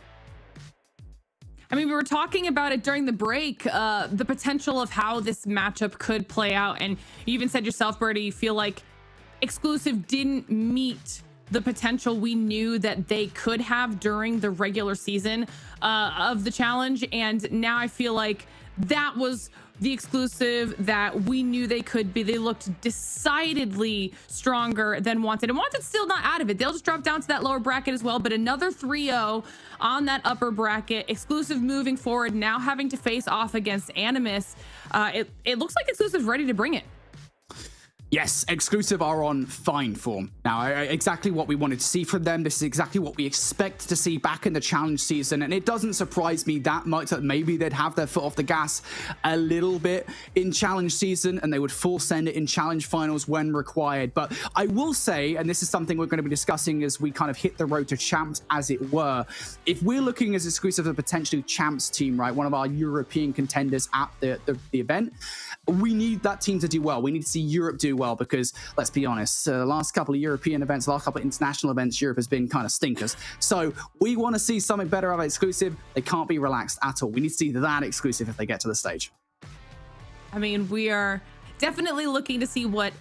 I mean, we were talking about it during the break, the potential of how this matchup could play out. And you even said yourself, Birdie, you feel like exclusive didn't meet the potential we knew that they could have during the regular season of the challenge. And now I feel like that was the exclusive that we knew they could be. They looked decidedly stronger than Wanted, and Wanted's still not out of it. They'll just drop down to that lower bracket as well, but another 3-0 on that upper bracket. Exclusive moving forward, now having to face off against Animus. It looks like Exclusive's ready to bring it. Yes, Exclusive are on fine form. Now, exactly what we wanted to see from them. This is exactly what we expect to see back in the challenge season. And it doesn't surprise me that much that maybe they'd have their foot off the gas a little bit in challenge season and they would full send it in challenge finals when required. But I will say, and this is something we're going to be discussing as we kind of hit the road to champs, as it were, if we're looking as Exclusive a potentially champs team, right, one of our European contenders at the event, we need that team to do well. We need to see Europe do well because, let's be honest, the last couple of European events, last couple of international events, Europe has been kind of stinkers. So we want to see something better out of Exclusive. They can't be relaxed at all. We need to see that Exclusive if they get to the stage. I mean, we are definitely looking to see what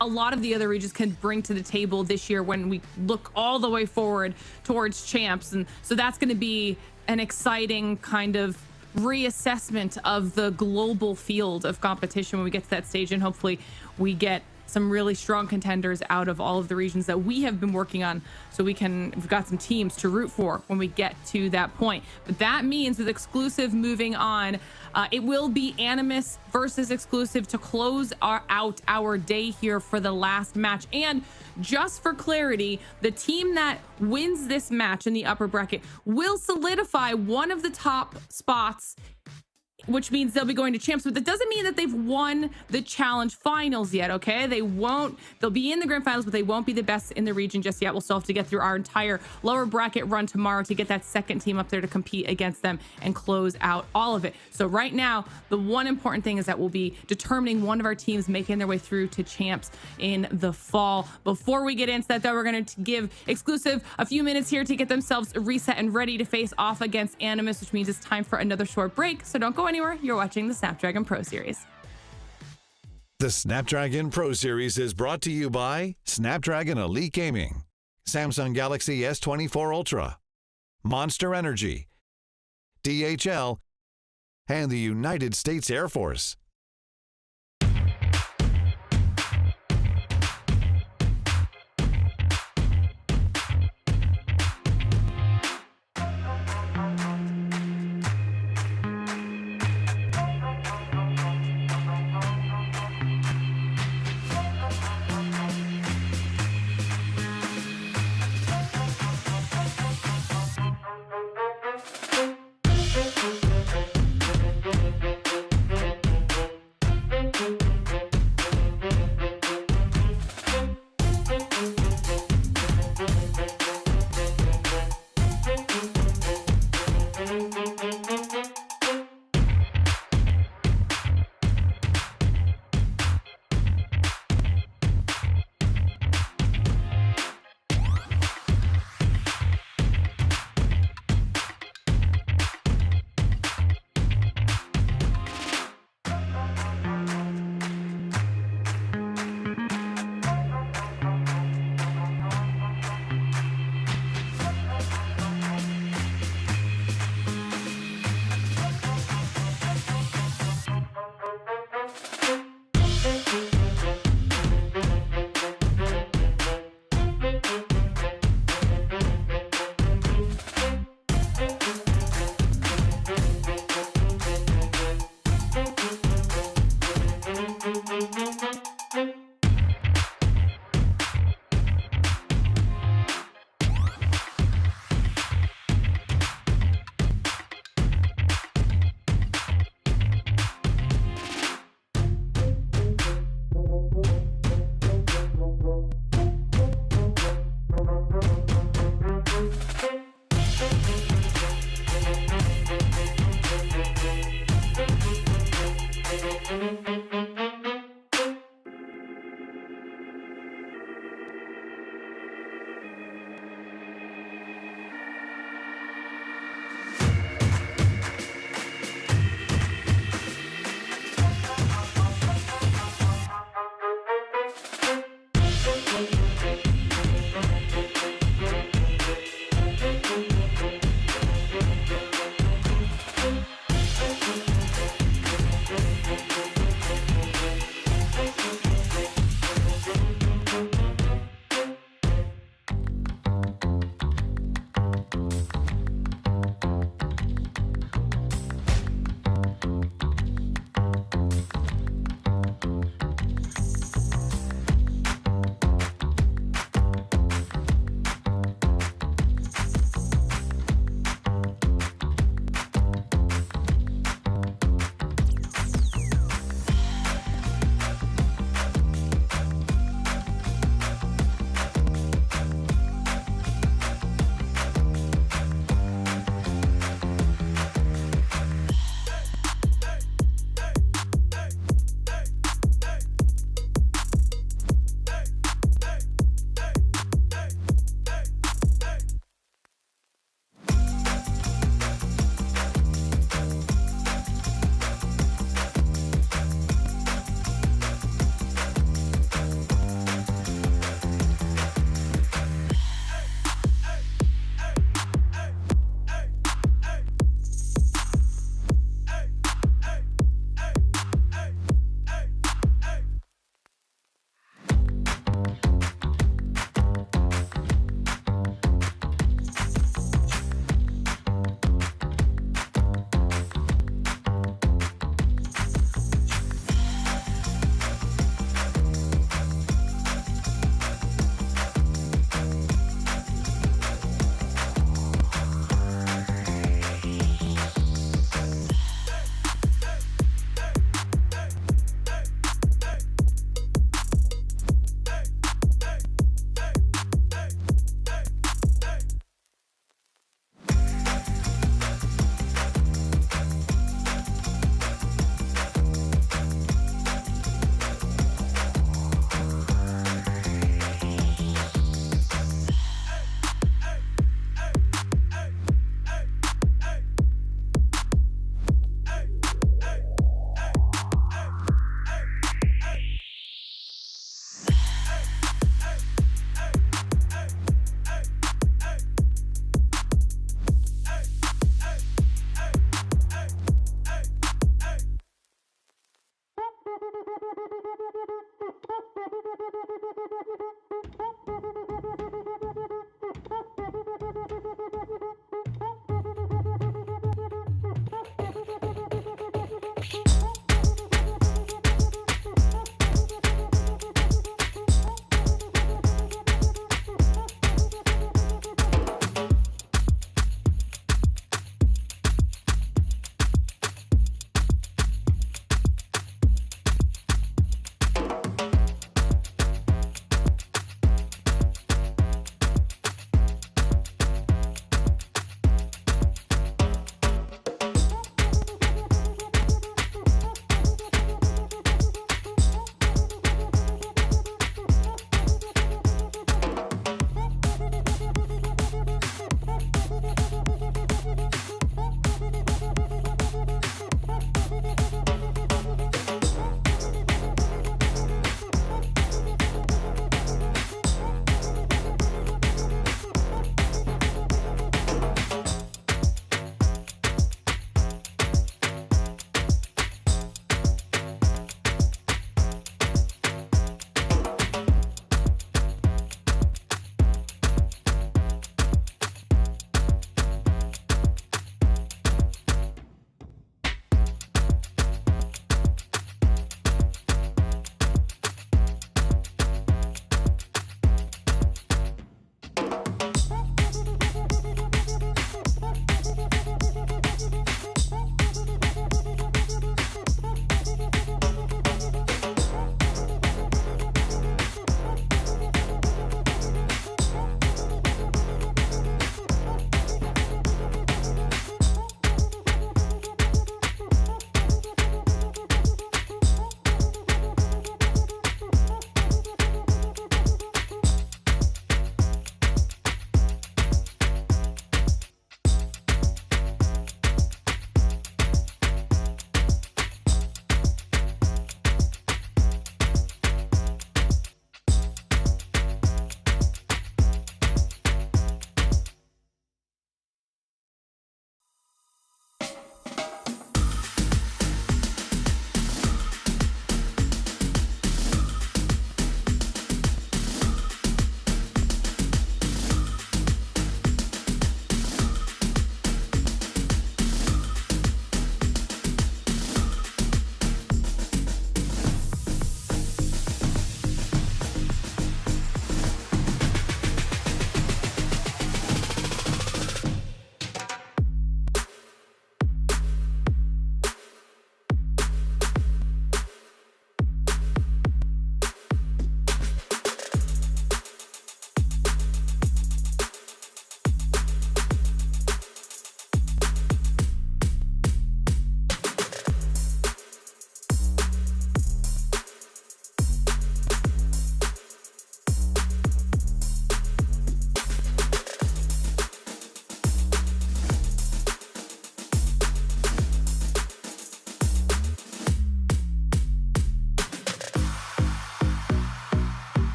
a lot of the other regions can bring to the table this year when we look all the way forward towards champs. And so that's going to be an exciting kind of reassessment of the global field of competition when we get to that stage, and hopefully we get some really strong contenders out of all of the regions that we have been working on, so we've got some teams to root for when we get to that point. But that means with Exclusive moving on, it will be Animus versus Exclusive to close out our day here for the last match. And just for clarity, the team that wins this match in the upper bracket will solidify one of the top spots, which means they'll be going to champs, but that doesn't mean that they've won the challenge finals yet, okay? They'll be in the grand finals, but they won't be the best in the region just yet. We'll still have to get through our entire lower bracket run tomorrow to get that second team up there to compete against them and close out all of it. So right now, the one important thing is that we'll be determining one of our teams making their way through to champs in the fall. Before we get into that, though, we're going to give Exclusive a few minutes here to get themselves reset and ready to face off against Animus, which means it's time for another short break. So don't go anywhere. You're watching the Snapdragon Pro Series. The Snapdragon Pro Series is brought to you by Snapdragon Elite Gaming, Samsung Galaxy S24 Ultra, Monster Energy, DHL, and the United States Air Force.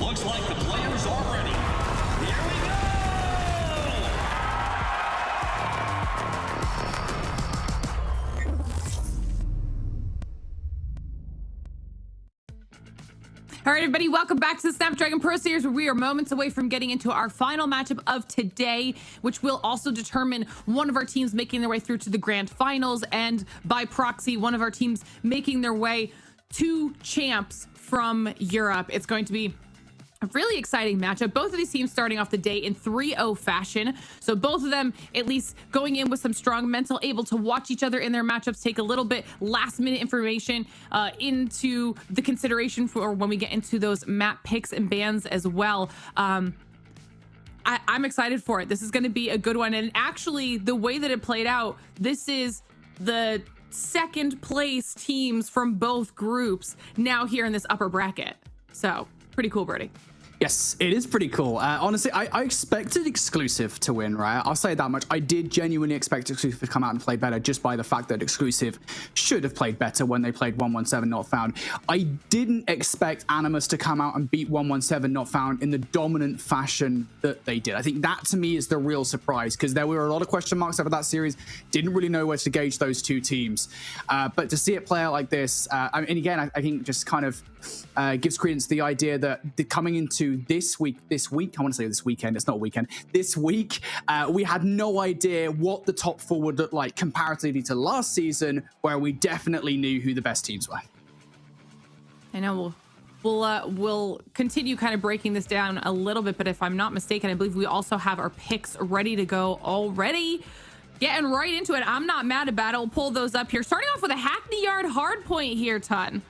Looks like the players are ready. Here we go! All right, everybody, welcome back to the Snapdragon Pro Series, where we are moments away from getting into our final matchup of today, which will also determine one of our teams making their way through to the grand finals, and by proxy, one of our teams making their way to champs from Europe. It's going to be a really exciting matchup. Both of these teams starting off the day in 3-0 fashion. So both of them at least going in with some strong mental, able to watch each other in their matchups, take a little bit last minute information into the consideration for when we get into those map picks and bans as well. I'm excited for it. This is going to be a good one. And actually, the way that it played out, this is the second place teams from both groups now here in this upper bracket. So pretty cool, Birdie. Yes, it is pretty cool. Honestly, I expected Exclusive to win, right? I'll say that much. I did genuinely expect Exclusive to come out and play better, just by the fact that Exclusive should have played better when they played 117 Not Found. I didn't expect Animus to come out and beat 117 Not Found in the dominant fashion that they did. I think that, to me, is the real surprise, because there were a lot of question marks over that series. Didn't really know where to gauge those two teams. But to see it play out like this, and again, I think just kind of gives credence to the idea that coming into this week, I want to say this weekend, it's not a weekend, this week, we had no idea what the top four would look like comparatively to last season, where we definitely knew who the best teams were. I know we'll continue kind of breaking this down a little bit, but if I'm not mistaken, I believe we also have our picks ready to go already. Getting right into it. I'm not mad about it. We'll pull those up here. Starting off with a Hackney Yard hardpoint here, Ton.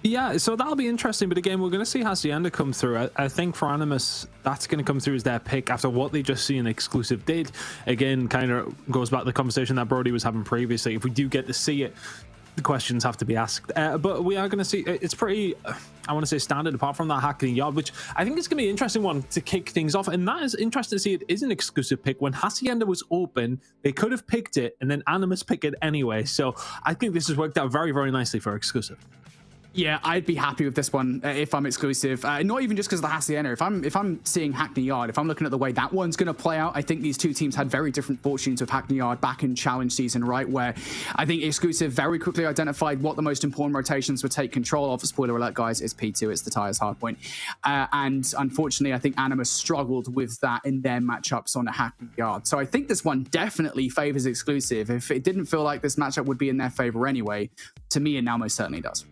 Yeah, so that'll be interesting. But again, we're going to see Hacienda come through. I think for Animus, that's going to come through as their pick after what they just seen Exclusive did. Again, kind of goes back to the conversation that Brody was having previously. If we do get to see it, the questions have to be asked. But we are going to see, it's pretty, I want to say, standard, apart from that Hackney Yard, which I think is going to be an interesting one to kick things off. And that is interesting to see. It is an exclusive pick. When Hacienda was open, they could have picked it, and then Animus picked it anyway. So I think this has worked out very, very nicely for Exclusive. Yeah, I'd be happy with this one if I'm Exclusive. Not even just because of the Hacienda. If I'm seeing Hackney Yard, if I'm looking at the way that one's going to play out, I think these two teams had very different fortunes with Hackney Yard back in Challenge season, right? Where I think Exclusive very quickly identified what the most important rotations would take control of. Spoiler alert, guys, it's P2, it's the Tyres hardpoint. And unfortunately, I think Animus struggled with that in their matchups on a Hackney Yard. So I think this one definitely favors Exclusive. If it didn't feel like this matchup would be in their favor anyway, to me, it now most certainly does.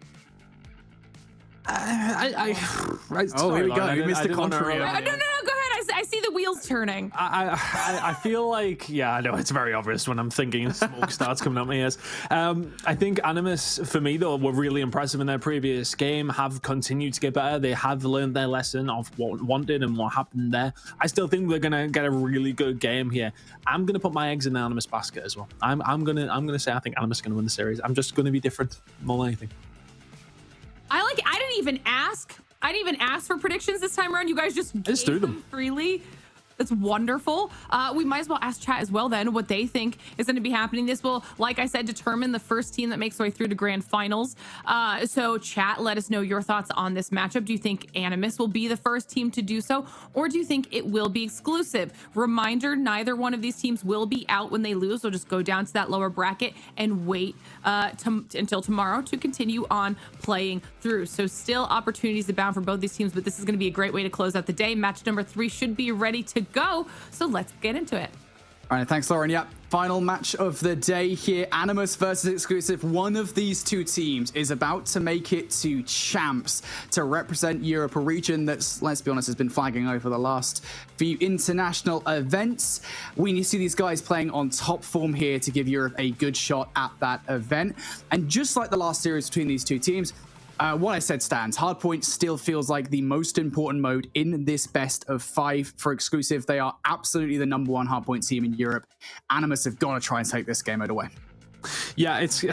Oh, here we go. You missed the contrary. No, go ahead. I see the wheels turning. I feel like, yeah, I know it's very obvious when I'm thinking smoke starts coming out my ears. I think Animus, for me, though, were really impressive in their previous game, have continued to get better. They have learned their lesson of what wanted and what happened there. I still think they're going to get a really good game here. I'm going to put my eggs in the Animus basket as well. I'm going to say I think Animus is going to win the series. I'm just going to be different more than anything. I didn't even ask for predictions this time around. You guys just do them freely. That's wonderful. We might as well ask chat as well then what they think is going to be happening. This will, like I said, determine the first team that makes their way through to grand finals. So chat, let us know your thoughts on this matchup. Do you think Animus will be the first team to do so, or do you think it will be Exclusive? Reminder, neither one of these teams will be out when they lose. So just go down to that lower bracket and wait until tomorrow to continue on playing through. So still opportunities abound for both these teams, but this is going to be a great way to close out the day. Match number 3 should be ready to go, so let's get into it. All right, thanks, Lauren. Yep, final match of the day here, Animus versus Exclusive. One of these two teams is about to make it to champs to represent Europe, a region that's, let's be honest, has been flagging over the last few international events. We need to see these guys playing on top form here to give Europe a good shot at that event. And just like the last series between these two teams, what I said stands. Hardpoint still feels like the most important mode in this best of 5 for Exclusive. They are absolutely the #1 hardpoint team in Europe. Animus have got to try and take this game away. Yeah, it's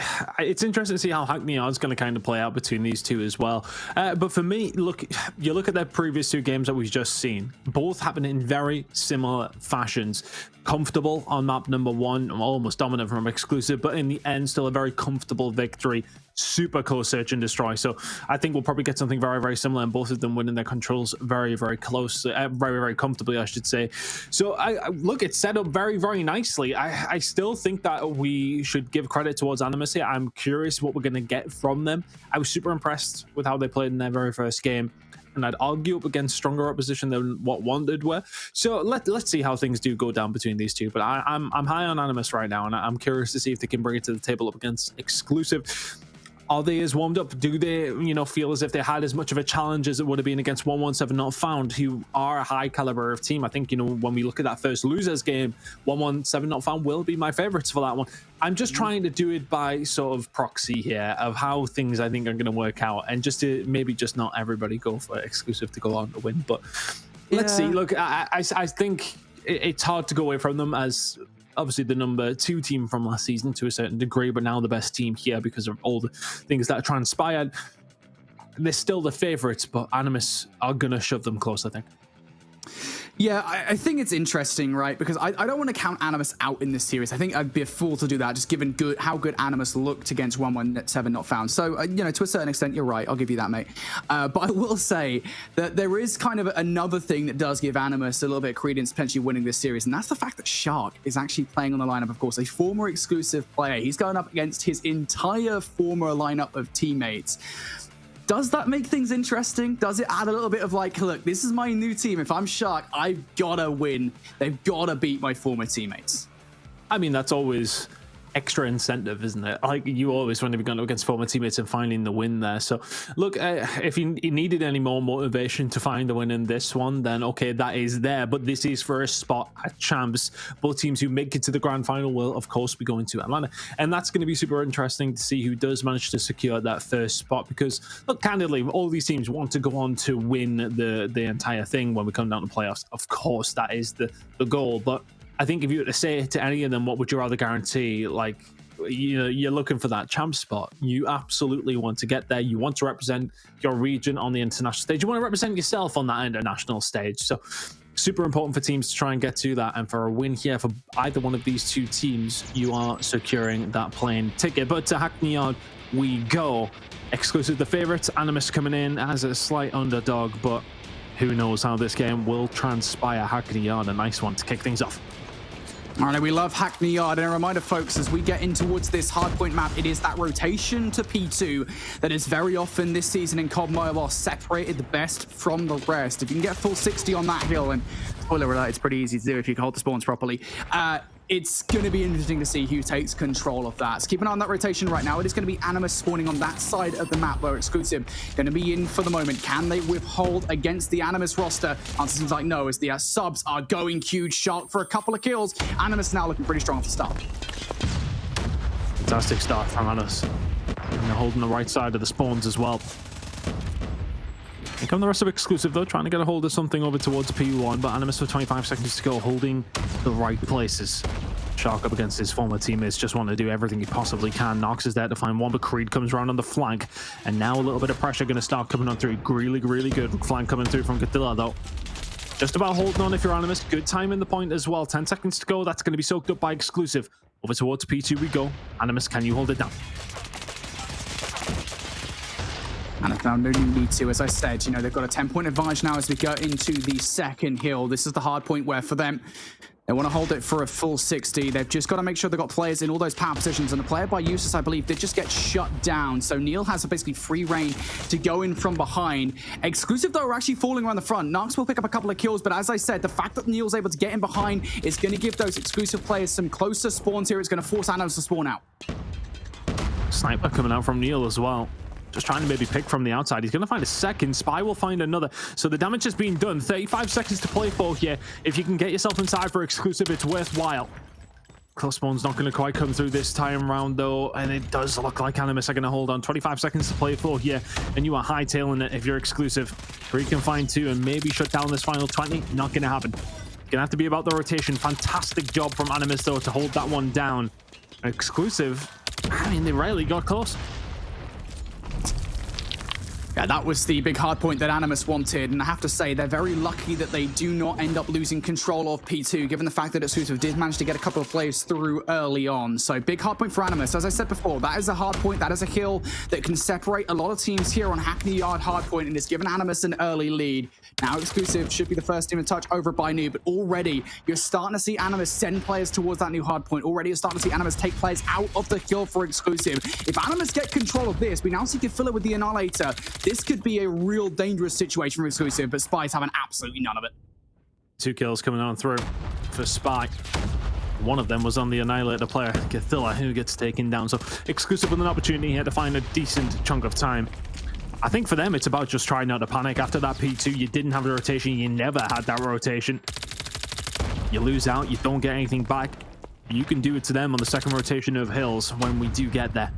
interesting to see how Hackney Yard is going to kind of play out between these two as well. But for me, you look at their previous 2 games that we've just seen. Both happen in very similar fashions. Comfortable on map number 1, almost dominant from Exclusive, but in the end, still a very comfortable victory super close search and destroy. So I think we'll probably get something very, very similar, and both of them winning their controls very, very close, very, very comfortably, I should say. So I look, it's set up very, very nicely. I still think that we should give credit towards Animus here. I'm curious what we're going to get from them. I was super impressed with how they played in their very first game, and I'd argue up against stronger opposition than what Wanted were. So let's see how things do go down between these two. But I'm high on Animus right now, and I'm curious to see if they can bring it to the table up against Exclusive. Are they as warmed up? Do they, feel as if they had as much of a challenge as it would have been against 117 Not Found, who are a high caliber of team? I think, when we look at that first losers game, 117 Not Found will be my favorites for that one. I'm just trying to do it by sort of proxy here of how things I think are going to work out, and just to maybe just not everybody go for Exclusive to go on to win. But let's see. Look, I think it's hard to go away from them as obviously the number 2 team from last season to a certain degree, but now the best team here because of all the things that transpired. They're still the favorites, but Animus are gonna shove them close, I think. Yeah, I think it's interesting, right? Because I don't want to count Animus out in this series. I think I'd be a fool to do that, just given how good Animus looked against 117 Not Found. So, to a certain extent, you're right. I'll give you that, mate. But I will say that there is kind of another thing that does give Animus a little bit of credence potentially winning this series, and that's the fact that Shark is actually playing on the lineup, of course, a former Exclusive player. He's going up against his entire former lineup of teammates. Does that make things interesting? Does it add a little bit of like, look, this is my new team. If I'm Shark, I've got to win. They've got to beat my former teammates. I mean, that's always extra incentive, isn't it? Like, you always want to be going up against former teammates and finding the win there. So look, if you needed any more motivation to find the win in this one, then okay, that is there. But this is for a spot at champs. Both teams who make it to the grand final will of course be going to Atlanta, and that's going to be super interesting to see who does manage to secure that first spot, because look, candidly, all these teams want to go on to win the entire thing when we come down to playoffs. Of course, that is the goal. But I think if you were to say to any of them, what would you rather guarantee? Like, you're looking for that champ spot. You absolutely want to get there. You want to represent your region on the international stage. You want to represent yourself on that international stage. So super important for teams to try and get to that. And for a win here for either one of these two teams, you are securing that plane ticket. But to Hackney Yard we go. Exclusive the favorites. Animus coming in as a slight underdog, but who knows how this game will transpire. Hackney Yard, a nice one to kick things off. All right, we love Hackney Yard, and a reminder, folks, as we get in towards this hardpoint map, it is that rotation to P2 that is very often this season in COD Mobile separated the best from the rest. If you can get full 60 on that hill, and spoiler alert, it's pretty easy to do if you can hold the spawns properly, it's going to be interesting to see who takes control of that. So keep an eye on that rotation right now. It is going to be Animus spawning on that side of the map where Exclusive going to be in for the moment. Can they withhold against the Animus roster? Answer seems like no, as the subs are going huge. Shark for a couple of kills. Animus now looking pretty strong off the start. Fantastic start from Animus. And they're holding the right side of the spawns as well. Here come the rest of Exclusive, though, trying to get a hold of something over towards P1, but Animus with 25 seconds to go, holding the right places. Shark up against his former teammates, just want to do everything he possibly can. Nox is there to find one, but Creed comes around on the flank, and now a little bit of pressure going to start coming on through. Really, really good flank coming through from Gadilla, though. Just about holding on if you're Animus. Good time in the point as well. 10 seconds to go. That's going to be soaked up by Exclusive. Over towards P2 we go. Animus, can you hold it down? And now no need to, as I said, they've got a 10-point advantage now as we go into the second hill. This is the hard point where for them, they want to hold it for a full 60. They've just got to make sure they've got players in all those power positions. And the player by Useless, I believe, did just get shut down. So Neil has basically free reign to go in from behind. Exclusive, though, are actually falling around the front. Nox will pick up a couple of kills, but as I said, the fact that Neil's able to get in behind is going to give those Exclusive players some closer spawns here. It's going to force Animus to spawn out. Sniper coming out from Neil as well. Just trying to maybe pick from the outside. He's going to find a second. Spy will find another. So the damage has been done. 35 seconds to play for here. If you can get yourself inside for Exclusive, it's worthwhile. Close spawn's not going to quite come through this time round, though. And it does look like Animus are going to hold on. 25 seconds to play for here. And you are hightailing it if you're Exclusive. Creed can find two and maybe shut down this final 20. Not going to happen. Going to have to be about the rotation. Fantastic job from Animus, though, to hold that one down. Exclusive, I mean, they rarely got close. Yeah, that was the big hard point that Animus wanted, and I have to say, they're very lucky that they do not end up losing control of P2, given the fact that Exclusive did manage to get a couple of players through early on. So big hard point for Animus. As I said before, that is a hard point, that is a hill that can separate a lot of teams here on Hackney Yard hard point, and it's given Animus an early lead. Now Exclusive should be the first team to touch over by New, but already you're starting to see Animus send players towards that new hard point. Already you're starting to see Animus take players out of the kill for Exclusive. If Animus get control of this, we now see Kafilla with the Annihilator. This could be a real dangerous situation for Exclusive, but Spy's having absolutely none of it. 2 kills coming on through for Spy. One of them was on the Annihilator player, Cathilla, who gets taken down. So Exclusive with an opportunity here to find a decent chunk of time. I think for them, it's about just trying not to panic. After that P2, you didn't have the rotation. You never had that rotation. You lose out. You don't get anything back. You can do it to them on the second rotation of hills when we do get there.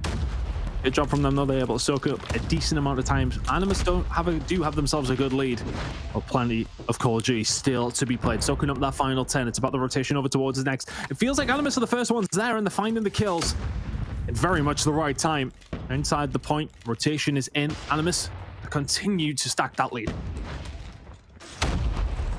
Good job from them, though. They're able to soak up a decent amount of times. Animus do have themselves a good lead. Well, plenty of Call of Duty still to be played. Soaking up that final 10. It's about the rotation over towards the next. It feels like Animus are the first ones there, and they're finding the kills at very much the right time. Inside the point, rotation is in. Animus continue to stack that lead.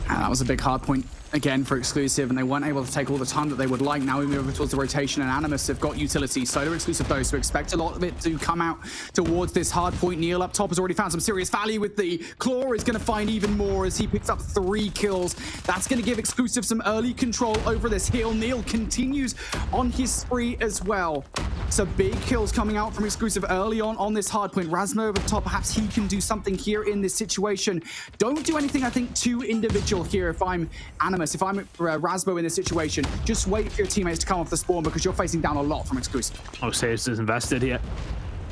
And that was a big hard point again for Exclusive, and they weren't able to take all the time that they would like. Now we move over towards the rotation, and Animus have got utility. So do Exclusive though, so expect a lot of it to come out towards this hard point. Neil up top has already found some serious value with the Claw. Is going to find even more as he picks up 3 kills. That's going to give Exclusive some early control over this hill. Neil continues on his spree as well. So big kills coming out from Exclusive early on this hard point. Rasmo over the top, perhaps he can do something here in this situation. Don't do anything, I think, too individual here if I'm Animus. If I'm Rasmo in this situation, just wait for your teammates to come off the spawn because you're facing down a lot from Exclusive. Oh, Saves is invested here.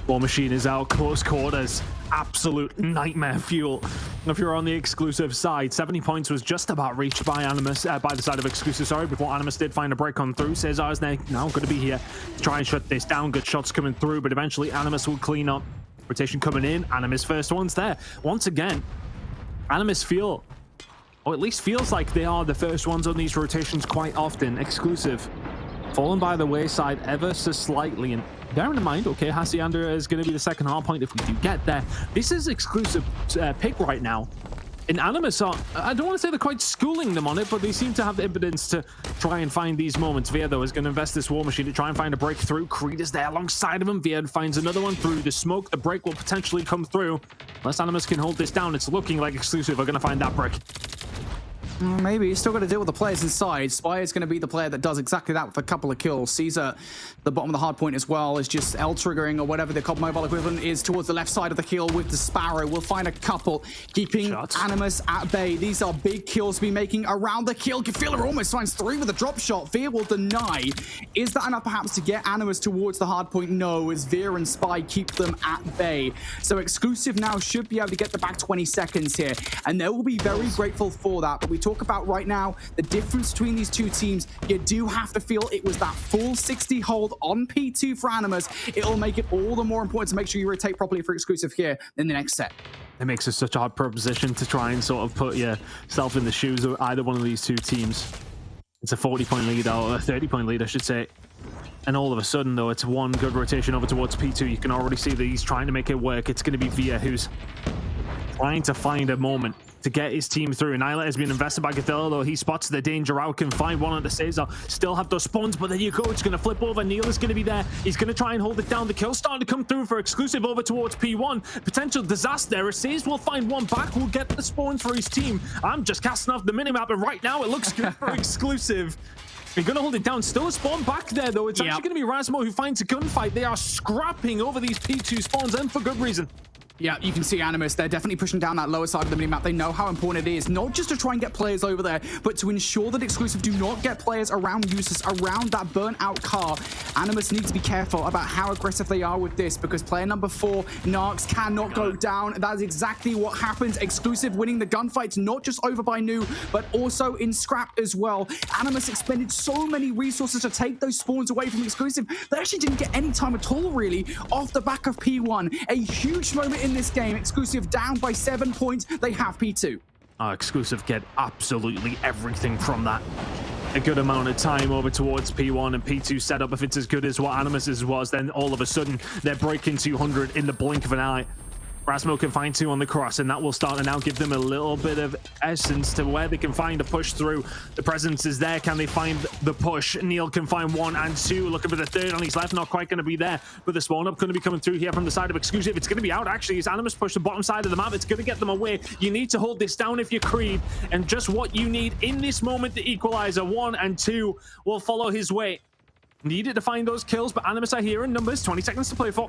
War Machine is out, close quarters. Absolute nightmare fuel. If you're on the Exclusive side, 70 points was just about reached by Animus, by the side of Exclusive, sorry, before Animus did find a break on through. Cesar is now going to be here to try and shut this down. Good shots coming through, but eventually Animus will clean up. Rotation coming in. Animus first one's there. Once again, Animus feel, or at least feels like they are the first ones on these rotations quite often. Exclusive fallen by the wayside ever so slightly, and bearing in mind, okay, Hacienda is going to be the second hard point if we do get there. This is Exclusive pick right now. And Animus are, I don't want to say they're quite schooling them on it, but they seem to have the impotence to try and find these moments. Via, though, is going to invest this War Machine to try and find a breakthrough. Creed is there alongside of him. Via finds another one through the smoke. The break will potentially come through. Unless Animus can hold this down, it's looking like Exclusive are going to find that break. Maybe he's still got to deal with the players inside. Spy is going to be the player that does exactly that with a couple of kills. Caesar, the bottom of the hard point as well, is just L-triggering or whatever the COD Mobile equivalent is towards the left side of the kill with the Sparrow. We'll find a couple, keeping Animus at bay. These are big kills to be making around the kill. Kafilla almost finds 3 with a drop shot. Veer will deny. Is that enough perhaps to get Animus towards the hard point? No, as Veer and Spy keep them at bay. So Exclusive now should be able to get the back 20 seconds here, and they will be very grateful for that. But we talk about right now the difference between these two teams. You do have to feel it was that full 60 hold on P2 for Animus. It'll make it all the more important to make sure you rotate properly for Exclusive here in the next set. It makes it such a hard proposition to try and sort of put yourself in the shoes of either one of these two teams. It's a 40-point lead, or a 30-point lead, I should say. And all of a sudden, though, it's one good rotation over towards P2. You can already see that he's trying to make it work. It's going to be Via who's trying to find a moment to get his team through. Annihilator has been invested by Cathilla, though he spots the danger out, can find one onto Caesar, still have those spawns, but there you go, it's going to flip over. Neil is going to be there. He's going to try and hold it down. The kill starting to come through for Exclusive over towards P1. Potential disaster. Caesar will find one back, will get the spawns for his team. I'm just casting off the minimap, and right now it looks good for Exclusive. They're going to hold it down. Still a spawn back there, though. It's actually going to be Rasmo who finds a gunfight. They are scrapping over these P2 spawns, and for good reason. Yeah, you can see Animus, they're definitely pushing down that lower side of the minimap. They know how important it is, not just to try and get players over there, but to ensure that Exclusive do not get players around users, around that burnt out car. Animus need to be careful about how aggressive they are with this, because player number 4, Narcs, cannot go down. That is exactly what happens. Exclusive winning the gunfights, not just over by New, but also in scrap as well. Animus expended so many resources to take those spawns away from Exclusive. They actually didn't get any time at all, really, off the back of P1. A huge moment in this game. Exclusive down by 7 points. They have P2. Exclusive get absolutely everything from that. A good amount of time over towards P1 and P2 setup. If it's as good as what Animus's was, then all of a sudden they're breaking 200 in the blink of an eye. Rasmo can find 2 on the cross, and that will start to now give them a little bit of essence to where they can find a push through. The presence is there. Can they find the push? Neil can find 1 and 2. Looking for the 3rd on his left. Not quite going to be there, but the spawn up going to be coming through here from the side of Exclusive. It's going to be out, actually. As Animus push the bottom side of the map, it's going to get them away. You need to hold this down if you're Creed, and just what you need in this moment, the equalizer. 1 and 2 will follow his way. Needed to find those kills, but Animus are here in numbers. 20 seconds to play for.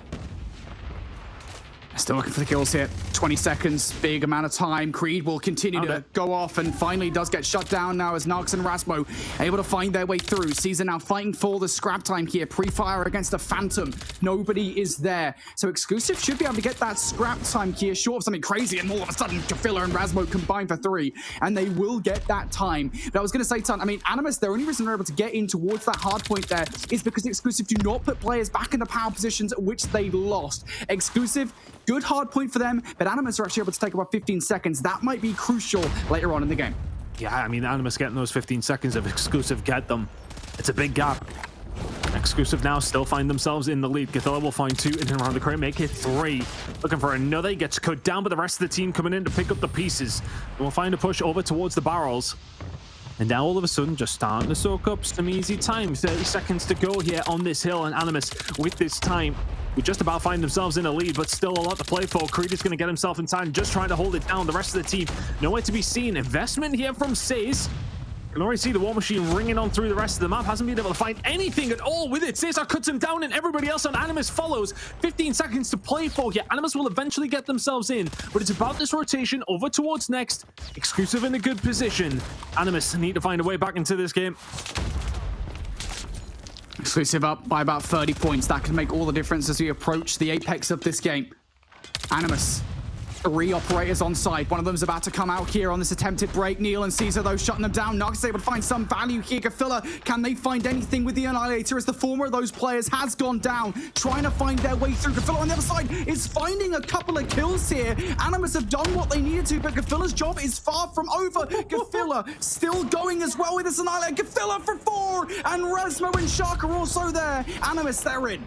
Still looking for the kills here. 20 seconds, big amount of time. Creed will continue to go off and finally does get shut down now as Narks and Rasmo able to find their way through. Caesar now fighting for the scrap time here. Pre-fire against a Phantom. Nobody is there. So Exclusive should be able to get that scrap time here short of something crazy, and all of a sudden Kafilla and Rasmo combine for 3, and they will get that time. But I was going to say, Ton, I mean, Animus, the only reason they're able to get in towards that hard point there is because Exclusive do not put players back in the power positions which they lost. Exclusive, good hard point for them, but Animus are actually able to take about 15 seconds. That might be crucial later on in the game. Yeah, I mean, Animus getting those 15 seconds if Exclusive get them. It's a big gap. Exclusive now still find themselves in the lead. Gathilla will find 2 in and around the crate, make it 3. Looking for another, he gets cut down, but the rest of the team coming in to pick up the pieces. And we'll find a push over towards the barrels. And now all of a sudden, just starting to soak up some easy time. 30 seconds to go here on this hill, and Animus with this time we just about find themselves in a lead, but still a lot to play for. Creed is going to get himself in time, just trying to hold it down. The rest of the team nowhere to be seen. Investment here from Says. You can already see the War Machine ringing on through the rest of the map. Hasn't been able to find anything at all with it. Caesar cuts him down, and everybody else on Animus follows. 15 seconds to play for here. Animus will eventually get themselves in, but it's about this rotation over towards next. Exclusive in a good position. Animus need to find a way back into this game. Exclusive up by about 30 points. That can make all the difference as we approach the apex of this game. Animus, 3 operators on site. One of them's about to come out here on this attempted break. Neil and Caesar, though, shutting them down. Nox able to find some value here. Gafilla, can they find anything with the Annihilator as the former of those players has gone down? Trying to find their way through. Gafilla on the other side is finding a couple of kills here. Animus have done what they needed to, but Gafilla's job is far from over. Gafilla still going as well with this Annihilator. Gafilla for 4, and Rasmo and Shark are also there. Animus, they're in.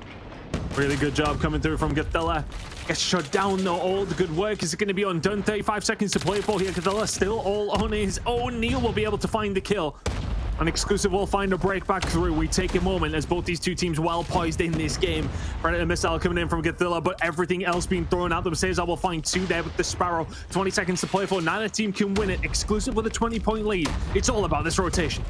Really good job coming through from Gathilla. Gets shut down though. All the good work is going to be undone. 35 seconds to play for here. Gathilla still all on his own. Neil will be able to find the kill. An Exclusive will find a break back through. We take a moment as both these two teams well poised in this game. Predator missile coming in from Gathilla, but everything else being thrown at them. Cesar will find 2 there with the Sparrow. 20 seconds to play for. Neither team can win it. Exclusive with a 20-point lead. It's all about this rotation.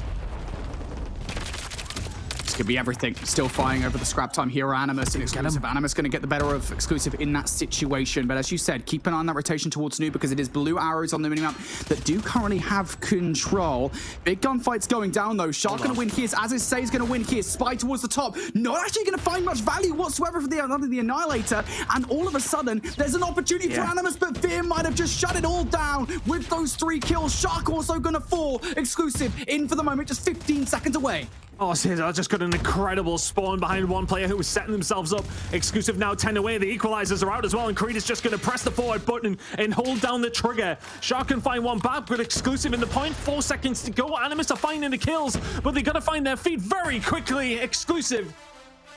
Could be everything. Still fighting over the scrap time here. Animus and Exclusive. Animus going to get the better of Exclusive in that situation. But as you said, keep an eye on that rotation towards New, because it is blue arrows on the minimap that do currently have control. Big gunfights going down though. Shark going to win here. As is Say's going to win here. Spy towards the top. Not actually going to find much value whatsoever for the Annihilator. And all of a sudden, there's an opportunity for Animus, but Fear might have just shut it all down with those 3 kills. Shark also going to fall. Exclusive in for the moment, just 15 seconds away. Oh, Caesar just got an incredible spawn behind one player who was setting themselves up. Exclusive now 10 away. The equalizers are out as well, and Creed is just going to press the forward button and hold down the trigger. Shark can find one back, but Exclusive in the point. 4 seconds to go. Animus are finding the kills, but they got to find their feet very quickly. Exclusive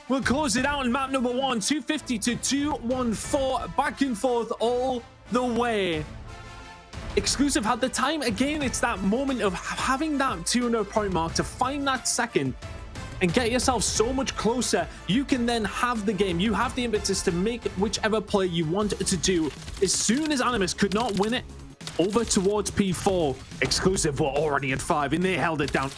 will close it out in map number 1. 250 to 214. Back and forth all the way. Exclusive had the time. Again, it's that moment of having that 200 point mark to find that second and get yourself so much closer. You can then have the game. You have the impetus to make whichever play you want to do. As soon as Animus could not win it, over towards P4, Exclusive were already at 5 and they held it down.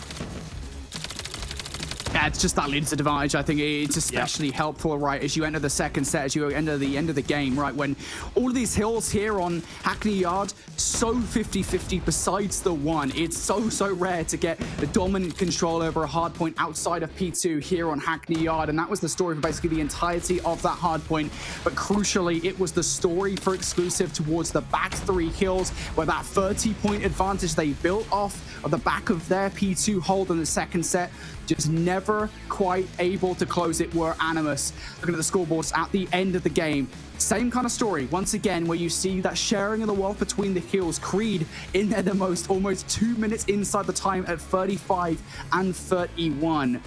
Yeah, it's just that leads advantage. I think it's especially helpful, right, as you enter the second set, as you enter the end of the game, right, when all of these hills here on Hackney Yard, so 50-50 besides the one. It's so rare to get the dominant control over a hard point outside of P2 here on Hackney Yard, and that was the story for basically the entirety of that hard point. But crucially, it was the story for Exclusive towards the back 3 hills, where that 30-point advantage they built off of the back of their P2 hold in the second set, just never quite able to close it were Animus. Looking at the scoreboards at the end of the game, same kind of story once again, where you see that sharing of the wealth between the hills. Creed in there the most, almost 2 minutes inside the time at 35 and 31.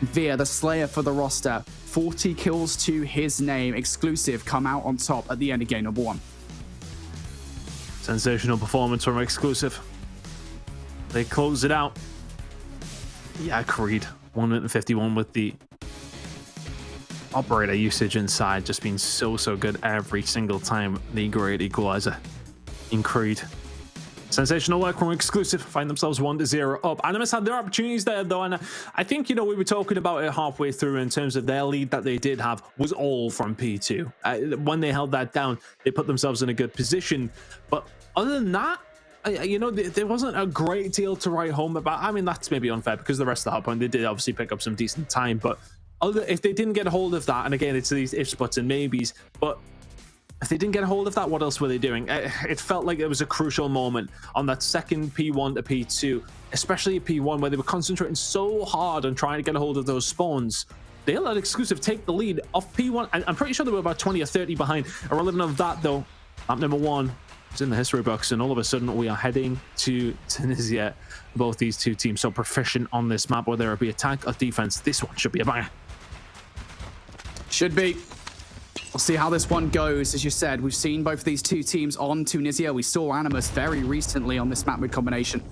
Veer, the Slayer for the roster, 40 kills to his name. Exclusive come out on top at the end of game number 1. Sensational performance from Exclusive. They close it out. Yeah, Creed. 1 minute and 51 with the operator usage inside just being so good every single time. The great equalizer in Creed. Sensational work from Exclusive. Find themselves 1-0 up. Animus had their opportunities there though, and I think, you know, we were talking about it halfway through in terms of their lead that they did have was all from P2. When they held that down, they put themselves in a good position. But other than that, you know, there wasn't a great deal to write home about. I mean, that's maybe unfair because the rest of the hardpoint, they did obviously pick up some decent time, but if they didn't get a hold of that, and again, it's these ifs, buts, and maybes, but if they didn't get a hold of that, what else were they doing? It felt like it was a crucial moment on that second P1 to P2, especially at P1, where they were concentrating so hard on trying to get a hold of those spawns. They let Exclusive take the lead off P1, and I'm pretty sure they were about 20 or 30 behind. Irrelevant of that, though, map number 1 is in the history books, and all of a sudden we are heading to Tunisia. Both these two teams so proficient on this map, whether it be attack or defense. This one should be a banger. Should be. We'll see how this one goes. As you said, we've seen both of these two teams on Tunisia. We saw Animus very recently on this map mid combination.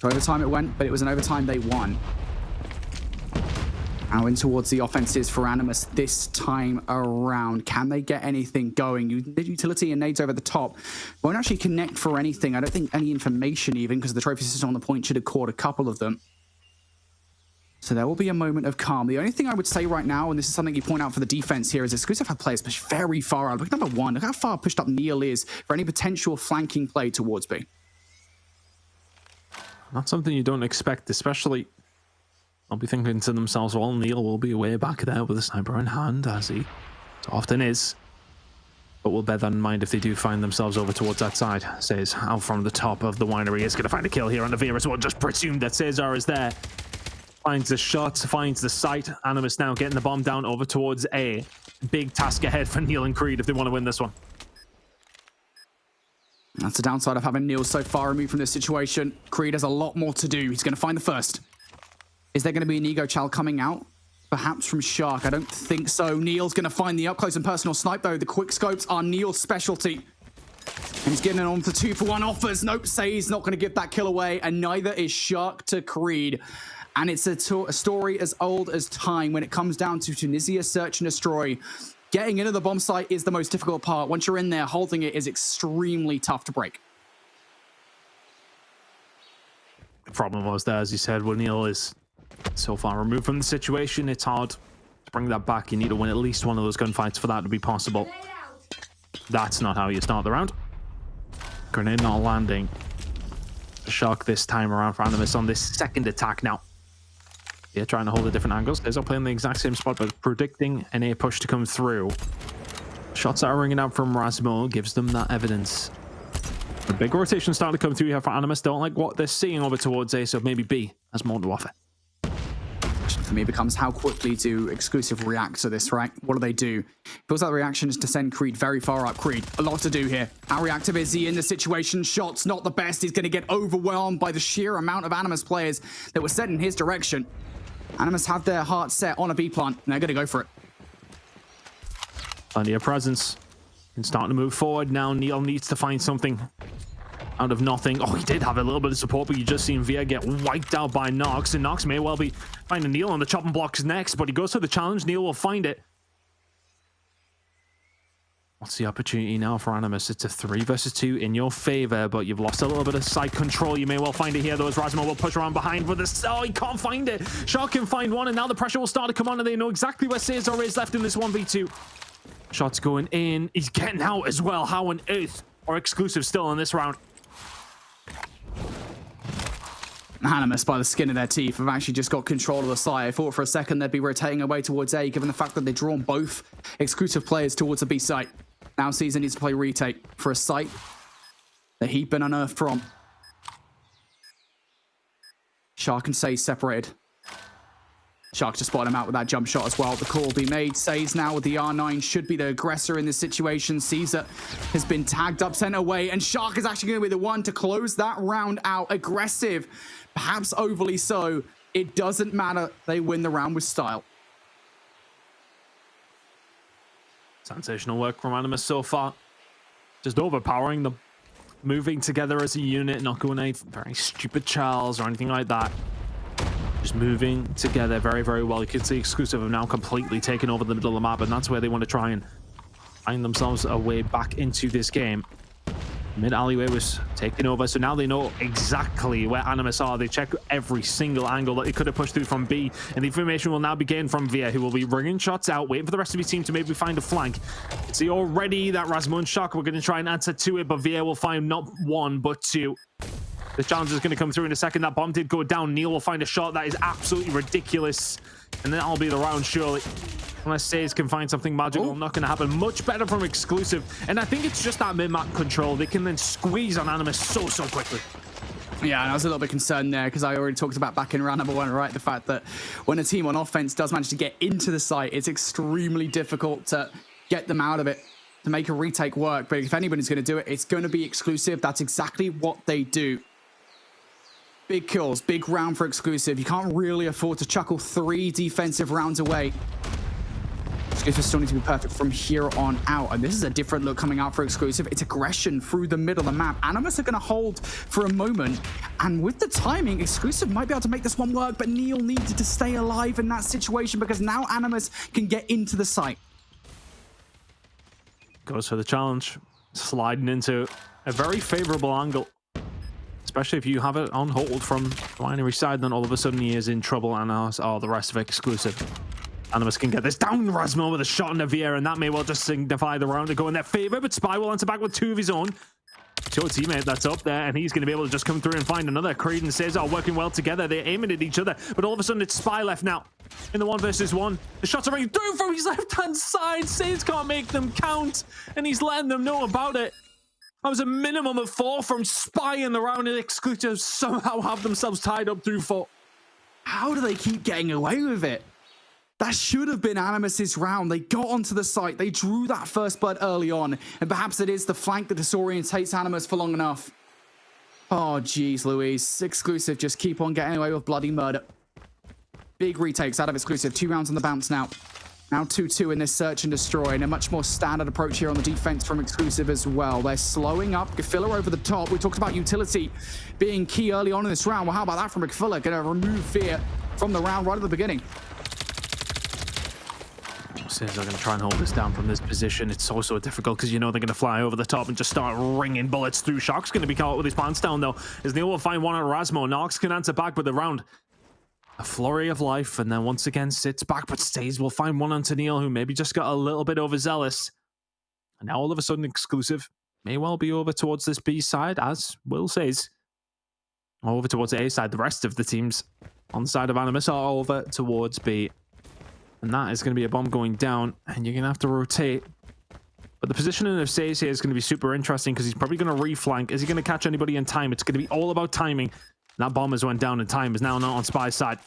To overtime it went, but it was an overtime they won. Now in towards the offenses for Animus this time around. Can they get anything going? Utility and nades over the top won't actually connect for anything. I don't think any information even, because the trophy system on the point should have caught a couple of them. So there will be a moment of calm. The only thing I would say right now, and this is something you point out for the defense here, is Exclusive have players pushed very far out. Look at number 1. Look how far pushed up Neil is for any potential flanking play towards B. Not something you don't expect, especially I'll be thinking to themselves, well, Neil will be way back there with a sniper in hand, as he so often is. But we'll bear that in mind if they do find themselves over towards that side. Says out from the top of the winery is going to find a kill here on the Vera, so we'll just presume that Cesar is there. Finds the shot, finds the sight. Animus now getting the bomb down over towards A. Big task ahead for Neil and Creed if they want to win this one. That's the downside of having Neil so far removed from this situation. Creed has a lot more to do. He's going to find the first. Is there going to be an ego chal coming out? Perhaps from Shark. I don't think so. Neil's going to find the up-close and personal snipe, though. The quick scopes are Neil's specialty. And he's getting it on for 2-for-1 offers. Nope, say he's not going to give that kill away. And neither is Shark to Creed. And it's a story as old as time when it comes down to Tunisia search and destroy. Getting into the bomb site is the most difficult part. Once you're in there, holding it is extremely tough to break. The problem was there, as you said, when Neil is so far removed from the situation, it's hard to bring that back. You need to win at least one of those gunfights for that to be possible. That's not how you start the round. Grenade not landing. Shock this time around for Animus on this second attack now. Yeah, trying to hold the different angles. They're playing the exact same spot, but predicting an A push to come through. Shots that are ringing out from Rasmo gives them that evidence. The big rotation starting to come through here for Animus. Don't like what they're seeing over towards A, so maybe B has more to offer. For me becomes how quickly do Exclusive react to this, right? What do they do? Feels like the reaction is to send Creed very far up. Creed, a lot to do here. How reactive is he in the situation? Shots not the best. He's going to get overwhelmed by the sheer amount of Animus players that were set in his direction. Animus have their heart set on a B plant, and they're going to go for it. Plenty of presence. And starting to move forward now. Neil needs to find something out of nothing. Oh, he did have a little bit of support, but you just seen Via get wiped out by Nox, and Nox may well be finding Neil on the chopping blocks next, but he goes for the challenge. Neil will find it. What's the opportunity now for Animus? It's a 3 versus 2 in your favor, but you've lost a little bit of side control. You may well find it here, though, as Rasmo will push around behind with this. Oh, he can't find it. Shark can find one, and now the pressure will start to come on, and they know exactly where Cesar is left in this 1v2. Shots going in. He's getting out as well. How on earth are Exclusive still in this round? Animus, by the skin of their teeth, have actually just got control of the site. I thought for a second they'd be rotating away towards A, given the fact that they've drawn both Exclusive players towards the B site. Now Caesar needs to play retake for a site that he'd been unearthed from. Shark and Says separated. Shark just spotted him out with that jump shot as well. The call will be made. Says now with the R9 should be the aggressor in this situation. Caesar has been tagged up, sent away, and Shark is actually going to be the one to close that round out. Aggressive, perhaps overly so. It doesn't matter. They win the round with style. Sensational work from Animus so far. just overpowering them. Moving together as a unit, not going a very stupid Charles or anything like that. Just moving together very, very well. You can see Exclusive have now completely taken over the middle of the map, and that's where they want to try and find themselves a way back into this game. Mid alleyway was taken over, so now they know exactly where Animus are. They check every single angle that they could have pushed through from B, and the information will now be gained from Via, who will be ringing shots out, waiting for the rest of his team to maybe find a flank. See already that Rasmus Shock, we're going to try and answer to it, but Via will find not one, but two. The challenge is going to come through in a second. That bomb did go down. Neil will find a shot that is absolutely ridiculous, and then that'll be the round, surely. Unless Says can find something magical, not going to happen. Much better from Exclusive, and I think it's just that mid-map control. They can then squeeze on Animus so quickly. Yeah, and I was a little bit concerned there because I already talked about back in round number 1, right? The fact that when a team on offense does manage to get into the site, it's extremely difficult to get them out of it, to make a retake work. But if anybody's going to do it, it's going to be Exclusive. That's exactly what they do. Big kills, big round for Exclusive. You can't really afford to chuckle 3 defensive rounds away. Exclusive still need to be perfect from here on out, and this is a different look coming out for Exclusive. It's aggression through the middle of the map. Animus are going to hold for a moment, and with the timing, Exclusive might be able to make this one work, but Neil needed to stay alive in that situation because now Animus can get into the site. Goes for the challenge, sliding into a very favorable angle, especially if you have it on hold from the binary side, then all of a sudden he is in trouble, and the rest of it Exclusive. Animus can get this down. Rasmo with a shot on the Vier, and that may well just signify the round to go in their favor, but Spy will answer back with 2 of his own. Show a teammate that's up there, and he's going to be able to just come through and find another. Creed and Cesar are working well together. They're aiming at each other, but all of a sudden it's Spy left now in the 1 versus 1. The shots are ringing through from his left-hand side. Cesar can't make them count, and he's letting them know about it. That was a minimum of 4 from Spy in the round, and Exclusive somehow have themselves tied up through 4. How do they keep getting away with it? That should have been Animus's round. They got onto the site. They drew that first blood early on. And perhaps it is the flank that disorientates Animus for long enough. Oh, geez, Louise. Exclusive just keep on getting away with bloody murder. Big retakes out of Exclusive. 2 rounds on the bounce now. Now 2-2 in this search and destroy. And a much more standard approach here on the defense from Exclusive as well. They're slowing up. Gafilla over the top. We talked about utility being key early on in this round. Well, how about that from Gafilla? Going to remove fear from the round right at the beginning. Since they're going to try and hold this down from this position, it's so difficult because you know they're going to fly over the top and just start ringing bullets through. Shock's going to be caught with his pants down though, as Neil will find one on Rasmo. Nox can answer back with the round. A flurry of life, and then once again sits back, but stays. Will find one onto Neil, who maybe just got a little bit overzealous. And now all of a sudden Exclusive may well be over towards this B side, as Will says. Over towards the A side. The rest of the teams on the side of Animus are over towards B. And that is going to be a bomb going down, and you're going to have to rotate. But the positioning of Says here is going to be super interesting because he's probably going to reflank. Is he going to catch anybody in time? It's going to be all about timing. That bomb has went down, and time is now not on Spy's side.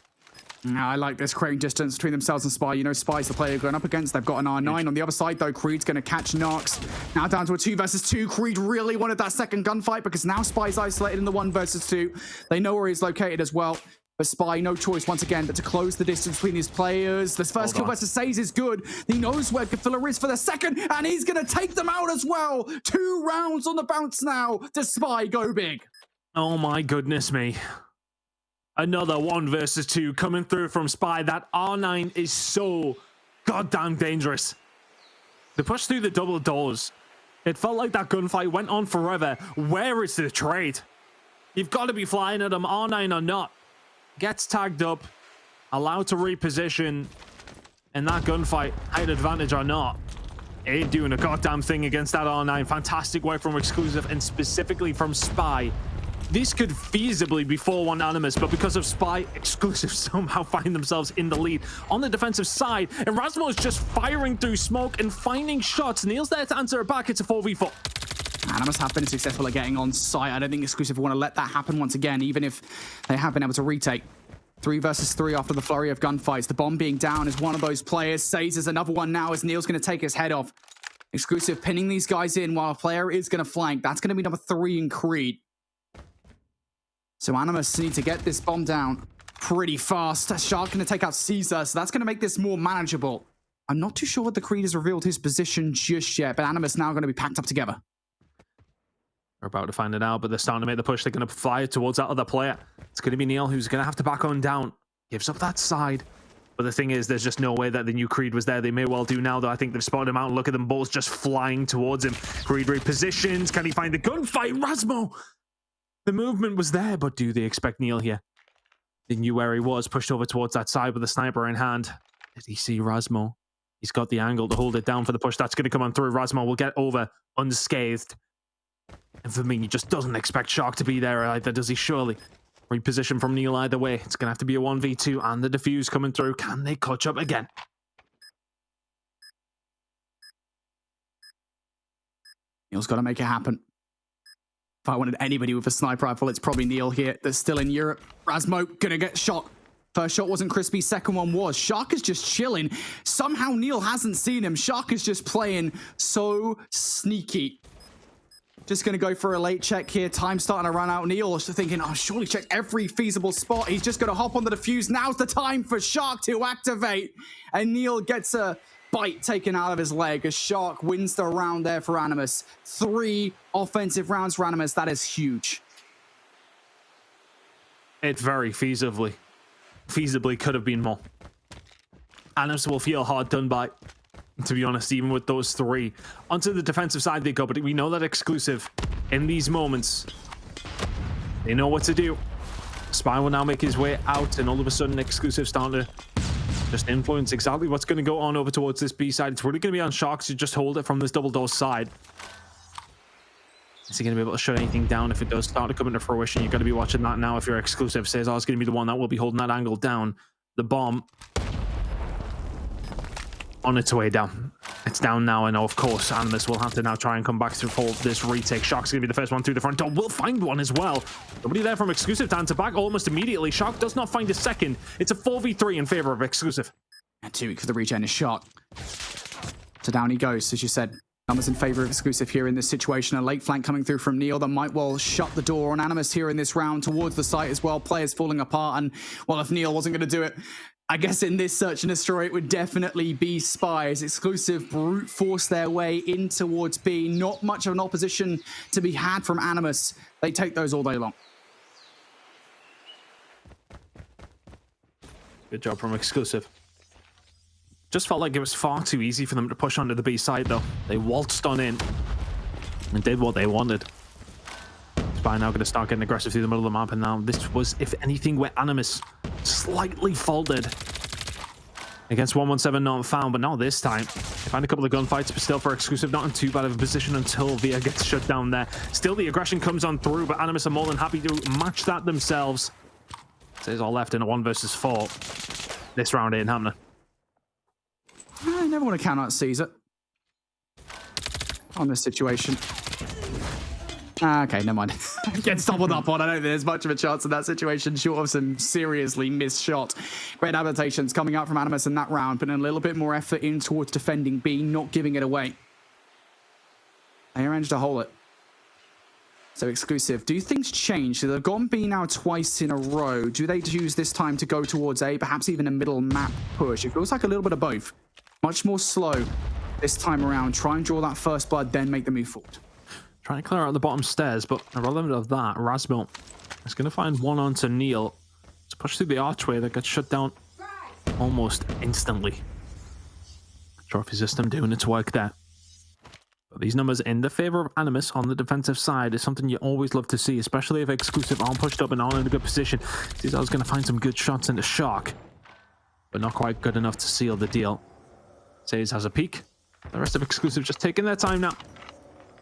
Now, I like this, creating distance between themselves and Spy. You know, Spy's the player going up against. They've got an R9 on the other side, though. Creed's going to catch Nox. Now down to a 2 versus 2. Creed really wanted that second gunfight because now Spy's isolated in the 1 versus 2. They know where he's located as well. But Spy, no choice once again but to close the distance between these players. This first kill versus Says is good. He knows where Gafilla is for the second, and he's going to take them out as well. 2 rounds on the bounce now to Spy go big. Oh my goodness me. Another 1 versus 2 coming through from Spy. That R9 is so goddamn dangerous. They pushed through the double doors. It felt like that gunfight went on forever. Where is the trade? You've got to be flying at them, R9 or not. Gets tagged up, allowed to reposition, and that gunfight, height advantage or not, ain't doing a goddamn thing against that R9. Fantastic work from Exclusive and specifically from Spy. This could feasibly be 4-1 Animus, but because of Spy, Exclusive somehow find themselves in the lead on the defensive side, and Rasmo is just firing through smoke and finding shots. Neil's there to answer it back. It's a 4v4. Animus have been successful at getting on site. I don't think Exclusive want to let that happen once again, even if they have been able to retake. 3 versus 3 after the flurry of gunfights. The bomb being down is one of those players. Says is another one now as Neil's going to take his head off. Exclusive pinning these guys in while a player is going to flank. That's going to be number 3 in Creed. So Animus need to get this bomb down pretty fast. Shark going to take out Caesar, so that's going to make this more manageable. I'm not too sure what the Creed has revealed his position just yet, but Animus now going to be packed up together. We're about to find it out, but they're starting to make the push. They're going to fly it towards that other player. It's going to be Neil who's going to have to back on down. Gives up that side. But the thing is, there's just no way that the new Creed was there. They may well do now, though. I think they've spotted him out. Look at them both just flying towards him. Creed repositions. Can he find the gunfight? Rasmo! The movement was there, but do they expect Neil here? They knew where he was, pushed over towards that side with a sniper in hand. Did he see Rasmo? He's got the angle to hold it down for the push. That's going to come on through. Rasmo will get over unscathed. And for me, he just doesn't expect Shark to be there either, does he? Surely. Reposition from Neil either way. It's going to have to be a 1v2 and the defuse coming through. Can they clutch up again? Neil's got to make it happen. If I wanted anybody with a sniper rifle, it's probably Neil here that's still in Europe. Rasmo gonna get shot. First shot wasn't crispy, second one was. Shark is just chilling. Somehow Neil hasn't seen him. Shark is just playing so sneaky. Just going to go for a late check here. Time starting to run out. Neil is thinking, oh, surely check every feasible spot. He's just going to hop on the defuse. Now's the time for Shark to activate. And Neil gets a bite taken out of his leg as Shark wins the round there for Animus. 3 offensive rounds for Animus. That is huge. It very feasibly could have been more. Animus will feel hard done by, to be honest, even with those 3. Onto the defensive side they go, but we know that Exclusive, in these moments, they know what to do. Spy will now make his way out, and all of a sudden Exclusive starting to just influence exactly what's going to go on over towards this B side. It's really going to be on Sharks to just hold it from this double door side. Is he going to be able to shut anything down if it does start to come into fruition? You've got to be watching that now if you're Exclusive. Cesar is going to be the one that will be holding that angle down. The bomb on its way down. It's down now, and of course Animus will have to now try and come back to for this retake. Shark's gonna be the first one through the front door. We'll find one as well. Nobody there from Exclusive to answer back almost immediately. Shark does not find a second. It's a 4v3 in favor of Exclusive. And 2 for the regen is shot. So down he goes, as you said. Numbers in favor of Exclusive here in this situation. A late flank coming through from Neil that might well shut the door on Animus here in this round towards the site as well. Players falling apart, and well, if Neil wasn't going to do it, I guess in this search and destroy, it would definitely be Spies. Exclusive brute force their way in towards B. Not much of an opposition to be had from Animus. They take those all day long. Good job from Exclusive. Just felt like it was far too easy for them to push onto the B side, though. They waltzed on in and did what they wanted. Spy now going to start getting aggressive through the middle of the map, and now this was, if anything, where Animus slightly faltered against 117 not found, but not this time. They find a couple of gunfights, but still for Exclusive, not in too bad of a position until Via gets shut down there. Still, the aggression comes on through, but Animus are more than happy to match that themselves. Says all left in a 1 versus 4. This round ain't happening. I never want to count out Caesar on this situation. Okay, never mind. Gets doubled up on. I don't think there's much of a chance in that situation, short of some seriously missed shot. Great adaptations coming out from Animus in that round, putting a little bit more effort in towards defending B, not giving it away. They managed to hold it. So Exclusive, do things change? So they've gone B now twice in a row. Do they use this time to go towards A, perhaps even a middle map push? It feels like a little bit of both. Much more slow this time around. Try and draw that first blood, then make the move forward. Trying to clear out the bottom stairs, but irrelevant of that, Rasmo is going to find one onto Neil to push through the archway that gets shut down almost instantly. Trophy system doing its work there. But these numbers in the favor of Animus on the defensive side is something you always love to see, especially if Exclusive aren't pushed up and aren't in a good position. Cesar's going to find some good shots into Shark, but not quite good enough to seal the deal. Says has a peek. The rest of Exclusive just taking their time now.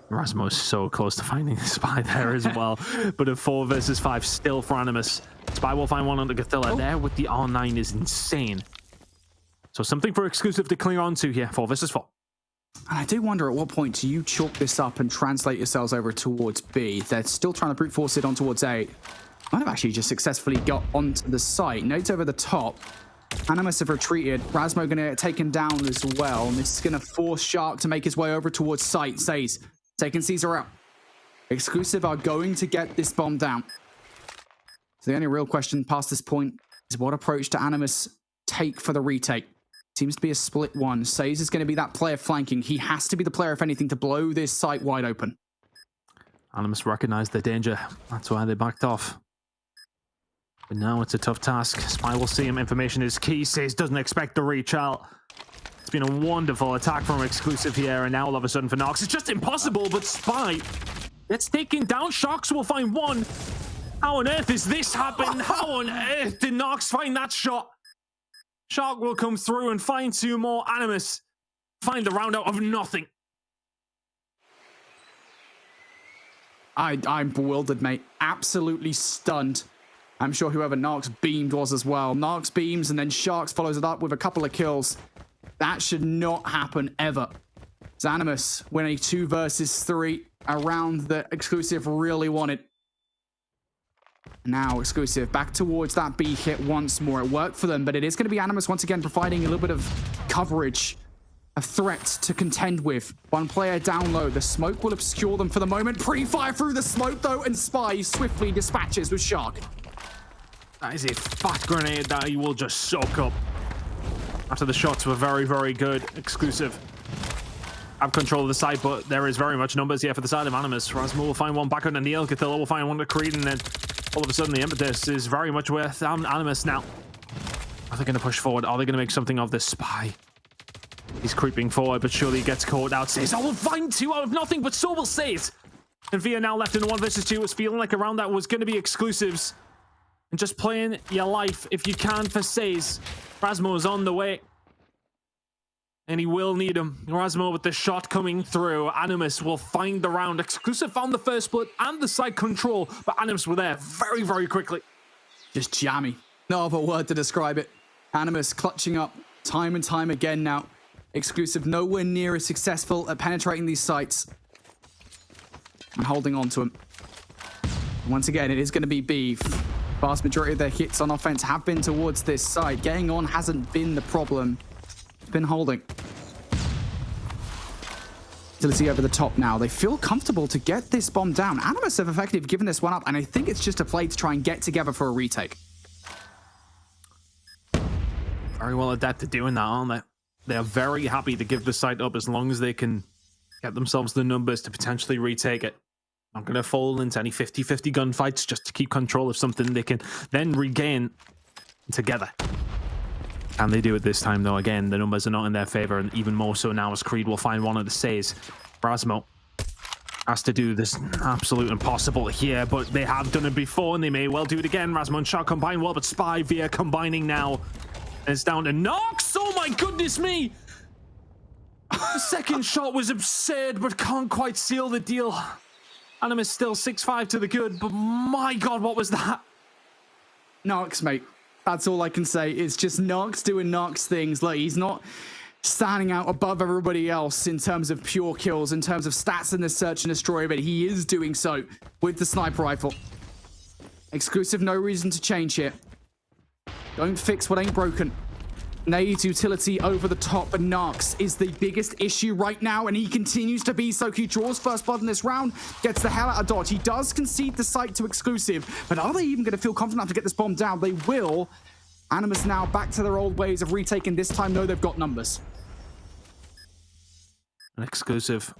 Rasmo is so close to finding the Spy there as well. But a 4 versus 5 still for Animus. Spy will find one under Gothilla. There with the R9 is insane. So something for Exclusive to cling on to here. 4 versus 4. And I do wonder at what point do you chalk this up and translate yourselves over towards B? They're still trying to brute force it on towards A. Might have actually just successfully got onto the site. Notes over the top. Animus have retreated. Rasmo going to get taken down as well. And this is going to force Shark to make his way over towards site. Says, taking Caesar out. Exclusive are going to get this bomb down. So the only real question past this point is what approach to Animus take for the retake. Seems to be a split one. Says is going to be that player flanking. He has to be the player, if anything, to blow this site wide open. Animus recognized the danger. That's why they backed off. But now it's a tough task. Spy will see him. Information is key. Says doesn't expect to reach out. It's been a wonderful attack from Exclusive here, and now all of a sudden for Nox, it's just impossible, but Spy gets taken down. Sharks will find one. How on earth is this happen? How on earth did Nox find that shot? Shark will come through and find two more. Animus find the round out of nothing. I'm bewildered, mate. Absolutely stunned. I'm sure whoever Narcs beamed was as well. Narcs beams and then Sharks follows it up with a couple of kills. That should not happen ever. Animus win a 2 versus 3, a round that Exclusive really wanted. Now Exclusive back towards that B hit once more. It worked for them, but it is going to be Animus once again providing a little bit of coverage, a threat to contend with. One player down low. The smoke will obscure them for the moment. Pre-fire through the smoke though, and Spy swiftly dispatches with Shark. That is a fat grenade that he will just soak up. After the shots were very, very good. Exclusive have control of the site, but there is very much numbers here for the side of Animus. Rasmo will find one back under Neil. Cathilla will find one to Creed, and then all of a sudden the impetus is very much with Animus now. Are they going to push forward? Are they going to make something of this Spy? He's creeping forward, but surely he gets caught out. Says, I will find 2 out of nothing, but so will Says. And Via now left in 1 versus 2. Was feeling like a round that was going to be Exclusives. And just playing your life if you can for Says. Rasmo is on the way. And he will need him. Rasmo with the shot coming through. Animus will find the round. Exclusive found the first split and the side control, but Animus were there very, very quickly. Just jammy. No other word to describe it. Animus clutching up time and time again now. Exclusive nowhere near as successful at penetrating these sites and holding on to him. Once again, it is going to be beef. Vast majority of their hits on offense have been towards this side. Getting on hasn't been the problem. It's been holding. Utility over the top now. They feel comfortable to get this bomb down. Animus have effectively given this one up, and I think it's just a play to try and get together for a retake. Very well adept at doing that, aren't they? They are very happy to give the site up as long as they can get themselves the numbers to potentially retake it. Not going to fall into any 50-50 gunfights, just to keep control of something they can then regain together. Can they do it this time, though? Again, the numbers are not in their favor, and even more so now as Creed will find one of the Says. Rasmo has to do this absolute impossible here, but they have done it before, and they may well do it again. Rasmo and Shark combine well, but Spy Via combining now. And it's down to Nox. Oh my goodness me! The second shot was absurd, but can't quite seal the deal. Animus still 6-5 to the good, but my god, what was that? Nox, mate. That's all I can say. It's just Nox doing Nox things. Like, he's not standing out above everybody else in terms of pure kills, in terms of stats in the search and destroy, but he is doing so with the sniper rifle. Exclusive, no reason to change here. Don't fix what ain't broken. Nade's utility over the top, but Nox is the biggest issue right now, and he continues to be so. He draws first blood in this round, gets the hell out of dodge. He does concede the site to Exclusive, but are they even going to feel confident enough to get this bomb down? They will. Animus now back to their old ways of retaking. This time, though, they've got numbers. An Exclusive,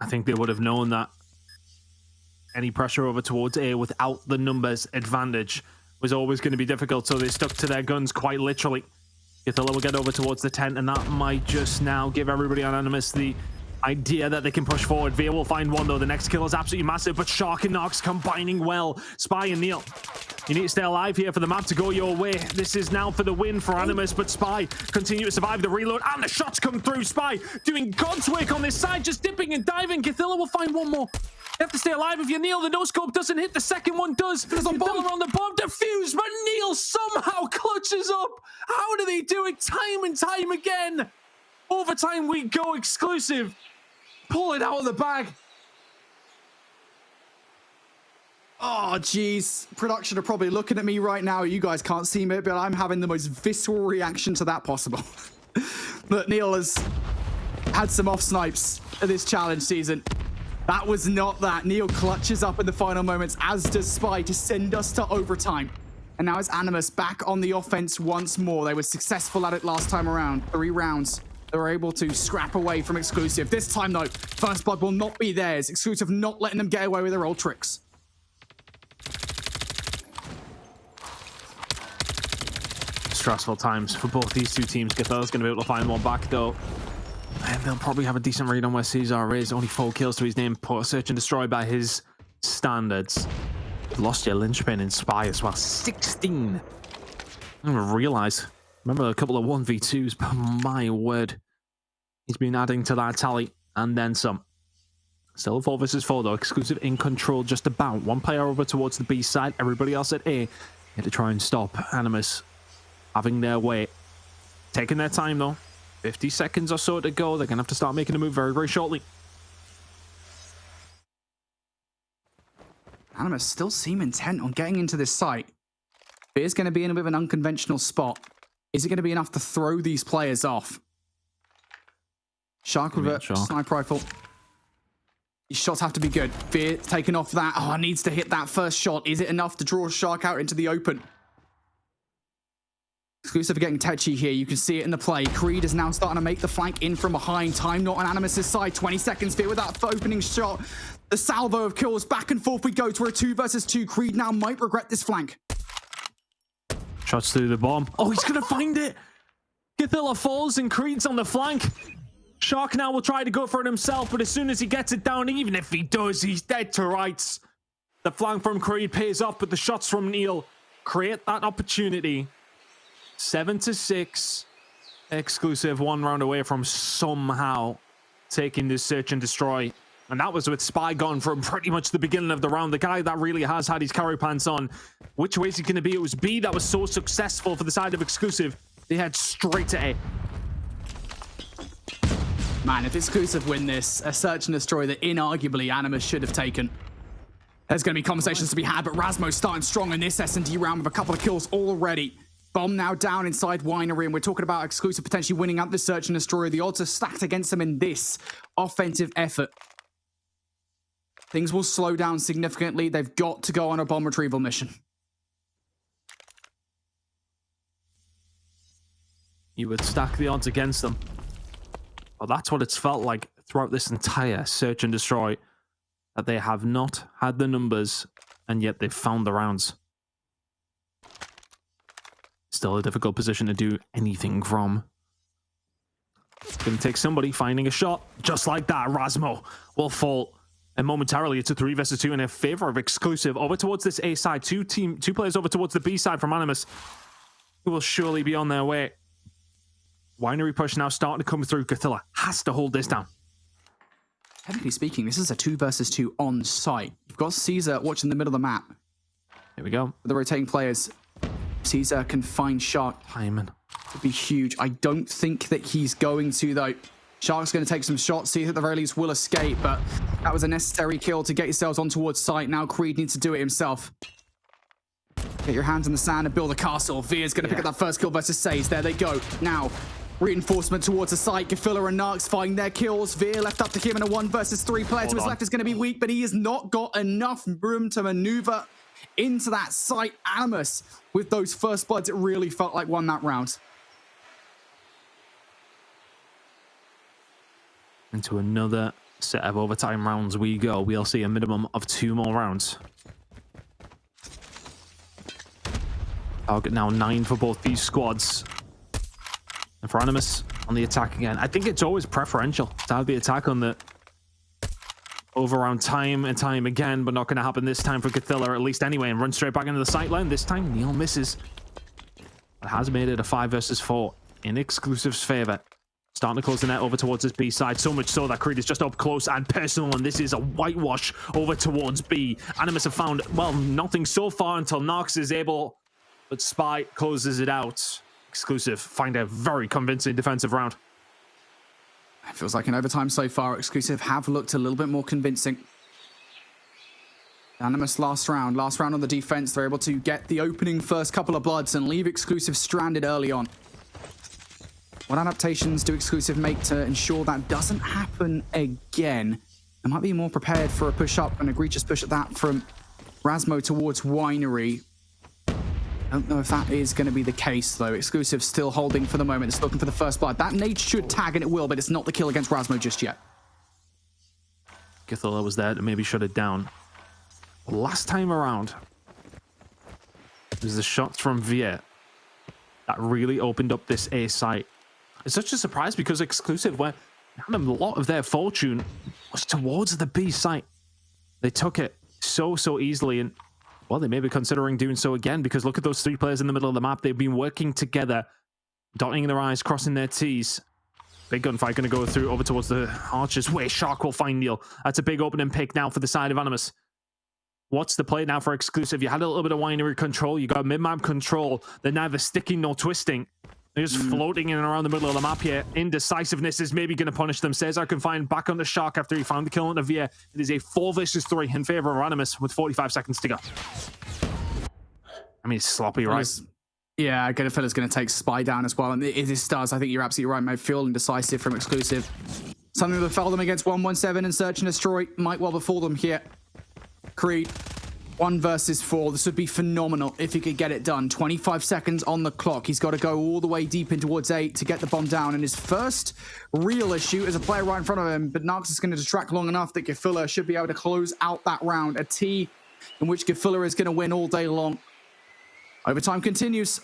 I think they would have known that any pressure over towards A without the numbers advantage was always going to be difficult, so they stuck to their guns quite literally. Cathilla will get over towards the tent, and that might just now give everybody on Animus the idea that they can push forward. Via will find one, though. The next kill is absolutely massive, but Shark and Nox combining well. Spy and Neil, you need to stay alive here for the map to go your way. This is now for the win for Animus, but Spy continue to survive the reload, and the shots come through. Spy doing God's work on this side, just dipping and diving. Cathilla will find one more. You have to stay alive if you're Neil. The no-scope doesn't hit. The second one does. Cathilla on the bomb, defused, but Neil somehow clutches up. How do they do it time and time again? Overtime we go. Exclusive. Pull it out of the bag. Oh, jeez. Production are probably looking at me right now. You guys can't see me, but I'm having the most visceral reaction to that possible. But Neil has had some off-snipes this challenge season. That was not that. Neil clutches up in the final moments, as does Spy, to send us to overtime. And now it's Animus back on the offense once more. They were successful at it last time around. 3 rounds. They're able to scrap away from Exclusive. This time, though, first blood will not be theirs. Exclusive not letting them get away with their old tricks. Stressful times for both these two teams. Gathel's going to be able to find one back, though. And they'll probably have a decent read on where Caesar is. Only 4 kills to his name. Search and destroy by his standards. Lost your linchpin in Spy as well. 16. I didn't realize. Remember a couple of 1v2s, but my word. He's been adding to that tally and then some. Still 4 versus 4 though. Exclusive in control just about. One player over towards the B side. Everybody else at A. Here to try and stop Animus having their way. Taking their time though. 50 seconds or so to go. They're going to have to start making a move very, very shortly. Animus still seem intent on getting into this site. Fear's going to be in a bit of an unconventional spot. Is it going to be enough to throw these players off? Shark with a sniper rifle. These shots have to be good. Fear taking off that. Oh, needs to hit that first shot. Is it enough to draw Shark out into the open? Exclusive are getting tetchy here. You can see it in the play. Creed is now starting to make the flank in from behind. Time not on Animus's side. 20 seconds. Fear with that opening shot. The salvo of kills. Back and forth we go to a 2 versus 2. Creed now might regret this flank. Shots through the bomb. Oh, he's going to find it. Gathilla falls and Creed's on the flank. Shark now will try to go for it himself, but as soon as he gets it down, even if he does, he's dead to rights. The flank from Creed pays off, but the shots from Neil create that opportunity. 7-6. Exclusive 1 round away from somehow taking this search and destroy. And that was with Spy gone from pretty much the beginning of the round. The guy that really has had his carry pants on. Which way is he going to be? It was B that was so successful for the side of Exclusive. They head straight to A. Man, if Exclusive win this, a search and destroy that inarguably Animus should have taken. There's going to be conversations to be had, but Rasmo's starting strong in this S&D round with a couple of kills already. Bomb now down inside Winery, and we're talking about Exclusive potentially winning out the search and destroy. The odds are stacked against them in this offensive effort. Things will slow down significantly. They've got to go on a bomb retrieval mission. You would stack the odds against them. Well, that's what it's felt like throughout this entire search and destroy. That they have not had the numbers, and yet they've found the rounds. Still a difficult position to do anything from. It's going to take somebody finding a shot. Just like that, Rasmo will fall. And momentarily, it's a 3 versus 2 in a favor of Exclusive. Over towards this A side. Two players over towards the B side from Animus, who will surely be on their way. Winery push now starting to come through. Gathilla has to hold this down. Technically speaking, this is a 2 versus 2 on site. You've got Caesar watching the middle of the map. Here we go. The rotating players. Caesar can find Shark. Hyman. Would be huge. I don't think that he's going to, though. Shark's going to take some shots. Caesar at the very least will escape, but that was a necessary kill to get yourselves on towards site. Now Creed needs to do it himself. Get your hands in the sand and build a castle. Veer's going to pick up that first kill versus Says. There they go. Now, reinforcement towards the site. Gafilla and Narks find their kills. Veer left up to him in a 1 versus 3. Player to his left is going to be weak, but he has not got enough room to maneuver into that site. Animus, with those first bloods, it really felt like won that round. Into another set of overtime rounds we go. We'll see a minimum of 2 more rounds. Target now 9 for both these squads. And for Animus on the attack again. I think it's always preferential to have the attack on the overround time and time again, but not going to happen this time for Gathilla, at least anyway, and run straight back into the sight line. This time, Neil misses. It has made it a 5 versus 4 in Exclusive's favor. Starting to close the net over towards this B side, so much so that Creed is just up close and personal, and this is a whitewash over towards B. Animus have found, well, nothing so far until Nox is able, but Spy closes it out. Exclusive find a very convincing defensive round. It feels like in overtime so far, Exclusive have looked a little bit more convincing. Animus last round on the defense. They're able to get the opening first couple of bloods and leave Exclusive stranded early on. What adaptations do Exclusive make to ensure that doesn't happen again? They might be more prepared for a push up, an egregious push at that from Rasmo towards Winery. I don't know if that is going to be the case, though. Exclusive still holding for the moment. It's looking for the first blood. That nade should tag, and it will, but it's not the kill against Rasmo just yet. Githella was there to maybe shut it down. Last time around, there's the shots from Viet that really opened up this A site. It's such a surprise because Exclusive were a lot of their fortune was towards the B site. They took it so easily, and well, they may be considering doing so again because look at those 3 players in the middle of the map. They've been working together, dotting their I's, crossing their T's. Big gunfight going to go through over towards the archers where Shark will find Neil. That's a big opening pick now for the side of Animus. What's the play now for Exclusive? You had a little bit of winery control. You got mid-map control. They're neither sticking nor twisting. They're just floating in and around the middle of the map here. Indecisiveness is maybe going to punish them. Cesar can find back on the Shark after he found the kill on the Via. It is a 4 versus 3 in favor of Animus with 45 seconds to go. I mean, it's sloppy, right? Yeah, Godifilla's going to take Spy down as well. And this does, I think you're absolutely right, mate. Feel indecisive from Exclusive. Something that fell them against 117 and Search and Destroy might well befall them here. Creed, 1 versus 4. This would be phenomenal if he could get it done. 25 seconds on the clock. He's got to go all the way deep in towards 8 to get the bomb down. And his first real issue is a player right in front of him. But Narx is going to distract long enough that Gifilla should be able to close out that round. A T in which Gifilla is going to win all day long. Overtime continues.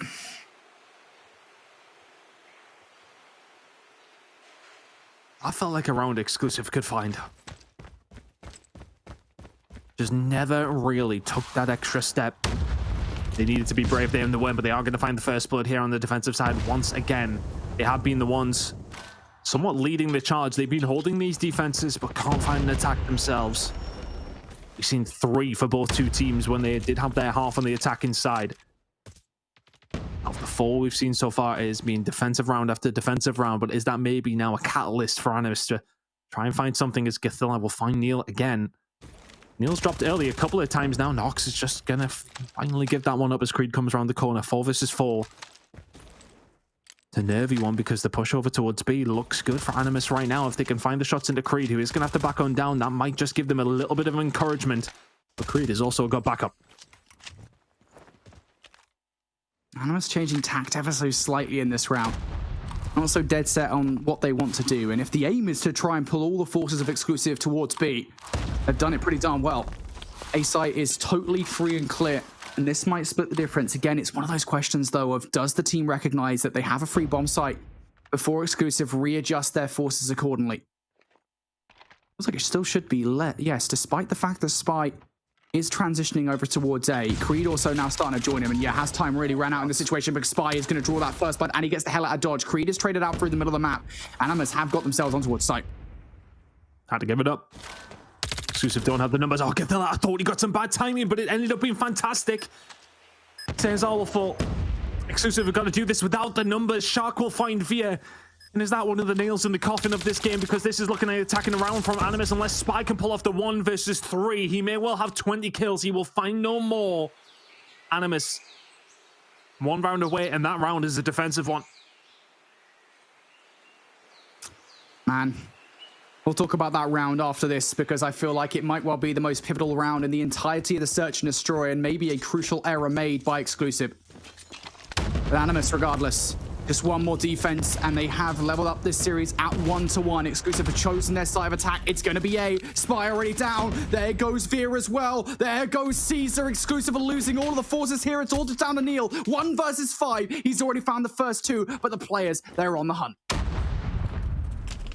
I felt like a round Exclusive could find. Just never really took that extra step. They needed to be brave there in the win, but they are going to find the first blood here on the defensive side once again. They have been the ones somewhat leading the charge. They've been holding these defenses, but can't find an attack themselves. We've seen 3 for both 2 teams when they did have their half on the attacking side. Of the 4 we've seen so far, it has been defensive round after defensive round, but is that maybe now a catalyst for Animus to try and find something as Githilla will find Neil again? Neil's dropped early a couple of times now. Nox is just going to finally give that one up as Creed comes around the corner. 4 versus 4. It's a nervy one because the push over towards B looks good for Animus right now. If they can find the shots into Creed, who is going to have to back on down, that might just give them a little bit of encouragement. But Creed has also got backup. Animus changing tact ever so slightly in this round. Not so dead set on what they want to do. And if the aim is to try and pull all the forces of Exclusive towards B, they've done it pretty darn well. A site is totally free and clear, and this might split the difference. Again, it's one of those questions, though, of does the team recognize that they have a free bomb site before Exclusive readjust their forces accordingly? Looks like it still should be let. Yes, despite the fact that Spy is transitioning over towards A. Creed also now starting to join him, and yeah, has time really ran out in the situation because Spy is going to draw that first blood, and he gets the hell out of dodge. Creed is traded out through the middle of the map. Animus have got themselves on towards site. Had to give it up. Exclusive don't have the numbers. Oh, get that. I thought he got some bad timing, but it ended up being fantastic. Cesar will fall. Exclusive have got to do this without the numbers. Shark will find Via. And is that one of the nails in the coffin of this game? Because this is looking at attacking around from Animus. Unless Spy can pull off the 1 versus 3, he may well have 20 kills. He will find no more. Animus, 1 round away, and that round is a defensive one. Man, we'll talk about that round after this, because I feel like it might well be the most pivotal round in the entirety of the Search and Destroy, and maybe a crucial error made by Exclusive. But Animus, regardless, just 1 more defense, and they have leveled up this series at 1-1. Exclusive have chosen their side of attack. It's going to be A. Spy already down. There goes Veer as well. There goes Caesar. Exclusive are losing all of the forces here. It's all just down to Neil. 1 versus 5. He's already found the first 2, but the players, they're on the hunt.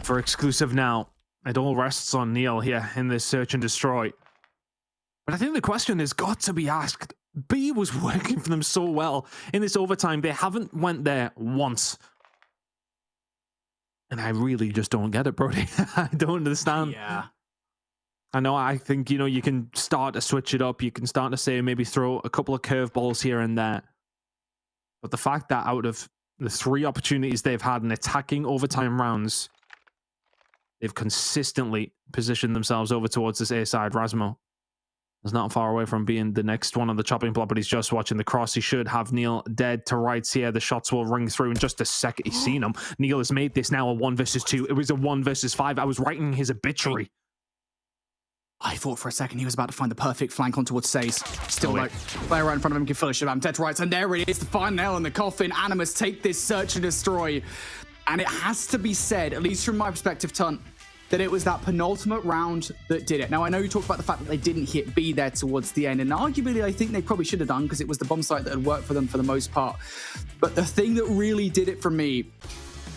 For Exclusive now, it all rests on Neil here in this Search and Destroy. But I think the question has got to be asked. B was working for them so well in this overtime. They haven't went there once. And I really just don't get it, Brody. I don't understand. Yeah. I know, I think, you can start to switch it up. You can start to say maybe throw a couple of curveballs here and there. But the fact that out of the 3 opportunities they've had in attacking overtime rounds, they've consistently positioned themselves over towards this A side. Rasmo is not far away from being the next one on the chopping block, but he's just watching the cross. He should have Neil dead to rights here. The shots will ring through in just a second. He's seen him. Neil has made this now a 1 versus 2. It was a 1 versus 5. I was writing his obituary. I thought for a second he was about to find the perfect flank on towards Says. Still like player right in front of him can finish him. Dead right, and there it is, the final nail in the coffin. Animus take this search and destroy. And it has to be said, at least from my perspective, Tunt, that it was that penultimate round that did it. Now, I know you talked about the fact that they didn't hit B there towards the end, and arguably I think they probably should have done because it was the bomb site that had worked for them for the most part. But the thing that really did it for me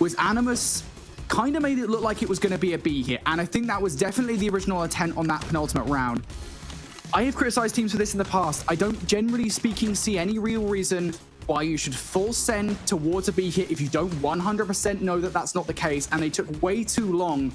was Animus kind of made it look like it was going to be a B hit, and I think that was definitely the original intent on that penultimate round. I have criticized teams for this in the past. I don't, generally speaking, see any real reason why you should full send towards a B hit if you don't 100% know that that's not the case, and they took way too long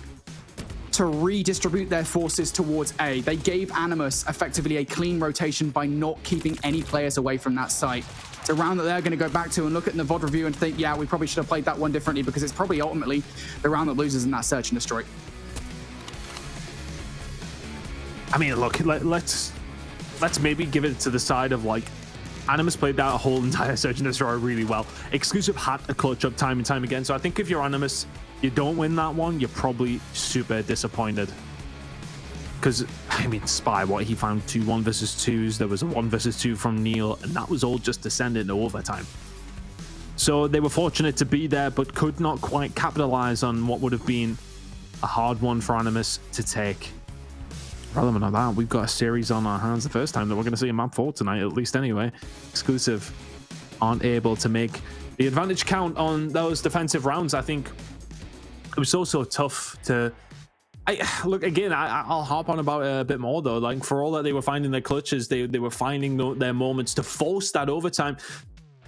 to redistribute their forces towards A. They gave Animus effectively a clean rotation by not keeping any players away from that site. It's a round that they're going to go back to and look at in the VOD review and think, yeah, we probably should have played that one differently, because it's probably ultimately the round that loses in that search and destroy. I mean, look, let's maybe give it to the side of like Animus played that whole entire search and destroy really well. Exclusive had a clutch up time and time again, so I think if you're Animus, you don't win that one, you're probably super disappointed. Because, I mean, Spy, what, he found 2 1 versus 2s, there was a 1 versus 2 from Neil, and that was all just to send it into overtime. So they were fortunate to be there, but could not quite capitalize on what would have been a hard one for Animus to take. Rather than that, we've got a series on our hands, the first time that we're going to see a map 4 tonight, at least anyway. Exclusive aren't able to make the advantage count on those defensive rounds. I think it was so tough to... Look, again, I'll harp on about it a bit more, though. Like, for all that they were finding their clutches, they were finding their moments to force that overtime,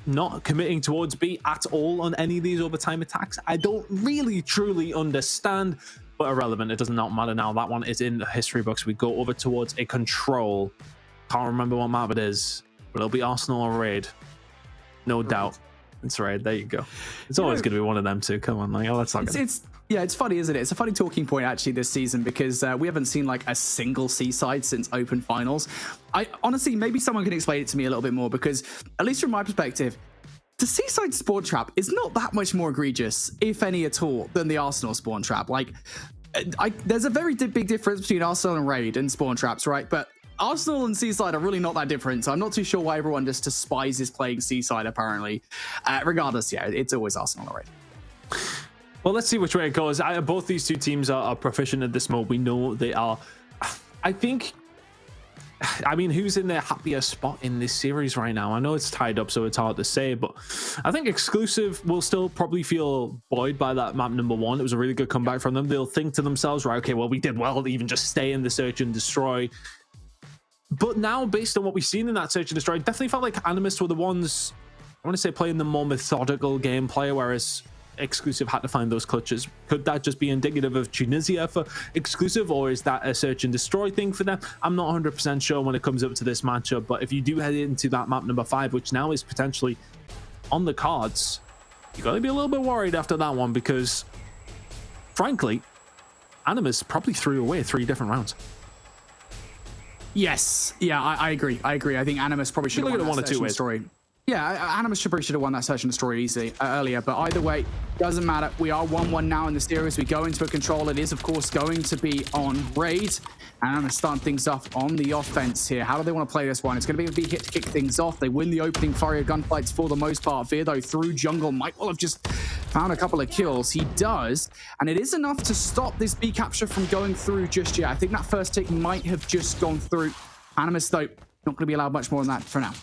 not committing towards B at all on any of these overtime attacks. I don't really, truly understand, but irrelevant. It does not matter now. That one is in the history books. We go over towards a control. Can't remember what map it is, but it'll be Arsenal or Raid. No doubt. It's Raid. There you go. It's always going to be one of them two. Come on, like, oh, let's not get... Yeah, it's funny, isn't it? It's a funny talking point, actually, this season, because we haven't seen, like, a single Seaside since Open Finals. Honestly, maybe someone can explain it to me a little bit more, because, at least from my perspective, the Seaside spawn trap is not that much more egregious, if any at all, than the Arsenal spawn trap. Like, there's a very big difference between Arsenal and Raid and spawn traps, right? But Arsenal and Seaside are really not that different, so I'm not too sure why everyone just despises playing Seaside, apparently. Regardless, yeah, it's always Arsenal or Raid. Well, let's see which way it goes. Both these two teams are proficient at this mode. We know they are. I think, I mean, who's in their happier spot in this series right now? I know it's tied up, so it's hard to say, but I think Exclusive will still probably feel buoyed by that map number 1. It was a really good comeback from them. They'll think to themselves, right, okay, well, we did well to even just stay in the search and destroy. But now, based on what we've seen in that search and destroy, it definitely felt like Animus were the ones, I want to say, playing the more methodical gameplay, whereas Exclusive had to find those clutches. Could that just be indicative of Tunisia for Exclusive, or is that a search and destroy thing for them? I'm not 100% sure when it comes up to this matchup, but if you do head into that map number 5, which now is potentially on the cards, you got to be a little bit worried after that one, because frankly, Animus probably threw away 3 different rounds. Yes, yeah, I agree. I think Animus probably should have won that search and destroy. Yeah, Animus probably should have won that search and destroy easily earlier, but either way, doesn't matter. We are 1-1 now in the series. We go into a control. It is, of course, going to be on Raid, and I'm going to start things off on the offense here. How do they want to play this one? It's going to be a big hit to kick things off. They win the opening flurry of gunfights for the most part. Veer, though, through jungle, might well have just found a couple of kills. He does, and it is enough to stop this B capture from going through just yet. I think that first tick might have just gone through. Animus, though, not going to be allowed much more than that for now.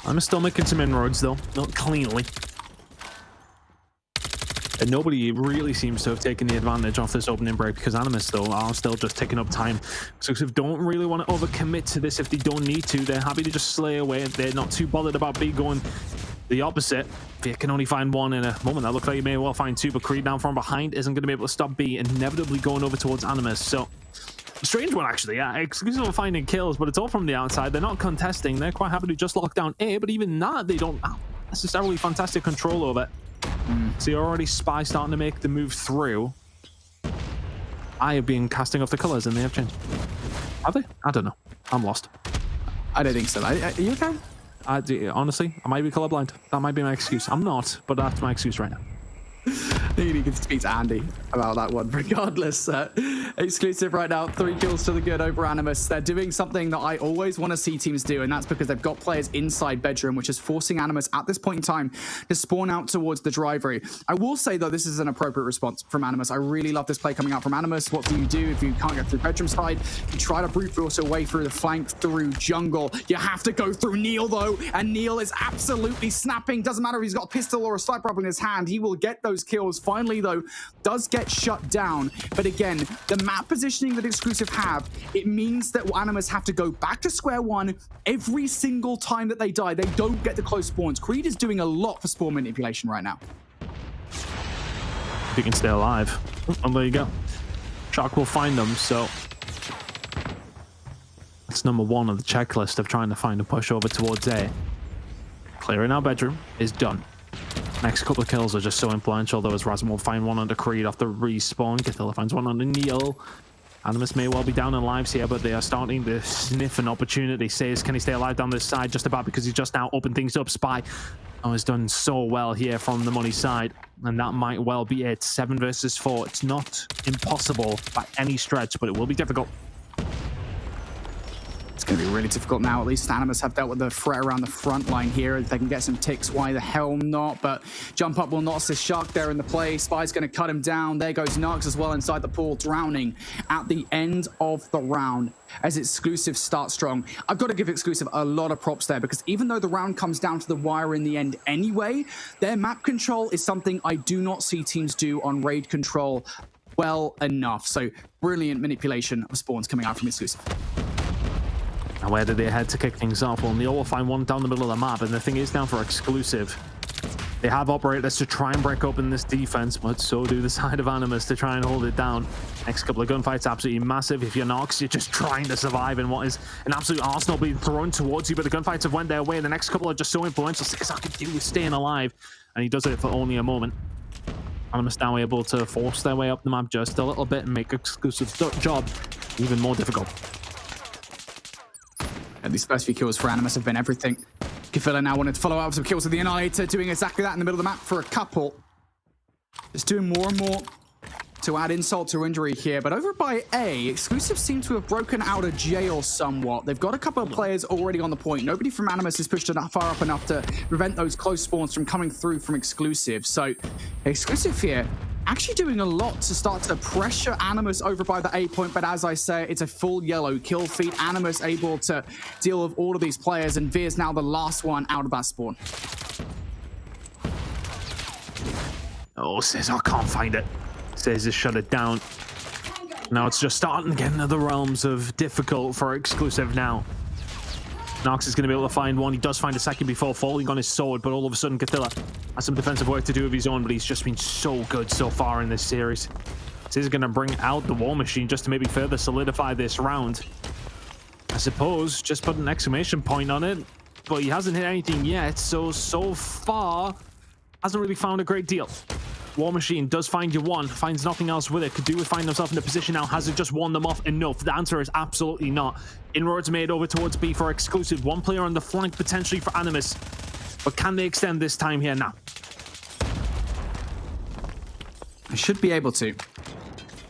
I'm still making some inroads, though, not cleanly. And nobody really seems to have taken the advantage off this opening break, because Animus, though, are still just taking up time. So if don't really want to overcommit to this if they don't need to, they're happy to just slay away. They're not too bothered about B going the opposite. They can only find 1 in a moment. That looks like you may well find 2, but Creed down from behind isn't going to be able to stop B, inevitably going over towards Animus. So strange one, actually. Yeah, Exclusive are finding kills, but it's all from the outside. They're not contesting. They're quite happy to just lock down A, but even that, they don't have necessarily fantastic control over it. So you're already Spy starting to make the move through. I have been casting off the colors, and they have changed. Have they? I don't know. I'm lost. I don't think so. Are you okay? Honestly, I might be colorblind. That might be my excuse. I'm not, but that's my excuse right now. think you can speak to Andy about that one. Regardless, exclusive right now, 3 kills to the good over Animus. They're doing something that I always want to see teams do, and that's because they've got players inside bedroom, which is forcing Animus at this point in time to spawn out towards the driveway. I will say, though, this is an appropriate response from Animus. I really love this play coming out from Animus. What do if you can't get through bedroom side? You try to brute force your way through the flank through jungle. You have to go through Neil, though, and Neil is absolutely snapping. Doesn't matter if he's got a pistol or a sniper rifle in his hand, he will get those kills. Finally, though, does get shut down. But again, the map positioning that Exclusive have, it means that Animus have to go back to square one every single time that they die. They don't get the close spawns. Creed is doing a lot for spawn manipulation right now. If you can stay alive. And there you go. Shark will find them, so that's number 1 on the checklist of trying to find a push over towards A. Clearing our bedroom is done. Next couple of kills are just so influential, though, as Razum will find one under Creed off the respawn. Cathilla finds one under Neil. Animus may well be down in lives here, but they are starting to sniff an opportunity. Says, can he stay alive down this side? Just about, because he's just now opened things up. Spy has done so well here from the money side, and that might well be it. 7 versus 4. It's not impossible by any stretch, but it will be difficult. It's going to be really difficult now. At least Animus have dealt with the threat around the front line here. If they can get some ticks, why the hell not? But jump up will not assist Shark there in the play. Spy's going to cut him down. There goes Narks as well inside the pool, drowning at the end of the round as Exclusive starts strong. I've got to give Exclusive a lot of props there, because even though the round comes down to the wire in the end anyway, their map control is something I do not see teams do on raid control well enough. So brilliant manipulation of spawns coming out from Exclusive. Now, where do they head to kick things off? Well, Neil will find one down the middle of the map, and the thing is, now for Exclusive, they have operators to try and break open this defense, but so do the side of Animus to try and hold it down. Next couple of gunfights absolutely massive. If you're Nox, you're just trying to survive in what is an absolute arsenal being thrown towards you, but the gunfights have went their way. The next couple are just so influential. Cesar can do with staying alive, and he does it for only a moment. Animus now able to force their way up the map just a little bit and make Exclusive's job even more difficult. And these first few kills for Animus have been everything. Cathilla now wanted to follow up with some kills with the Annihilator, doing exactly that in the middle of the map for a couple. Just doing more and more to add insult to injury here. But over by A, Exclusive seem to have broken out of jail somewhat. They've got a couple of players already on the point. Nobody from Animus has pushed enough far up enough to prevent those close spawns from coming through from Exclusive. So Exclusive here actually doing a lot to start to pressure Animus over by the A point, but as I say, it's a full yellow kill feed. Animus able to deal with all of these players, and Veer's now the last one out of that spawn. Oh, Cesar can't find it. Cesar shut it down. Now it's just starting to get into the realms of difficult for Exclusive now. Nox is going to be able to find one. He does find a second before falling on his sword, but all of a sudden Cathilla has some defensive work to do of his own, but he's just been so good so far in this series. This is going to bring out the War Machine just to maybe further solidify this round. I suppose, just put an exclamation point on it, but he hasn't hit anything yet, so far, hasn't really found a great deal. War Machine does find you one, finds nothing else with it. Could do with finding himself in a position now. Has it just won them off enough? The answer is absolutely not. Inroads made over towards B for Exclusive. One player on the flank potentially for Animus. But can they extend this time here now? I should be able to.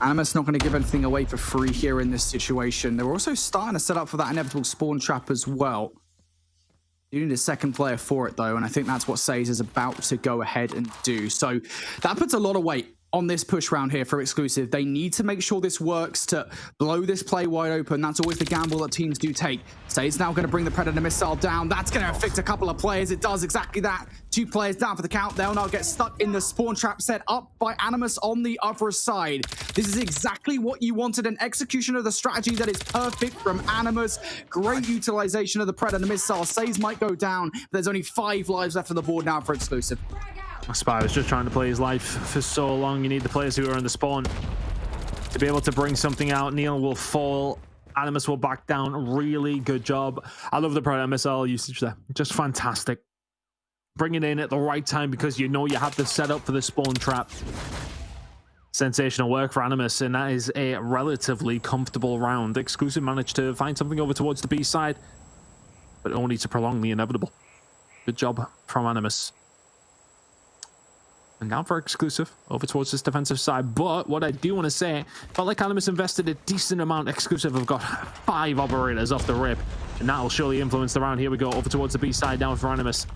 Animus not going to give anything away for free here in this situation. They're also starting to set up for that inevitable spawn trap as well. You need a second player for it, though, and I think that's what Says is about to go ahead and do. So that puts a lot of weight on this push round here for Exclusive. They need to make sure this works to blow this play wide open. That's always the gamble that teams do take. Says now going to bring the Predator missile down. That's going to affect a couple of players. It does exactly that. 2 players down for the count. They'll now get stuck in the spawn trap set up by Animus on the other side. This is exactly what you wanted, an execution of the strategy that is perfect from Animus. Great utilization of the Predator missile. Says might go down, but there's only 5 lives left on the board now for Exclusive. Spy was just trying to play his life for so long. You need the players who are in the spawn to be able to bring something out. Neil will fall. Animus will back down. Really good job. I love the Predator missile usage there. Just fantastic. Bring it in at the right time because you know you have the setup for the spawn trap. Sensational work for Animus, and that is a relatively comfortable round. Exclusive managed to find something over towards the B side, but only to prolong the inevitable. Good job from Animus. And now for exclusive over towards this defensive side. But what I do want to say, felt like Animus invested a decent amount. Exclusive have got 5 operators off the rip, and that will surely influence the round. Here we go over towards the B side down for Animus.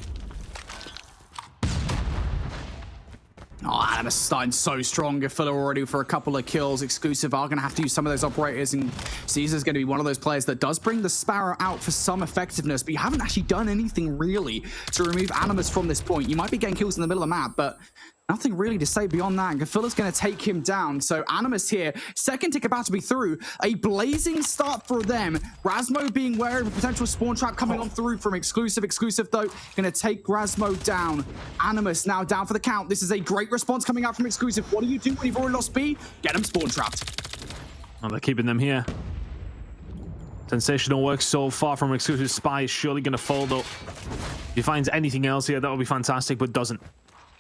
Oh, Animus starting so strong. Gafilla already for a couple of kills. Exclusive are going to have to use some of those operators, and Caesar's going to be one of those players that does bring the Sparrow out for some effectiveness, but you haven't actually done anything really to remove Animus from this point. You might be getting kills in the middle of the map, but nothing really to say beyond that. Gafilla's going to take him down. So Animus here, second tick about to be through. A blazing start for them. Rasmo being wary of a potential spawn trap coming on through from Exclusive. Exclusive, though, going to take Rasmo down. Animus now down for the count. This is a great response coming out from Exclusive. What do you do when you've already lost B? Get him spawn trapped. Oh, they're keeping them here. Sensational work so far from Exclusive. Spy is surely going to fall, though. If he finds anything else here, that would be fantastic, but doesn't.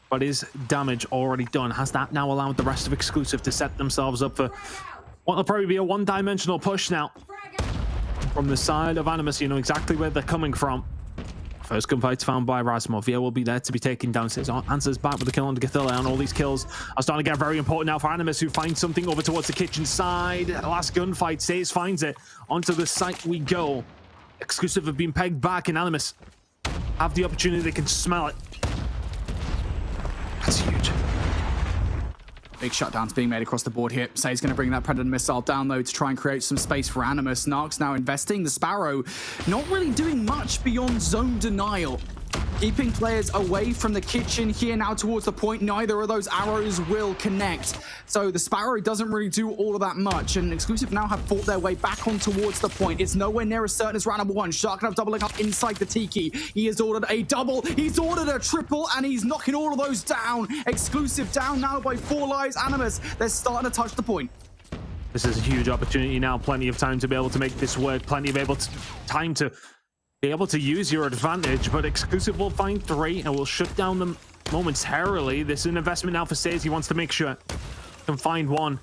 But is damage already done? Has that now allowed the rest of Exclusive to set themselves up for what will probably be a one-dimensional push now? From the side of Animus, you know exactly where they're coming from. First gunfight found by Rasmo. Via will be there to be taken down. Says answers back with the kill on Gathilla, and all these kills are starting to get very important now for Animus, who finds something over towards the kitchen side. Last gunfight, Says finds it. Onto the site we go. Exclusive have been pegged back, and Animus have the opportunity. They can smell it. That's huge. Big shutdowns being made across the board here. Say's going to bring that Predator missile down, though, to try and create some space for Animus. Narc's now investing. The Sparrow not really doing much beyond zone denial. Keeping players away from the kitchen here now towards the point. Neither of those arrows will connect. So the Sparrow doesn't really do all of that much. And Exclusive now have fought their way back on towards the point. It's nowhere near as certain as round number 1. Shark doubling up inside the Tiki. He has ordered a double. He's ordered a triple, and he's knocking all of those down. Exclusive down now by 4 lives. Animus, they're starting to touch the point. This is a huge opportunity now. Plenty of time to be able to make this work. Plenty of time to be able to use your advantage, but Exclusive will find 3 and will shut down them momentarily. This is an investment now for Says. He wants to make sure he can find one.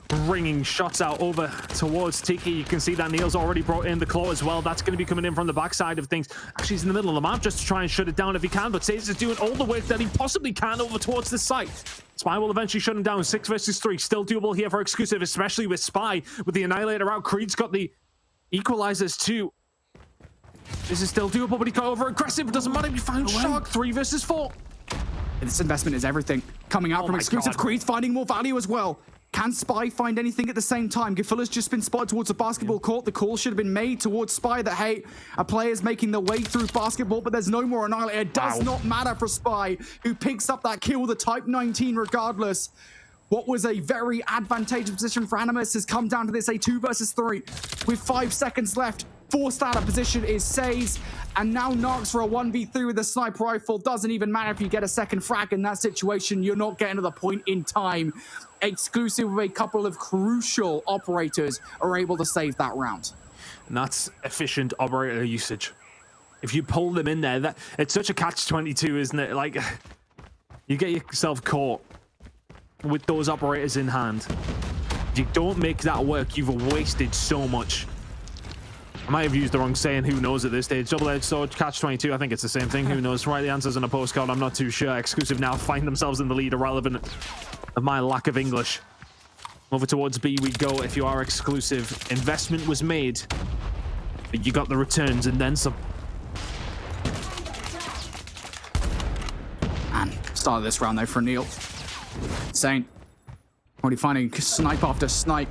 Bringing shots out over towards Tiki. You can see that Neil's already brought in the claw as well. That's going to be coming in from the backside of things. Actually, he's in the middle of the map just to try and shut it down if he can, but Says is doing all the work that he possibly can over towards the site. Spy will eventually shut him down. 6 versus 3. Still doable here for Exclusive, especially with Spy. With the Annihilator out, Creed's got the equalizers too. This is still doable, but he got over aggressive. It doesn't matter. We found Shark. 3 versus 4. This investment is everything. Coming out from Exclusive. Creed's finding more value as well. Can Spy find anything at the same time? Gafilla's just been spotted towards the basketball court. The call should have been made towards Spy that, hey, a player's making their way through basketball, but there's no more Annihilator. It does not matter for Spy, who picks up that kill with a Type 19 regardless. What was a very advantageous position for Animus has come down to this, a 2 versus 3 with 5 seconds left. Forced out of position is Says, and now Narcs for a 1v3 with a sniper rifle. Doesn't even matter if you get a second frag in that situation. You're not getting to the point in time. Exclusive with a couple of crucial operators are able to save that round. And that's efficient operator usage. If you pull them in there, it's such a catch-22, isn't it? Like, you get yourself caught with those operators in hand. If you don't make that work, you've wasted so much. I might have used the wrong saying, who knows at this stage. Double-edged sword, catch-22, I think it's the same thing. Who knows? Write the answers on a postcard, I'm not too sure. Exclusive now find themselves in the lead, irrelevant of my lack of English. Over towards B we go. If you are Exclusive, investment was made, but you got the returns and then some. And start of this round though for Neil. Insane. Already finding snipe after snipe,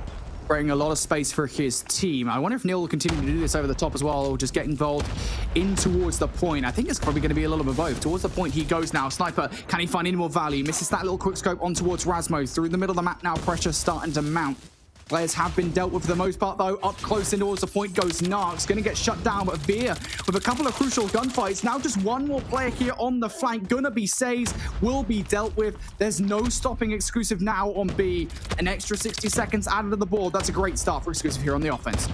creating a lot of space for his team. I wonder if Neil will continue to do this over the top as well, or just get involved in towards the point. I think it's probably going to be a little bit of both. Towards the point he goes now. Sniper, can he find any more value? Misses that little quick scope on towards Rasmo. Through the middle of the map now, pressure starting to mount. Players have been dealt with for the most part, though. Up close and towards the point goes Narcs. Going to get shut down, but Veer with a couple of crucial gunfights. Now just one more player here on the flank. Gonna be Says, will be dealt with. There's no stopping Exclusive now on B. An extra 60 seconds added to the board. That's a great start for Exclusive here on the offense.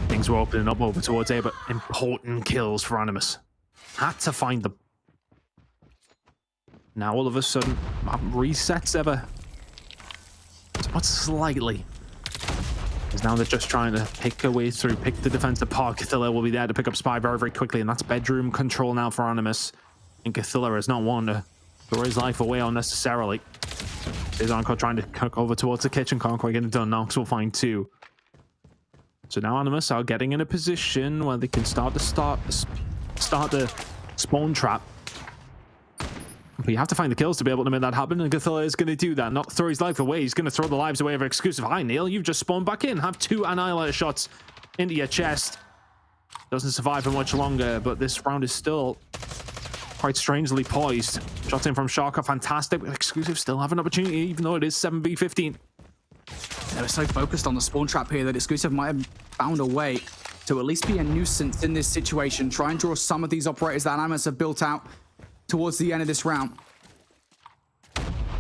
Things were opening up over towards A, but important kills for Animus. Had to find them. Now all of a sudden, resets ever. But slightly. Because now they're just trying to pick a way through, pick the defense apart. Gathilla will be there to pick up Spy very, very quickly, and that's bedroom control now for Animus. And Gathilla is not one to throw his life away unnecessarily. There's Encore trying to cook over towards the kitchen. Can't quite get it done. Nox will find 2. So now Animus are getting in a position where they can start the spawn trap. But you have to find the kills to be able to make that happen, and Gothilla is going to do that. Not throw his life away. He's going to throw the lives away of Exclusive. Hi, Neil. You've just spawned back in. Have 2 Annihilator shots into your chest. Doesn't survive for much longer, but this round is still quite strangely poised. Shots in from Shark are fantastic, but Exclusive still have an opportunity, even though it is 7v15. They were so focused on the spawn trap here that Exclusive might have found a way to at least be a nuisance in this situation. Try and draw some of these operators that Animus have built out towards the end of this round.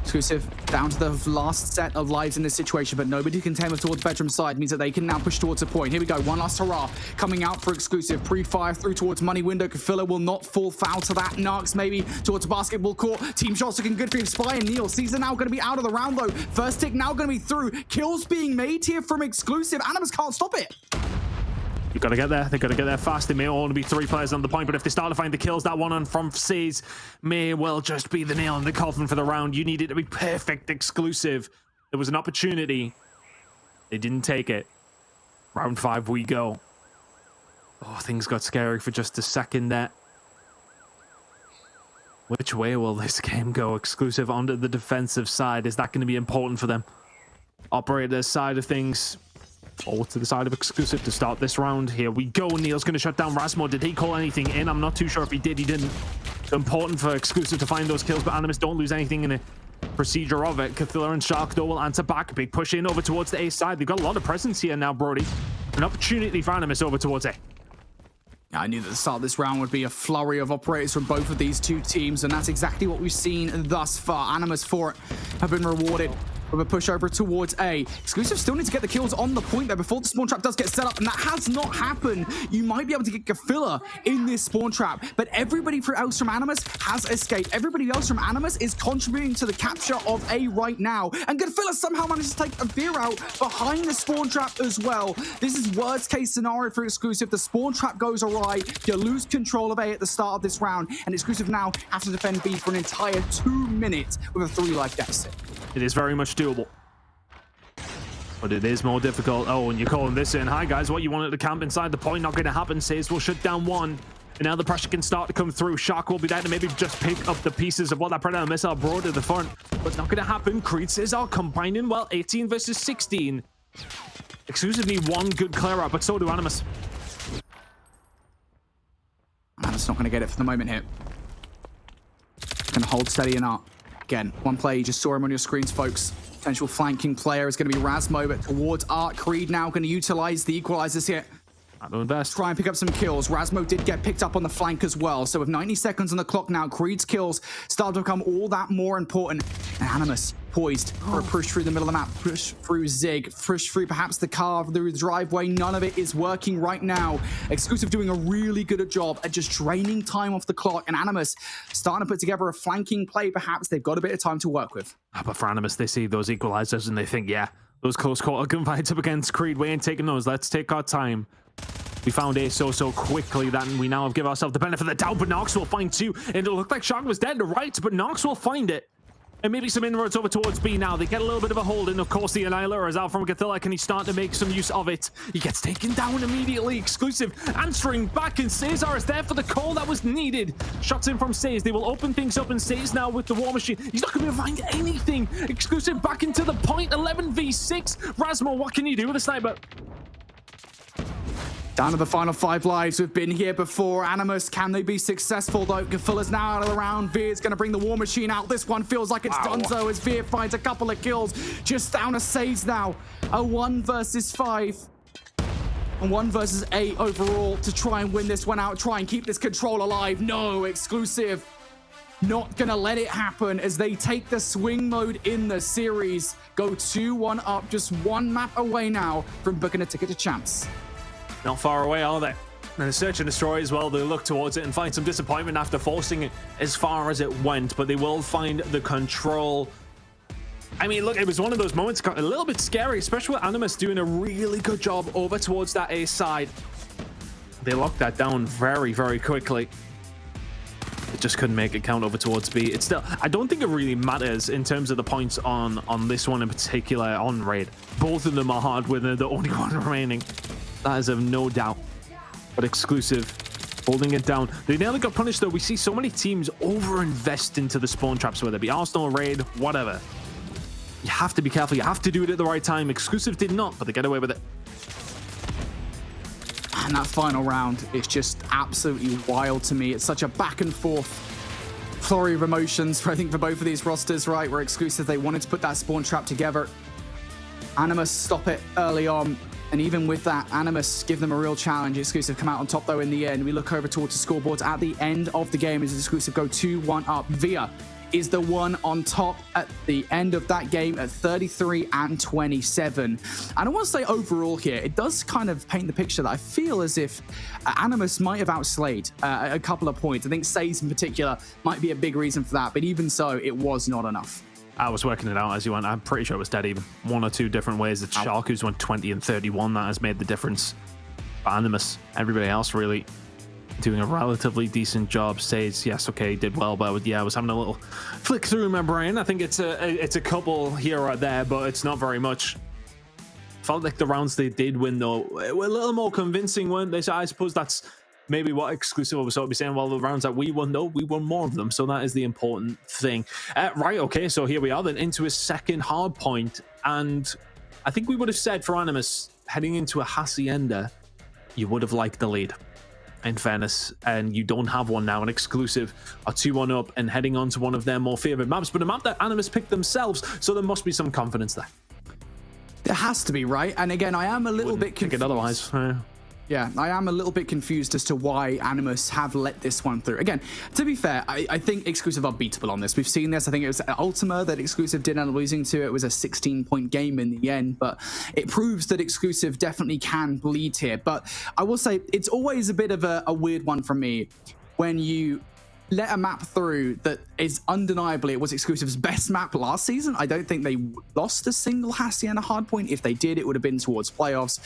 Exclusive down to the last set of lives in this situation, but nobody can tame us towards bedroom side. Means that they can now push towards a point. Here we go, one last hurrah coming out for Exclusive. Pre-fire through towards money window. Kafilla will not fall foul to that. Narks maybe towards basketball court. Team shots looking good for him. Spy and Neil. Caesar now going to be out of the round though. First tick now going to be through. Kills being made here from Exclusive. Animus can't stop it. You've got to get there. They've got to get there fast. They may only be 3 players on the point, but if they start to find the kills, that one on from Seas may well just be the nail in the coffin for the round. You need it to be perfect, Exclusive. There was an opportunity. They didn't take it. Round 5 we go. Oh, things got scary for just a second there. Which way will this game go? Exclusive onto the defensive side. Is that going to be important for them? Operator side of things. Forward to the side of Exclusive to start this round. Here we go. Neil's going to shut down Rasmo. Did he call anything in? I'm not too sure if he did. He didn't. It's important for Exclusive to find those kills, but Animus don't lose anything in the procedure of it. Cathilla and Shark, though, will answer back. Big push in over towards the A side. They've got a lot of presence here now, Brody. An opportunity for Animus over towards A. I knew that the start of this round would be a flurry of operators from both of these 2 teams, and that's exactly what we've seen thus far. Animus for it have been rewarded with a push over towards A. Exclusive still need to get the kills on the point there before the spawn trap does get set up, and that has not happened. You might be able to get Gafilla in this spawn trap, but everybody else from Animus has escaped. Everybody else from Animus is contributing to the capture of A right now, and Gafilla somehow manages to take a veer out behind the spawn trap as well. This is worst case scenario for Exclusive. The spawn trap goes awry, you lose control of A at the start of this round, and Exclusive now have to defend B for an entire 2 minutes with a 3-life deficit. It is very much doable, but it is more difficult. Oh, and you're calling this in. Hi guys, what you wanted to camp inside the point, not going to happen. Says we'll shut down 1, and now the pressure can start to come through. Shark will be there to maybe just pick up the pieces of what that Predator missile brought to the front, but it's not going to happen. Creed says are combining well. 18 versus 16. Exclusive need 1 good clear out, but so do Animus. Animus not going to get it for the moment here. Going to hold steady and up. Again, one player, you just saw him on your screens, folks. Potential flanking player is going to be Rasmo, but towards Art. Creed now going to utilize the equalizers here. Not doing best. Try and pick up some kills. Rasmo did get picked up on the flank as well. So with 90 seconds on the clock now, Creed's kills start to become all that more important. And Animus poised for a push through the middle of the map, push through Zig, push through perhaps the car through the driveway. None of it is working right now. Exclusive doing a really good job at just draining time off the clock, and Animus starting to put together a flanking play. Perhaps they've got a bit of time to work with. But for Animus, they see those equalizers and they think, yeah, those close quarter gunfights up against Creed, we ain't taking those. Let's take our time. We found A so quickly that we now have given ourselves the benefit of the doubt, but Nox will find 2. And it looked like Shark was dead to right, but Nox will find it. And maybe some inroads over towards B now. They get a little bit of a hold, and of course the Annihilator is out from Gothilla. Can he start to make some use of it? He gets taken down immediately. Exclusive answering back, and Cesar is there for the call that was needed. Shots in from Says. They will open things up, and Says now with the War Machine. He's not going to find anything. Exclusive back into the point. 11v6. Rasmo, what can you do with a sniper? Down to the final 5 lives. We've been here before. Animus, can they be successful though? Gafilla's now out of the round. Veer's going to bring the War Machine out. This one feels like it's donezo as Veer finds a couple of kills. Just down to Saves now. A 1 versus 5. And 1 versus 8 overall to try and win this one out. Try and keep this control alive. No, Exclusive not going to let it happen as they take the swing mode in the series. Go 2-1 up. Just 1 map away now from booking a ticket to champs. Not far away, are they? And the search and destroy as well, they look towards it and find some disappointment after forcing it as far as it went, but they will find the control. I mean, look, it was one of those moments got a little bit scary, especially with Animus doing a really good job over towards that A side. They locked that down very quickly. It just couldn't make it count over towards B. It's still, I don't think it really matters in terms of the points on this one in particular on raid. Both of them are hard with the only one remaining. That is of no doubt. But exclusive, holding it down. They nearly got punished though. We see so many teams over-invest into the spawn traps, whether it be Arsenal, raid, whatever. You have to be careful. You have to do it at the right time. Exclusive did not, but they get away with it. And that final round is just absolutely wild to me. It's such a back and forth flurry of emotions, I think, for both of these rosters, right? Where Exclusive, they wanted to put that spawn trap together. Animus stop it early on. And even with that, Animus give them a real challenge. Exclusive come out on top, though, in the end. We look over towards the scoreboards at the end of the game as Exclusive go 2-1 up. Via is the one on top at the end of that game at 33-27. And I want to say overall here, it does kind of paint the picture that I feel as if Animus might have outslayed a couple of points. I think Says in particular might be a big reason for that, but even so, it was not enough. I was working it out as you went. I'm pretty sure it was dead even. One or two different ways. It's Shark who's went 20 and 31. That has made the difference. But Animus, everybody else really doing a relatively decent job. Says, yes, okay, did well, but yeah, I was having a little flick through my brain. I think it's a couple here or there, but it's not very much. Felt like the rounds they did win, though, were a little more convincing, weren't they? So I suppose that's maybe what Exclusive was sort of saying. Well, the rounds that we won, though, we won more of them. So that is the important thing. Right, okay, so here we are then into a second hard point. And I think we would have said for Animus, heading into a Hacienda, you would have liked the lead, in fairness, and you don't have one now. An Exclusive are 2-1 up and heading on to one of their more favorite maps, but a map that Animus picked themselves, so there must be some confidence there. There has to be, right? And again, I am a little bit confused. Otherwise. Yeah, I am a little bit confused as to why Animus have let this one through. Again, to be fair, I think Exclusive are beatable on this. We've seen this. I think it was Ultima that Exclusive did end up losing to. It was a 16-point game in the end, but it proves that Exclusive definitely can bleed here. But I will say, it's always a bit of a weird one for me when you let a map through that is undeniably, it was Exclusive's best map last season. I don't think they lost a single Hacienda hardpoint. If they did, it would have been towards playoffs.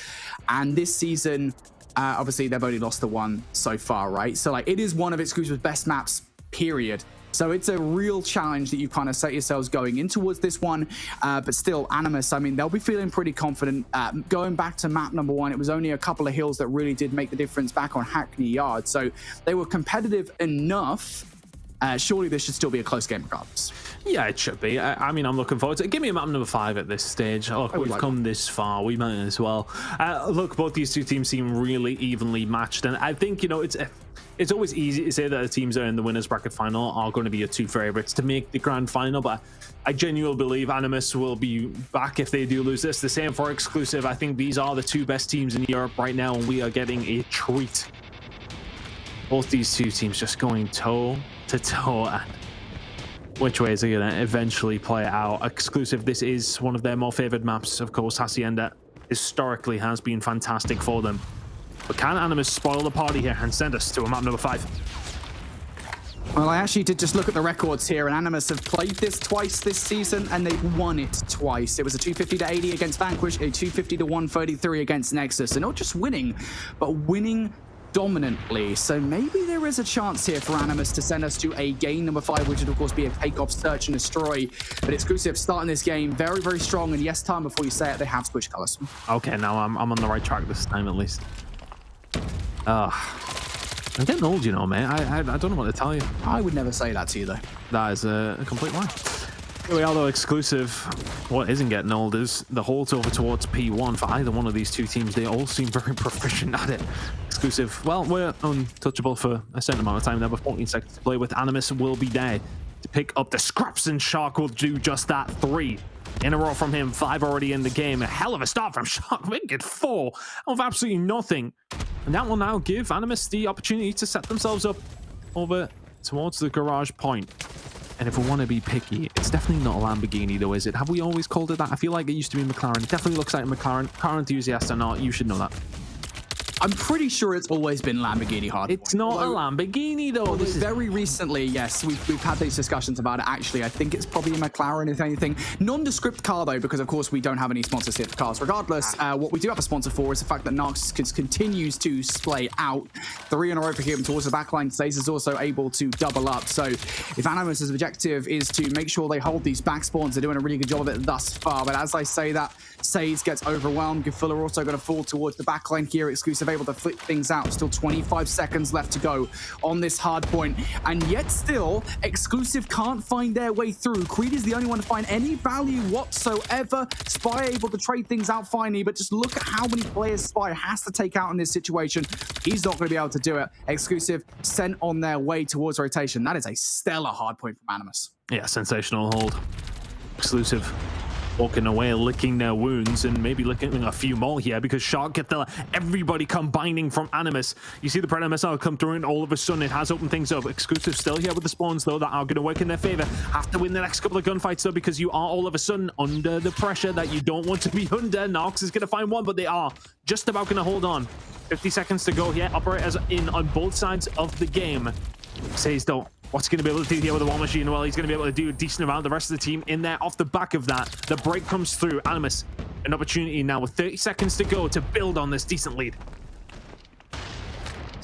And this season, obviously, they've only lost the one so far, right? So, like, it is one of Exclusive's best maps, period. So it's a real challenge that you kind of set yourselves going in towards this one. But still, Animus, I mean, they'll be feeling pretty confident. Going back to map number one, it was only a couple of hills that really did make the difference back on Hackney Yard. So they were competitive enough. Surely this should still be a close game regardless. Yeah, it should be. I mean, I'm looking forward to it. Give me a map number 5 at this stage. Look, we've come this far. We might as well. Look, both these two teams seem really evenly matched. And I think, you know, it's always easy to say that the teams that are in the winners bracket final are going to be your two favorites to make the grand final. But I genuinely believe Animus will be back if they do lose this. The same for Exclusive. I think these are the two best teams in Europe right now, and we are getting a treat. Both these two teams just going toe to toe, and which way is it going to eventually play out? Exclusive, this is one of their more favored maps. Of course, Hacienda historically has been fantastic for them. But can Animus spoil the party here and send us to a map number 5? Well, I actually did just look at the records here, and Animus have played this twice this season, and they've won it twice. It was a 250-80 against Vanquish, a 250-133 against Nexus. So not just winning, but winning dominantly. So maybe there is a chance here for Animus to send us to a game number 5, which would of course be a takeoff, search and destroy. But Exclusive starting this game very, very strong, and yes, time before you say it, they have switched colors. Okay, now I'm on the right track this time at least. I'm getting old, you know, man. I don't know what to tell you. I would never say that to you, though. That is a complete lie. Here we are, though, Exclusive. What isn't getting old is the hold over towards P1 for either one of these two teams. They all seem very proficient at it. Exclusive, well, we're untouchable for a certain amount of time there, but 14 seconds to play with. Animus will be there to pick up the scraps, and Shark will do just that. 3 in a row from him, 5 already in the game. A hell of a start from Shark. We get 4 of absolutely nothing. And that will now give Animus the opportunity to set themselves up over towards the garage point. And if we want to be picky, it's definitely not a Lamborghini, though, is it? Have we always called it that? I feel like it used to be McLaren. It definitely looks like a McLaren. Car enthusiast or not, you should know that. I'm pretty sure it's always been Lamborghini hard. It's not a Lamborghini though. This is very recently, yes, we've had these discussions about it. Actually, I think it's probably a McLaren, if anything. Nondescript car though, because of course we don't have any sponsors here for cars. Regardless, what we do have a sponsor for is the fact that Narx continues to splay out 3 in a row for him towards the backline. Saze is also able to double up. So if Animus' objective is to make sure they hold these back spawns, they're doing a really good job of it thus far. But as I say that, Saze gets overwhelmed. Gafula also going to fall towards the backline here. Exclusive able to flip things out. Still 25 seconds left to go on this hard point. And yet still, Exclusive can't find their way through. Creed is the only one to find any value whatsoever. Spy able to trade things out finally, but just look at how many players Spy has to take out in this situation. He's not going to be able to do it. Exclusive sent on their way towards rotation. That is a stellar hard point from Animus. Yeah, sensational hold. Exclusive walking away, licking their wounds, and maybe licking a few more here because Shark get everybody combining from Animus. You see the Predator missile come through, and all of a sudden it has opened things up. Exclusive still here with the spawns though that are going to work in their favor. Have to win the next couple of gunfights though, because you are all of a sudden under the pressure that you don't want to be under. Nox is going to find one, but they are just about going to hold on. 50 seconds to go here. Operators in on both sides of the game. Says though, what's he going to be able to do here with the War Machine? Well, he's going to be able to do a decent amount. The rest of the team in there off the back of that. The break comes through. Animus, an opportunity now with 30 seconds to go to build on this decent lead.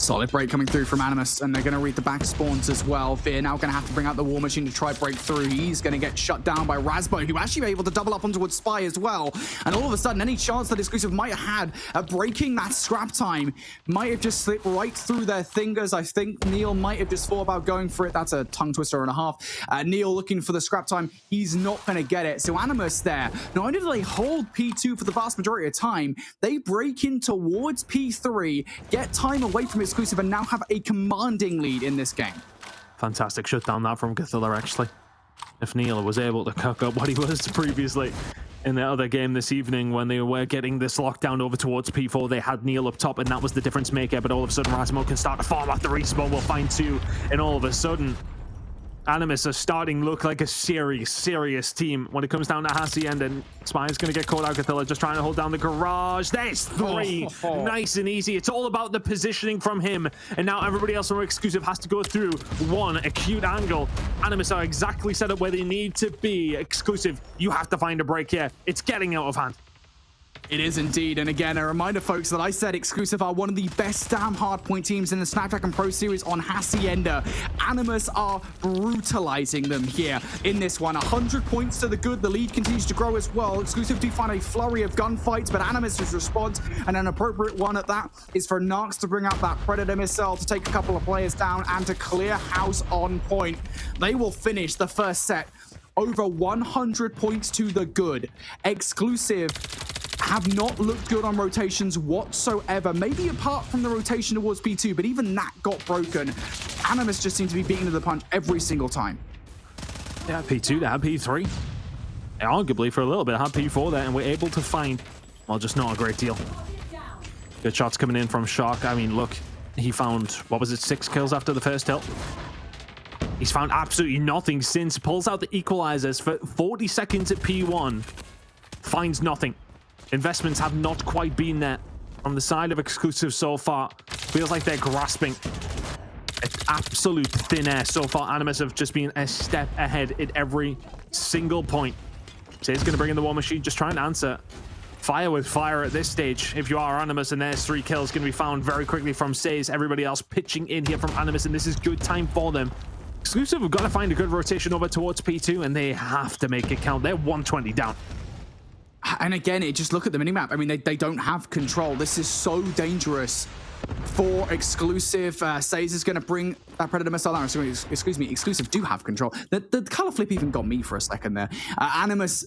Solid break coming through from Animus, and they're going to read the back spawns as well. Fear now going to have to bring out the War Machine to try break through. He's going to get shut down by Rasbo, who actually able to double up onto Spy as well. And all of a sudden, any chance that Exclusive might have had at breaking that scrap time might have just slipped right through their fingers. I think Neil might have just thought about going for it. That's a tongue twister and a half. Neil looking for the scrap time. He's not going to get it. So Animus there, not only do they hold P2 for the vast majority of time, they break in towards P3, get time away from Exclusive, and now have a commanding lead in this game. Fantastic shutdown that from Cthulhu, actually. If Neil was able to cook up what he was previously in the other game this evening when they were getting this lockdown over towards P4, they had Neil up top, and that was the difference maker. But all of a sudden, Rasmo can start to farm after respawn. We'll find 2, and all of a sudden, Animus are starting to look like a serious team when it comes down to Hacienda, and Spy's going to get caught out. Cthulhu just trying to hold down the garage. There's 3. Nice and easy. It's all about the positioning from him, and now everybody else from Exclusive has to go through one acute angle. Animus are exactly set up where they need to be. Exclusive, you have to find a break here. It's getting out of hand. It is indeed, and again, a reminder, folks, that I said Exclusive are one of the best damn hardpoint teams in the Snapdragon Pro Series on Hacienda. Animus are brutalizing them here in this one. 100 points to the good. The lead continues to grow as well. Exclusive do find a flurry of gunfights, but Animus' response, and an appropriate one at that, is for Narx to bring out that Predator missile to take a couple of players down and to clear house on point. They will finish the first set over 100 points to the good. Exclusive have not looked good on rotations whatsoever, maybe apart from the rotation towards P2, but even that got broken. Animus just seemed to be beaten to the punch every single time. They had P2, they had P3. They arguably, for a little bit, had P4 there, and we're able to find, well, just not a great deal. Good shots coming in from Shark. I mean, look, he found, what was it, 6 kills after the first hill? He's found absolutely nothing since. Pulls out the equalizers for 40 seconds at P1. Finds nothing. Investments have not quite been there from the side of Exclusive so far. Feels like they're grasping at absolute thin air so far. Animus have just been a step ahead at every single point. Say's going to bring in the War Machine, just trying to answer fire with fire at this stage. If you are Animus, and there's 3 kills going to be found very quickly from Says. Everybody else pitching in here from Animus, and this is good time for them. Exclusive have got to find a good rotation over towards P2, and they have to make it count. They're 120 down. And again, just look at the minimap. I mean, they don't have control. This is so dangerous for Exclusive. Saze is going to bring that Predator missile down. Excuse me, Exclusive do have control. The color flip even got me for a second there. Animus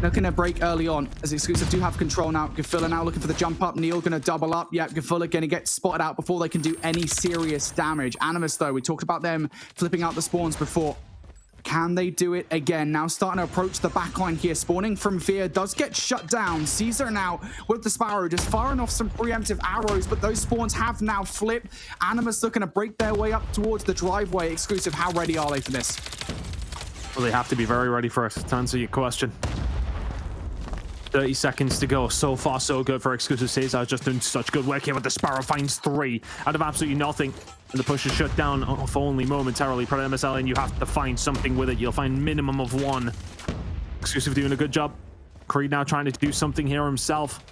looking to break early on as Exclusive do have control now. Gafula now looking for the jump up. Neil going to double up. Yeah, Gafula going to get spotted out before they can do any serious damage. Animus, though, we talked about them flipping out the spawns before. Can they do it again? Now starting to approach the backline here. Spawning from Fear does get shut down. Caesar now with the Sparrow just firing off some preemptive arrows, but those spawns have now flipped. Animus looking to break their way up towards the driveway. Exclusive, how ready are they for this? Well, they have to be very ready for it, to answer your question. 30 seconds to go. So far, so good for Exclusive. Cesar just doing such good work here with the Sparrow. Finds 3 out of absolutely nothing. And the push is shut down off only momentarily. Predator MSL, and you have to find something with it. You'll find minimum of 1. Exclusive doing a good job. Creed now trying to do something here himself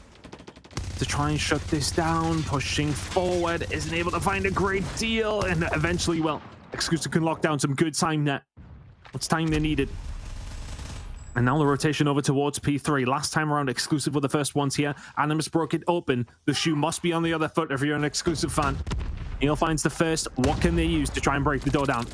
to try and shut this down. Pushing forward. Isn't able to find a great deal. And eventually, well, Exclusive can lock down some good time net. It's time they needed. And now the rotation over towards P3. Last time around, Exclusive were the first ones here. Animus broke it open. The shoe must be on the other foot if you're an Exclusive fan. Neil finds the first. What can they use to try and break the door down?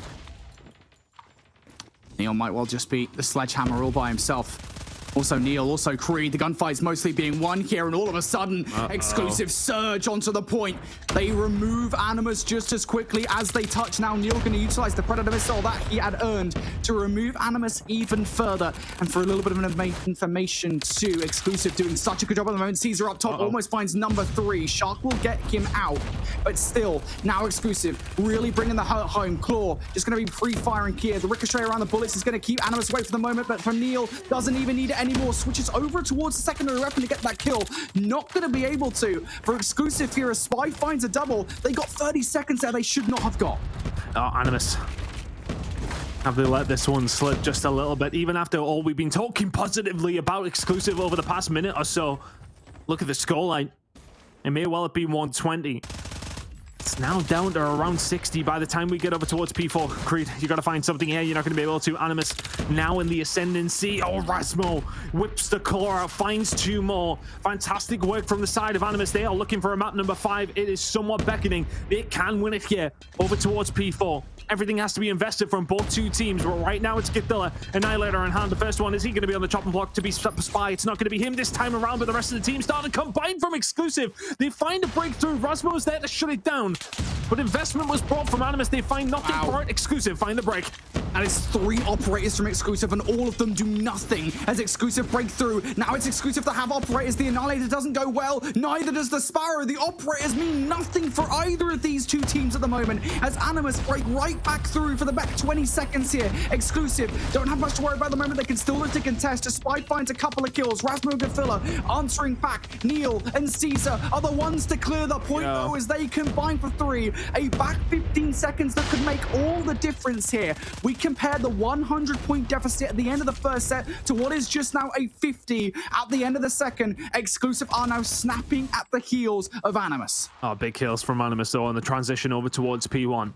Neil might well just be the sledgehammer all by himself. Also Neil, also Creed. The gunfight's mostly being won here, and all of a sudden, Exclusive surge onto the point. They remove Animus just as quickly as they touch. Now Neil going to utilize the Predator missile that he had earned to remove Animus even further. And for a little bit of information too, Exclusive doing such a good job at the moment. Caesar up top almost finds number 3. Shark will get him out, but still, now Exclusive really bringing the hurt home. Claw just going to be pre-firing here. The ricochet around the bullets is going to keep Animus away for the moment, but for Neil, doesn't even need it anymore. Switches over towards the secondary weapon to get that kill. Not going to be able to. For Exclusive here, a Spy finds a double. They got 30 seconds there they should not have got. Oh, Animus. Have they let this one slip just a little bit? Even after all we've been talking positively about Exclusive over the past minute or so. Look at the scoreline. It may well have been 120. It's now down to around 60 by the time we get over towards P4. Creed, you got to find something here. You're not going to be able to. Animus now in the ascendancy. Oh, Rasmo whips the claw out, finds 2 more. Fantastic work from the side of Animus. They are looking for a map number 5. It is somewhat beckoning. They can win it here over towards P4. Everything has to be invested from both 2 teams, but right now it's Githilla, Annihilator in hand. The first one, is he going to be on the chopping block to be Spy? It's not going to be him this time around, but the rest of the team starting to combine from Exclusive. They find a breakthrough. Rasmo's there to shut it down, but investment was brought from Animus. They find nothing for it. Exclusive find the break. And it's 3 operators from Exclusive, and all of them do nothing as Exclusive break through. Now it's Exclusive to have operators. The Annihilator doesn't go well. Neither does the Sparrow. The operators mean nothing for either of these 2 teams at the moment as Animus break right back through for the back 20 seconds here. Exclusive don't have much to worry about at the moment. They can still look to contest. The Spy finds a couple of kills. Rasmo and Gafilla answering back. Neil and Caesar are the ones to clear the point though as they combine for 3. A back 15 seconds that could make all the difference here. We compare the 100-point deficit at the end of the first set to what is just now a 50 at the end of the second. Exclusive are now snapping at the heels of Animus. Oh, big kills from Animus though on the transition over towards P1.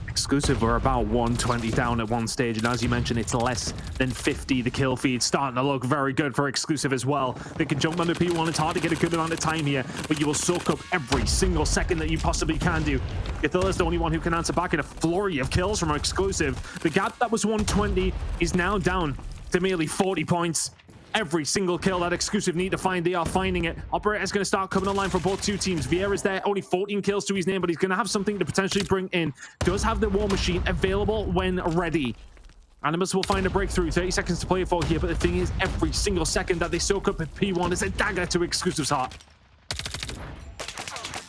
Exclusive were about 120 down at one stage, and as you mentioned, it's less than 50. The kill feed starting to look very good for Exclusive as well. They can jump under P1. It's hard to get a good amount of time here, but you will soak up every single second that you possibly can do. Githilla's the only one who can answer back in a flurry of kills from Exclusive. The gap that was 120 is now down to merely 40 points. Every single kill that Exclusive need to find, they are finding it. Operator's going to start coming online for both 2 teams. Vieira's there, only 14 kills to his name, but he's going to have something to potentially bring in. Does have the War Machine available when ready. Animus will find a breakthrough. 30 seconds to play for here, but the thing is, every single second that they soak up at P1 is a dagger to Exclusive's heart.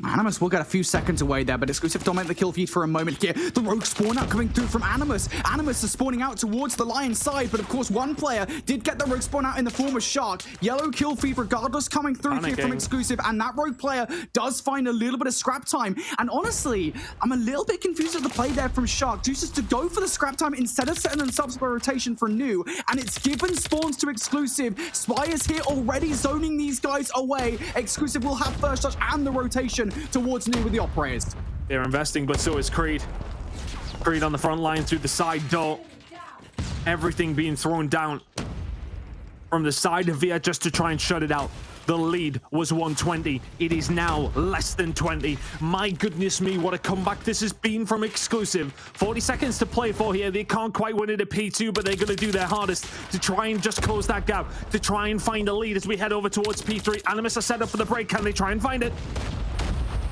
Animus will get a few seconds away there, but Exclusive dominate the kill feed for a moment here. The rogue spawn out coming through from Animus. Animus is spawning out towards the Lion side, but of course one player did get the rogue spawn out in the form of Shark. Yellow kill feed regardless coming through here from Exclusive, and that rogue player does find a little bit of scrap time. And honestly, I'm a little bit confused at the play there from Shark. Chooses to go for the scrap time instead of setting themselves up a rotation for new, and it's given spawns to Exclusive. Spy is here already zoning these guys away. Exclusive will have first touch and the rotation towards new with the operators. They're investing, but so is Creed. Creed on the front line through the side door. Everything being thrown down from the side of Via just to try and shut it out. The lead was 120. It is now less than 20. My goodness me, what a comeback this has been from Exclusive. 40 seconds to play for here. They can't quite win it at P2, but they're going to do their hardest to try and just close that gap, to try and find a lead as we head over towards P3. Animus are set up for the break. Can they try and find it?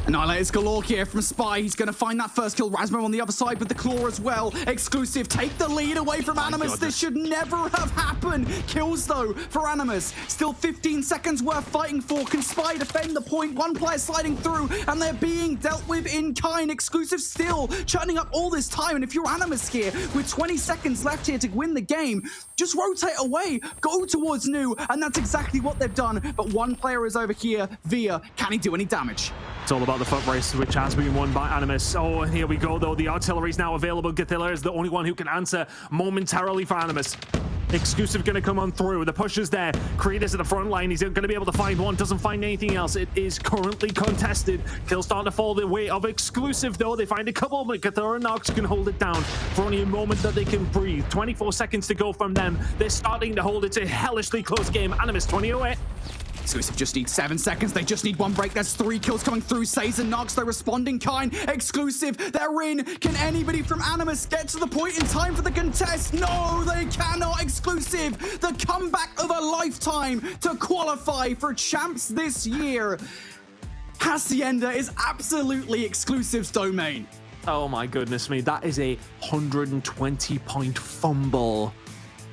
Annihilators galore here from Spy. He's going to find that first kill. Rasmo on the other side with the claw as well. Exclusive take the lead away from Animus. This should never have happened. Kills though for Animus. Still 15 seconds worth fighting for. Can Spy defend the point? One player sliding through and they're being dealt with in kind. Exclusive still churning up all this time. And if you're Animus here with 20 seconds left here to win the game, just rotate away. Go towards New. And that's exactly what they've done. But one player is over here. Via, can he do any damage? It's all about the foot race, which has been won by Animus. Oh, and here we go, though. The artillery is now available. Gothilla is the only one who can answer momentarily for Animus. Exclusive going to come on through. The push is there. Creed is at the front line. He's going to be able to find one. Doesn't find anything else. It is currently contested. Kills starting to fall the way of Exclusive, though. They find a couple, but Gothilla and Nox can hold it down for only a moment that they can breathe. 24 seconds to go from them. They're starting to hold it. It's a hellishly close game. Animus 20-08. Exclusive just need 7 seconds. They just need one break. There's 3 kills coming through. Says and Nox, they're responding kind. Exclusive, they're in. Can anybody from Animus get to the point in time for the contest? No, they cannot. Exclusive, the comeback of a lifetime to qualify for champs this year. Hacienda is absolutely Exclusive's domain. Oh my goodness me. That is a 120-point fumble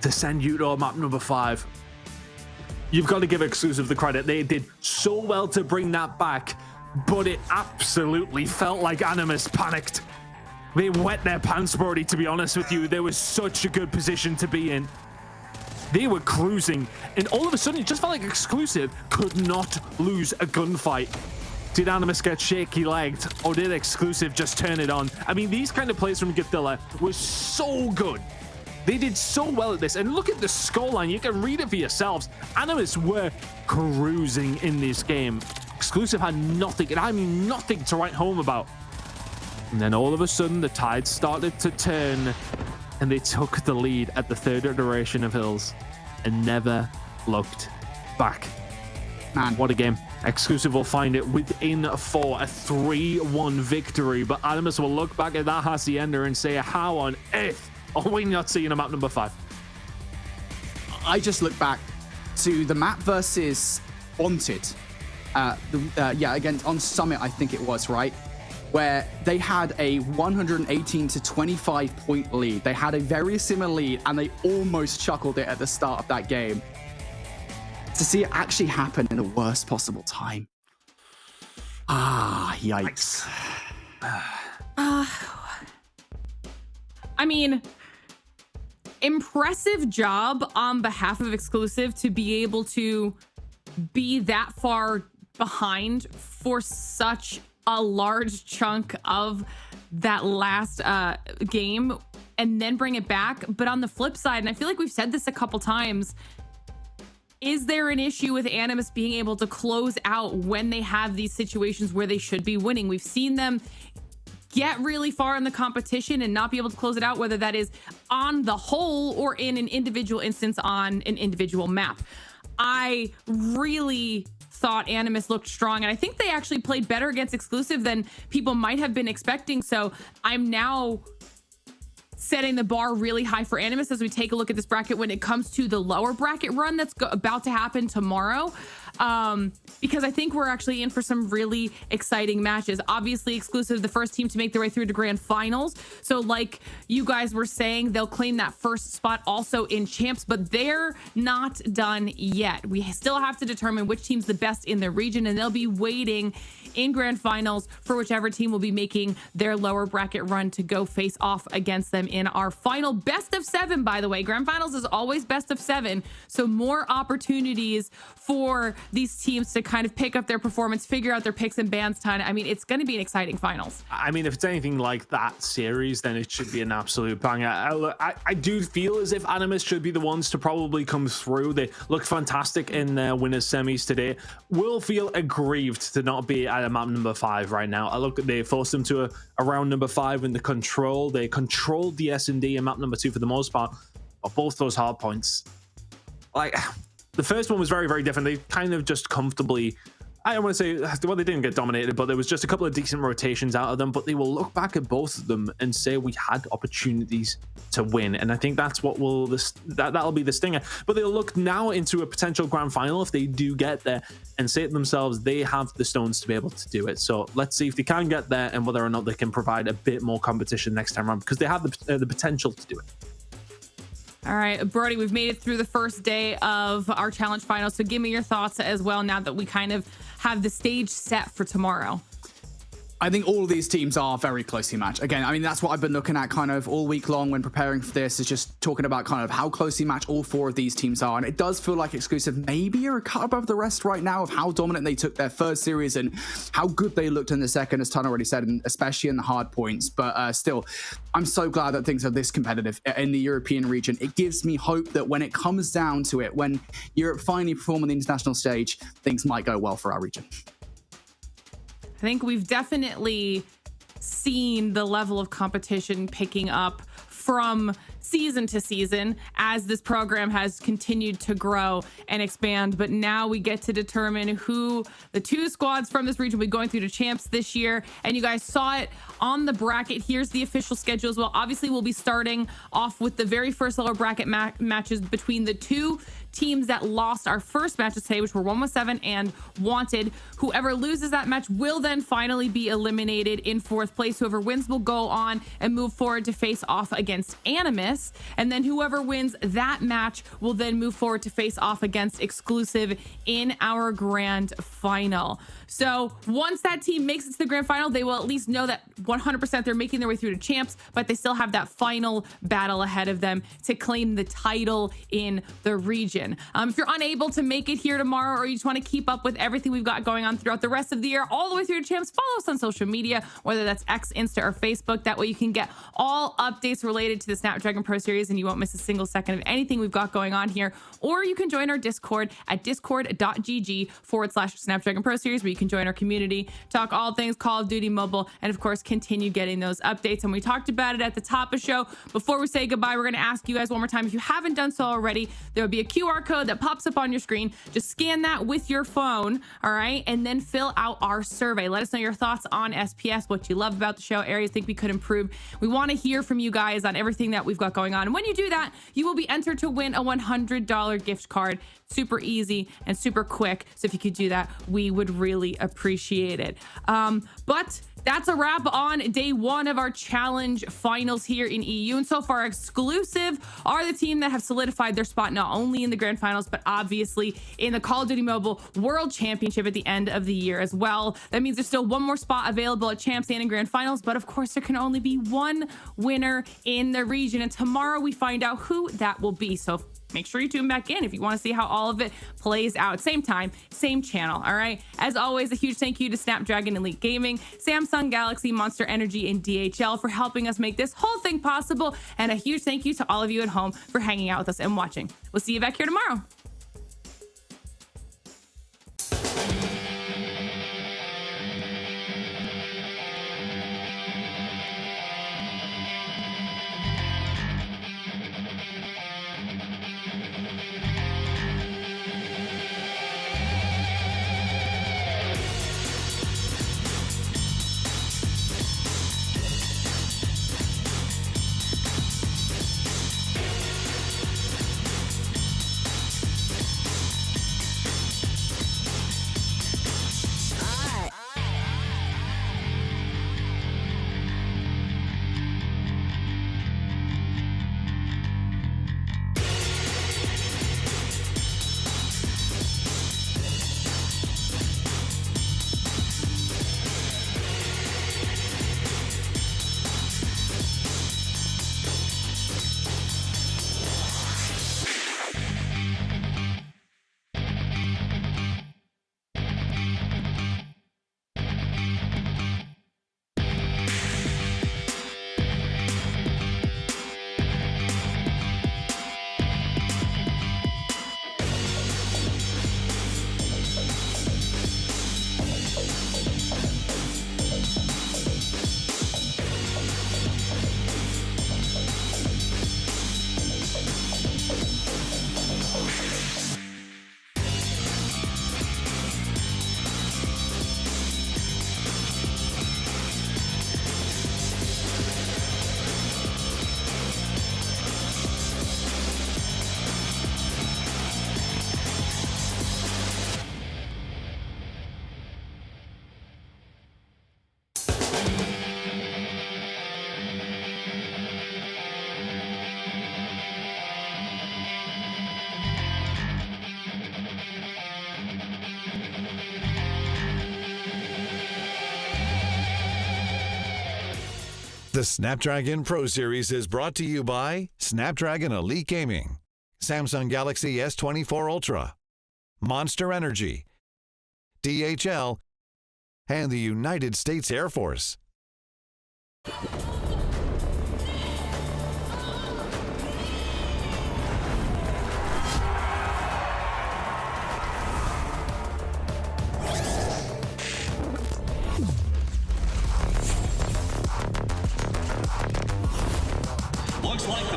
to send you to map number 5. You've got to give Exclusive the credit. They did so well to bring that back, but it absolutely felt like Animus panicked. They wet their pants, Brody, to be honest with you. There was such a good position to be in. They were cruising, and all of a sudden, it just felt like Exclusive could not lose a gunfight. Did Animus get shaky-legged, or did Exclusive just turn it on? I mean, these kind of plays from Gothilla were so good. They did so well at this, and look at the scoreline. You can read it for yourselves. Animus were cruising in this game. Exclusive had nothing, and I mean nothing to write home about. And then all of a sudden, the tide started to turn, and they took the lead at the 3rd iteration of Hills and never looked back. Man, what a game. Exclusive will find it within 4, a 3-1 victory, but Animus will look back at that Hacienda and say, how on earth are we not seeing a map number 5? I just look back to the map versus Wanted. Again, on Summit, I think it was, right? Where they had a 118 to 25 point lead. They had a very similar lead, and they almost chuckled it at the start of that game. To see it actually happen in the worst possible time. Ah, yikes. I mean, impressive job on behalf of Exclusive to be able to be that far behind for such a large chunk of that last game and then bring it back. But on the flip side, and I feel like we've said this a couple times, is there an issue with Animus being able to close out when they have these situations where they should be winning? We've seen them get really far in the competition and not be able to close it out, whether that is on the whole or in an individual instance on an individual map. I really thought Animus looked strong, and I think they actually played better against Exclusive than people might have been expecting. So I'm now setting the bar really high for Animus as we take a look at this bracket when it comes to the lower bracket run that's about to happen tomorrow. Because I think we're actually in for some really exciting matches. Obviously, Exclusive, the first team to make their way through to grand finals. So like you guys were saying, they'll claim that first spot also in champs, but they're not done yet. We still have to determine which team's the best in the region, and they'll be waiting in grand finals for whichever team will be making their lower bracket run to go face off against them in our final best of 7. By the way, grand finals is always best of 7, so more opportunities for these teams to kind of pick up their performance, figure out their picks and bans ton. I mean, it's going to be an exciting finals. I mean, if it's anything like that series, then it should be an absolute banger. I do feel as if Animus should be the ones to probably come through. They looked fantastic in their winners semis today. Will feel aggrieved to not be at a map number 5 right now. I look, they forced them to a round number 5 in the control. They controlled the S&D in map number 2 for the most part, but both those hard points, like, the first one was very, very different. They kind of just comfortably I don't want to say, well, they didn't get dominated, but there was just a couple of decent rotations out of them. But they will look back at both of them and say we had opportunities to win, and I think that's what will that'll be the stinger. But they'll look now into a potential grand final if they do get there, and say to themselves they have the stones to be able to do it. So let's see if they can get there and whether or not they can provide a bit more competition next time around, because they have the potential to do it. All right, Brody, we've made it through the first day of our challenge final. So give me your thoughts as well now that we kind of have the stage set for tomorrow. I think all of these teams are very closely matched. Again, I mean, that's what I've been looking at kind of all week long when preparing for this, is just talking about kind of how closely matched all four of these teams are. And it does feel like Exclusive maybe are a cut above the rest right now of how dominant they took their first series and how good they looked in the second, as Ton already said, and especially in the hard points. But still, I'm so glad that things are this competitive in the European region. It gives me hope that when it comes down to it, when Europe finally perform on the international stage, things might go well for our region. I think we've definitely seen the level of competition picking up from season to season as this program has continued to grow and expand. But now we get to determine who the two squads from this region will be going through to champs this year. And you guys saw it on the bracket. Here's the official schedule as well. Obviously, we'll be starting off with the very first lower bracket matches between the two teams that lost our first matches today, which were 117 and Wanted. Whoever loses that match will then finally be eliminated in fourth place. Whoever wins will go on and move forward to face off against Animus. And then whoever wins that match will then move forward to face off against Exclusive in our grand final. So once that team makes it to the grand final, they will at least know that 100% they're making their way through to champs, but they still have that final battle ahead of them to claim the title in the region. If you're unable to make it here tomorrow, or you just want to keep up with everything we've got going on throughout the rest of the year, all the way through to champs, follow us on social media, whether that's X, Insta, or Facebook. That way you can get all updates related to the Snapdragon Pro Series and you won't miss a single second of anything we've got going on here. Or you can join our Discord at discord.gg/Snapdragon Pro Series, where you can join our community, talk all things Call of Duty Mobile, and of course continue getting those updates. And we talked about it at the top of the show. Before we say goodbye, we're going to ask you guys one more time, if you haven't done so already, there will be a QR code that pops up on your screen. Just scan that with your phone, all right, and then fill out our survey. Let us know your thoughts on SPS, what you love about the show, areas you think we could improve. We want to hear from you guys on everything that we've got going on. And when you do that, you will be entered to win a $100 gift card. Super easy and super quick. So if you could do that, we would really appreciate it. But that's a wrap on day one of our challenge finals here in EU. And so far, Exclusive are the team that have solidified their spot not only in the grand finals, but obviously in the Call of Duty Mobile World Championship at the end of the year as well. That means there's still one more spot available at champs and in grand finals, but of course there can only be one winner in the region. And tomorrow we find out who that will be. So make sure you tune back in if you want to see how all of it plays out. Same time, same channel, all right? As always, a huge thank you to Snapdragon Elite Gaming, Samsung Galaxy, Monster Energy, and DHL for helping us make this whole thing possible. And a huge thank you to all of you at home for hanging out with us and watching. We'll see you back here tomorrow. The Snapdragon Pro Series is brought to you by Snapdragon Elite Gaming, Samsung Galaxy S24 Ultra, Monster Energy, DHL, and the United States Air Force. Looks like the